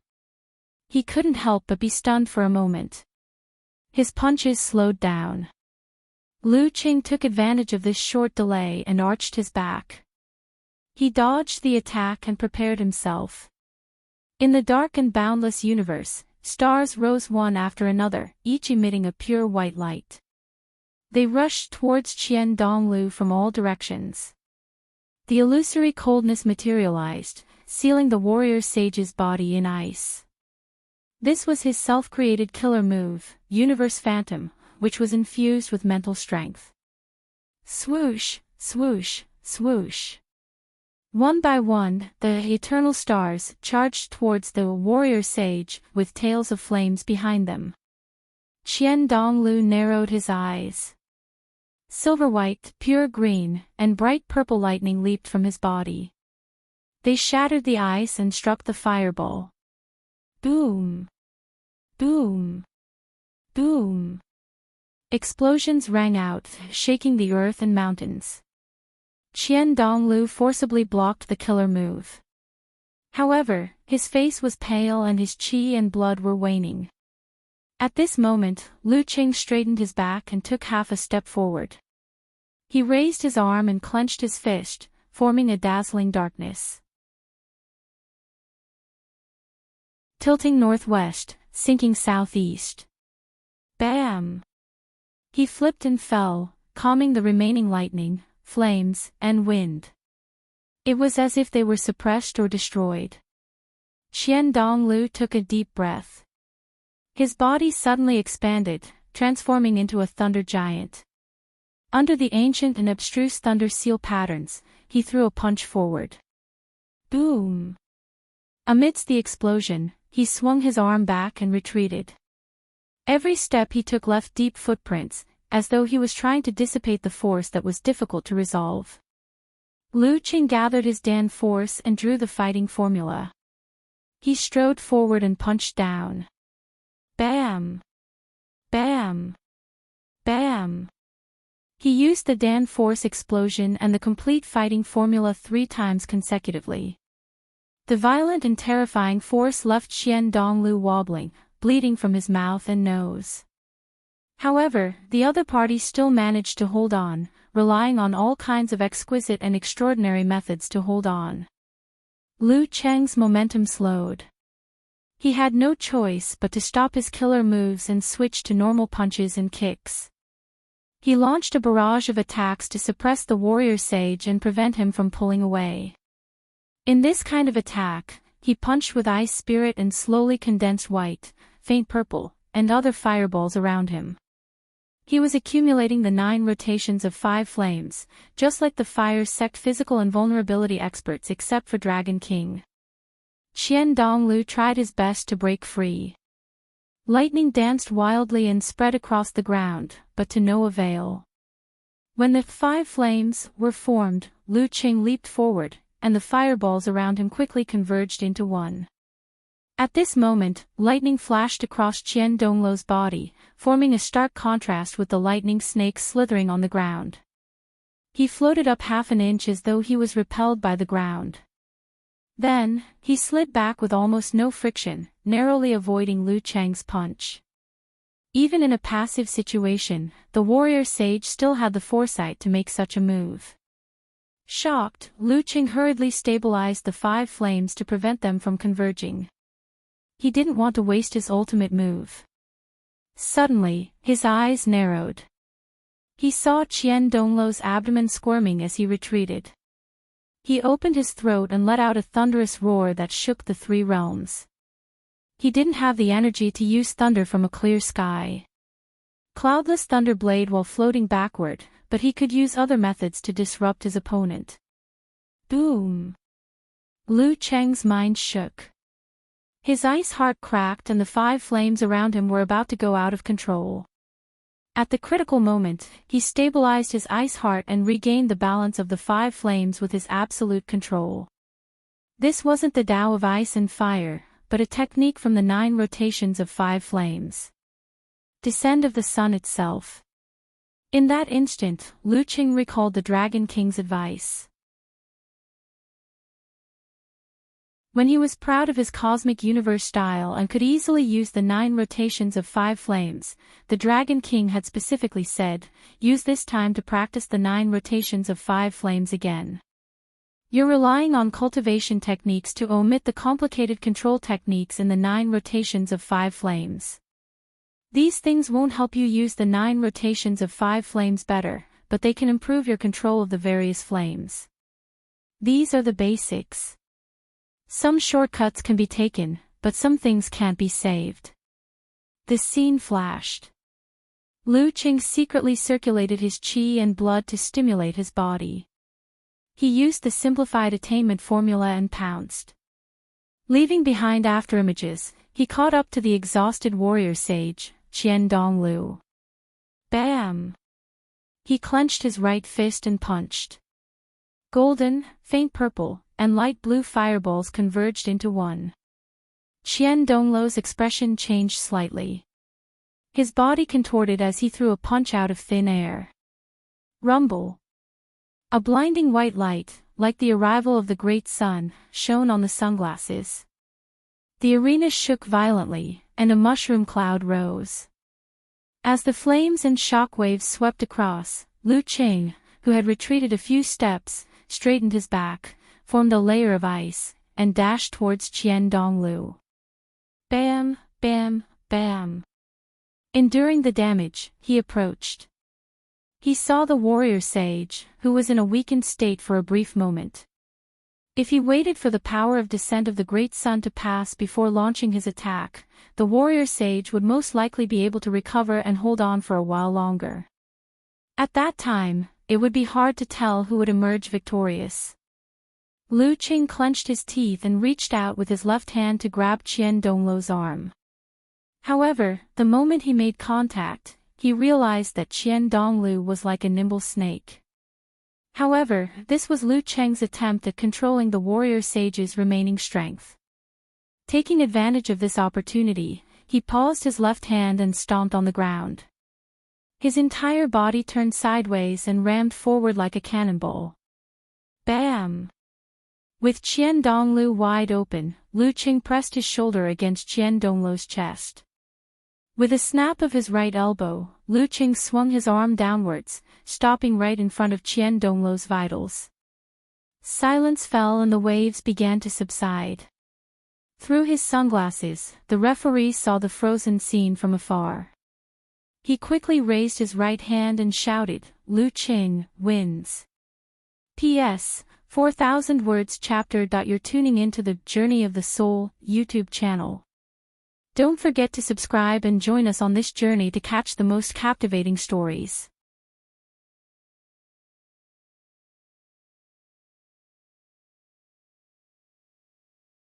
He couldn't help but be stunned for a moment. His punches slowed down. Lu Cheng took advantage of this short delay and arched his back. He dodged the attack and prepared himself. In the dark and boundless universe, stars rose one after another, each emitting a pure white light. They rushed towards Qian Donglu from all directions. The illusory coldness materialized, sealing the warrior sage's body in ice. This was his self-created killer move, Universe Phantom, which was infused with mental strength. Swoosh, swoosh, swoosh. One by one, the eternal stars charged towards the warrior sage, with tails of flames behind them. Qian Donglu narrowed his eyes. Silver white, pure green, and bright purple lightning leaped from his body. They shattered the ice and struck the fireball. Boom! Boom! Boom! Explosions rang out, shaking the earth and mountains. Qian Donglu forcibly blocked the killer move. However, his face was pale and his qi and blood were waning. At this moment, Lu Cheng straightened his back and took half a step forward. He raised his arm and clenched his fist, forming a dazzling darkness. Tilting northwest, sinking southeast. Bam! He flipped and fell, calming the remaining lightning, flames, and wind. It was as if they were suppressed or destroyed. Qian Donglu took a deep breath. His body suddenly expanded, transforming into a thunder giant. Under the ancient and abstruse thunder seal patterns, he threw a punch forward. Boom! Amidst the explosion, he swung his arm back and retreated. Every step he took left deep footprints, as though he was trying to dissipate the force that was difficult to resolve. Lu Qing gathered his Dan force and drew the fighting formula. He strode forward and punched down. Bam! Bam! Bam! He used the Dan force explosion and the complete fighting formula 3 times consecutively. The violent and terrifying force left Qian Donglu wobbling, bleeding from his mouth and nose. However, the other party still managed to hold on, relying on all kinds of exquisite and extraordinary methods to hold on. Lu Cheng's momentum slowed. He had no choice but to stop his killer moves and switch to normal punches and kicks. He launched a barrage of attacks to suppress the warrior sage and prevent him from pulling away. In this kind of attack, he punched with ice spirit and slowly condensed white, faint purple, and other fireballs around him. He was accumulating the 9 rotations of 5 flames, just like the fire sect physical invulnerability experts except for Dragon King. Qian Donglu tried his best to break free. Lightning danced wildly and spread across the ground, but to no avail. When the 5 flames were formed, Lu Qing leaped forward, and the fireballs around him quickly converged into one. At this moment, lightning flashed across Qian Donglu's body, forming a stark contrast with the lightning snake slithering on the ground. He floated up half an inch as though he was repelled by the ground. Then, he slid back with almost no friction, narrowly avoiding Lu Cheng's punch. Even in a passive situation, the warrior sage still had the foresight to make such a move. Shocked, Lu Qing hurriedly stabilized the 5 flames to prevent them from converging. He didn't want to waste his ultimate move. Suddenly, his eyes narrowed. He saw Qian Donglu's abdomen squirming as he retreated. He opened his throat and let out a thunderous roar that shook the 3 realms. He didn't have the energy to use thunder from a clear sky. Cloudless thunder blade while floating backward, but he could use other methods to disrupt his opponent. Boom! Lu Cheng's mind shook. His ice heart cracked and the 5 flames around him were about to go out of control. At the critical moment, he stabilized his ice heart and regained the balance of the 5 flames with his absolute control. This wasn't the Tao of ice and fire, but a technique from the 9 rotations of 5 flames. Descent of the sun itself. In that instant, Lu Qing recalled the Dragon King's advice. When he was proud of his cosmic universe style and could easily use the 9 rotations of 5 flames, the Dragon King had specifically said, use this time to practice the 9 rotations of 5 flames again. You're relying on cultivation techniques to omit the complicated control techniques in the 9 rotations of 5 flames. These things won't help you use the 9 rotations of 5 flames better, but they can improve your control of the various flames. These are the basics. Some shortcuts can be taken, but some things can't be saved. The scene flashed. Lu Qing secretly circulated his qi and blood to stimulate his body. He used the simplified attainment formula and pounced. Leaving behind afterimages, he caught up to the exhausted warrior sage, Qian Donglu. Bam! He clenched his right fist and punched. Golden, faint purple, and light blue fireballs converged into one. Qian Donglu's expression changed slightly. His body contorted as he threw a punch out of thin air. Rumble! A blinding white light, like the arrival of the great sun, shone on the sunglasses. The arena shook violently, and a mushroom cloud rose. As the flames and shock waves swept across, Lu Qing, who had retreated a few steps, straightened his back, formed a layer of ice, and dashed towards Qian Donglu. Bam, bam, bam. Enduring the damage, he approached. He saw the warrior sage, who was in a weakened state for a brief moment. If he waited for the power of descent of the great sun to pass before launching his attack, the warrior sage would most likely be able to recover and hold on for a while longer. At that time, it would be hard to tell who would emerge victorious. Lu Qing clenched his teeth and reached out with his left hand to grab Qian Donglu's arm. However, the moment he made contact, he realized that Qian Donglu was like a nimble snake. However, this was Lu Cheng's attempt at controlling the warrior sage's remaining strength. Taking advantage of this opportunity, he paused his left hand and stomped on the ground. His entire body turned sideways and rammed forward like a cannonball. Bam! With Qian Donglu wide open, Lu Qing pressed his shoulder against Qian Donglu's chest. With a snap of his right elbow, Lu Qing swung his arm downwards, stopping right in front of Qian Donglu's vitals. Silence fell and the waves began to subside. Through his sunglasses, the referee saw the frozen scene from afar. He quickly raised his right hand and shouted, "Lu Qing wins." P.S. 4,000 words chapter. You're tuning into the Journey of the Soul YouTube channel. Don't forget to subscribe and join us on this journey to catch the most captivating stories.